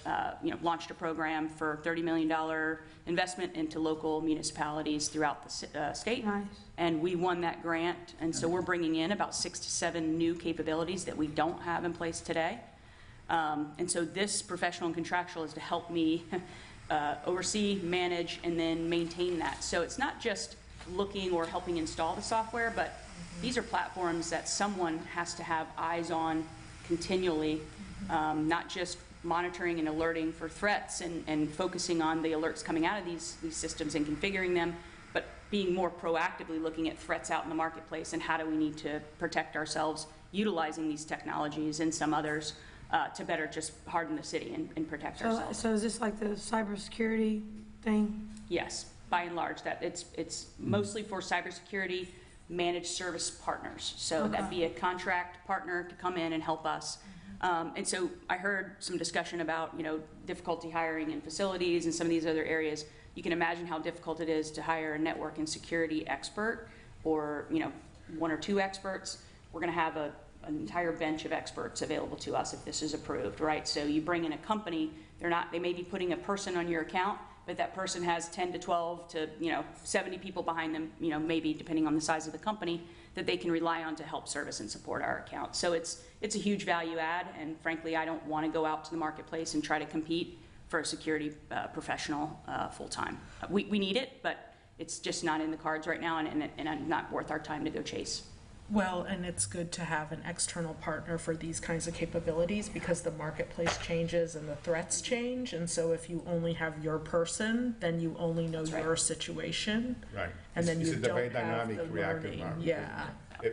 launched a program for $30 million investment into local municipalities throughout the state. Nice. And we won that grant, and so we're bringing in about 6 to 7 new capabilities that we don't have in place today. And so this professional and contractual is to help me oversee, manage, and then maintain that. So it's not just looking or helping install the software, but these are platforms that someone has to have eyes on continually. Not just monitoring and alerting for threats and focusing on the alerts coming out of these systems and configuring them, but being more proactively looking at threats out in the marketplace and how do we need to protect ourselves utilizing these technologies and some others to better just harden the city and protect ourselves. So is this like the cybersecurity thing? Yes, by and large, that it's mostly for cybersecurity managed service partners. So that'd be a contract partner to come in and help us. And so I heard some discussion about, difficulty hiring in facilities and some of these other areas. You can imagine how difficult it is to hire a network and security expert or, 1 or 2 experts. We're going to have an entire bench of experts available to us if this is approved, right? So you bring in a company, they may be putting a person on your account, but that person has 10 to 12 to, 70 people behind them, maybe depending on the size of the company, that they can rely on to help service and support our account. So it's a huge value add, and frankly, I don't want to go out to the marketplace and try to compete for a security professional full-time. We need it, but it's just not in the cards right now, and not worth our time to go chase. Well, and it's good to have an external partner for these kinds of capabilities because the marketplace changes and the threats change. And so if you only have your person, then you only know your situation. Right. And then This you is the don't very have dynamic, the reactive learning. market. Yeah.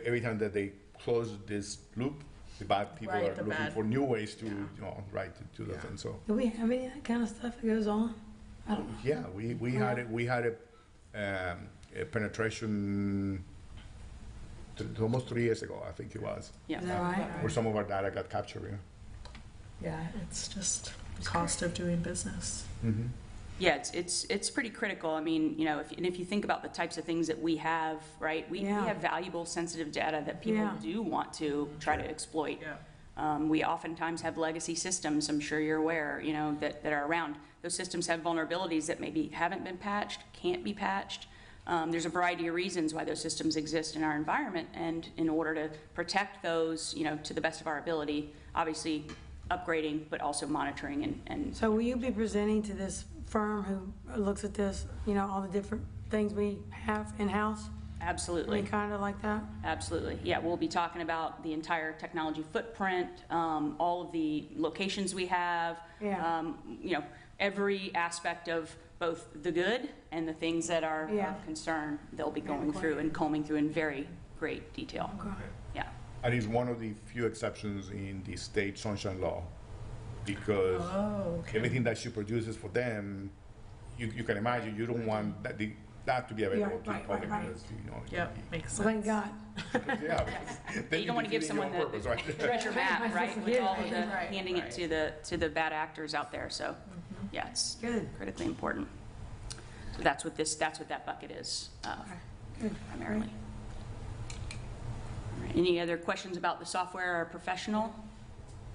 Every time that they close this loop, the bad people Right, are the looking bad- for new ways to, to the thing. So Do we have any of that kind of stuff that goes on? I don't know. yeah, we had it. penetration almost 3 years ago, I think it was, Yeah. Is that right? where some of our data got captured. Yeah, it's just cost of doing business. Mm-hmm. Yeah, it's pretty critical. I mean, you know, if you think about the types of things that we have, right? We Yeah. have valuable, sensitive data that people Yeah. do want to try to exploit. Yeah. We oftentimes have legacy systems, I'm sure you're aware, you know, that are around. Those systems have vulnerabilities that maybe haven't been patched, can't be patched. There's a variety of reasons why those systems exist in our environment, and in order to protect those, you know, to the best of our ability, obviously upgrading, but also monitoring and So will you be presenting to this firm who looks at this, you know, all the different things we have in-house? I absolutely. mean, kind of like that? Absolutely. Yeah, we'll be talking about the entire technology footprint, all of the locations we have. Yeah. You know, every aspect of both the good and the things that are Yeah. of concern, they'll be going through and combing through in very great detail. Okay. Yeah. And it's one of the few exceptions in the state sunshine law, because Oh, okay. everything that she produces for them, you can imagine, you don't want that to be available to the right, public. right. Because, you know, Yep, makes Well, thank sense. God. yeah, then You don't want to give someone on purpose, the right? treasure map, right, with all of the, Right, handing it to the bad actors out there. So, yeah, it's Good. critically important. So that's what that bucket is, Good. primarily. All right, any other questions about the software or professional?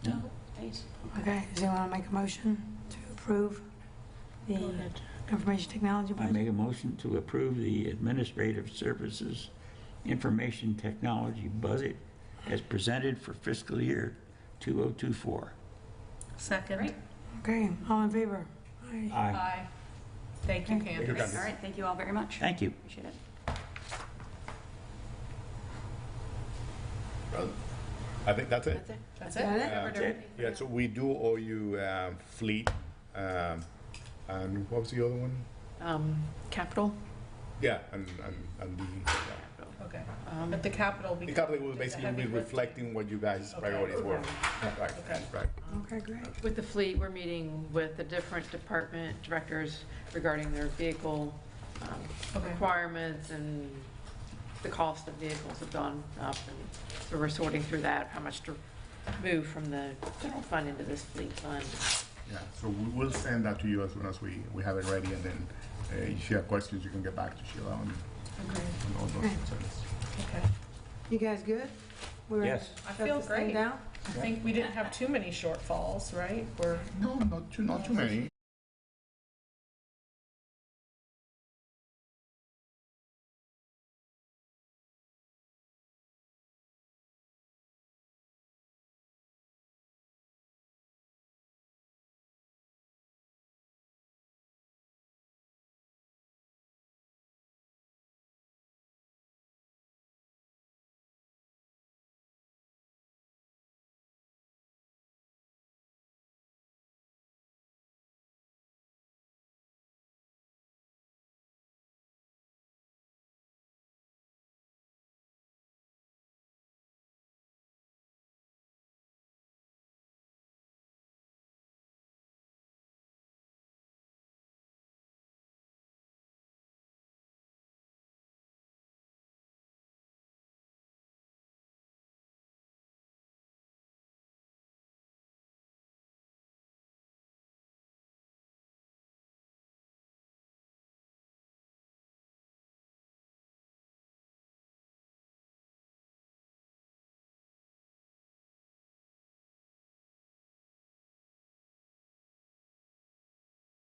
No. Space? Okay, does anyone want to make a motion to approve the information technology I budget? make a motion to approve the Administrative Services Information Technology budget as presented for fiscal year 2024. Second. Great. Okay, all in favor? Aye. Aye. Aye. Thank you, Thank you, Candace. All right, thank you all very much. Thank you. Appreciate it. Well, I think that's it. That's Got it? it? That's it. Yeah, so we do owe you fleet, and what was the other one? Capital? Yeah, and the, yeah. Okay. But the capital. The capital will basically be reflecting what you guys' priorities were. Right, Okay. right. Okay, great. With the fleet, we're meeting with the different department directors regarding their vehicle Okay. requirements, and the cost of vehicles have gone up, and so we're sorting through that, how much to move from the general fund into this fleet fund. Yeah, so we'll send that to you as soon as we have it ready, and then if you have questions, you can get back to Sheila on all those Okay. concerns. Okay. You guys good? We're gonna Yes. I shut feel this thing great. down? I think we didn't have too many shortfalls, right? We're No, not too many.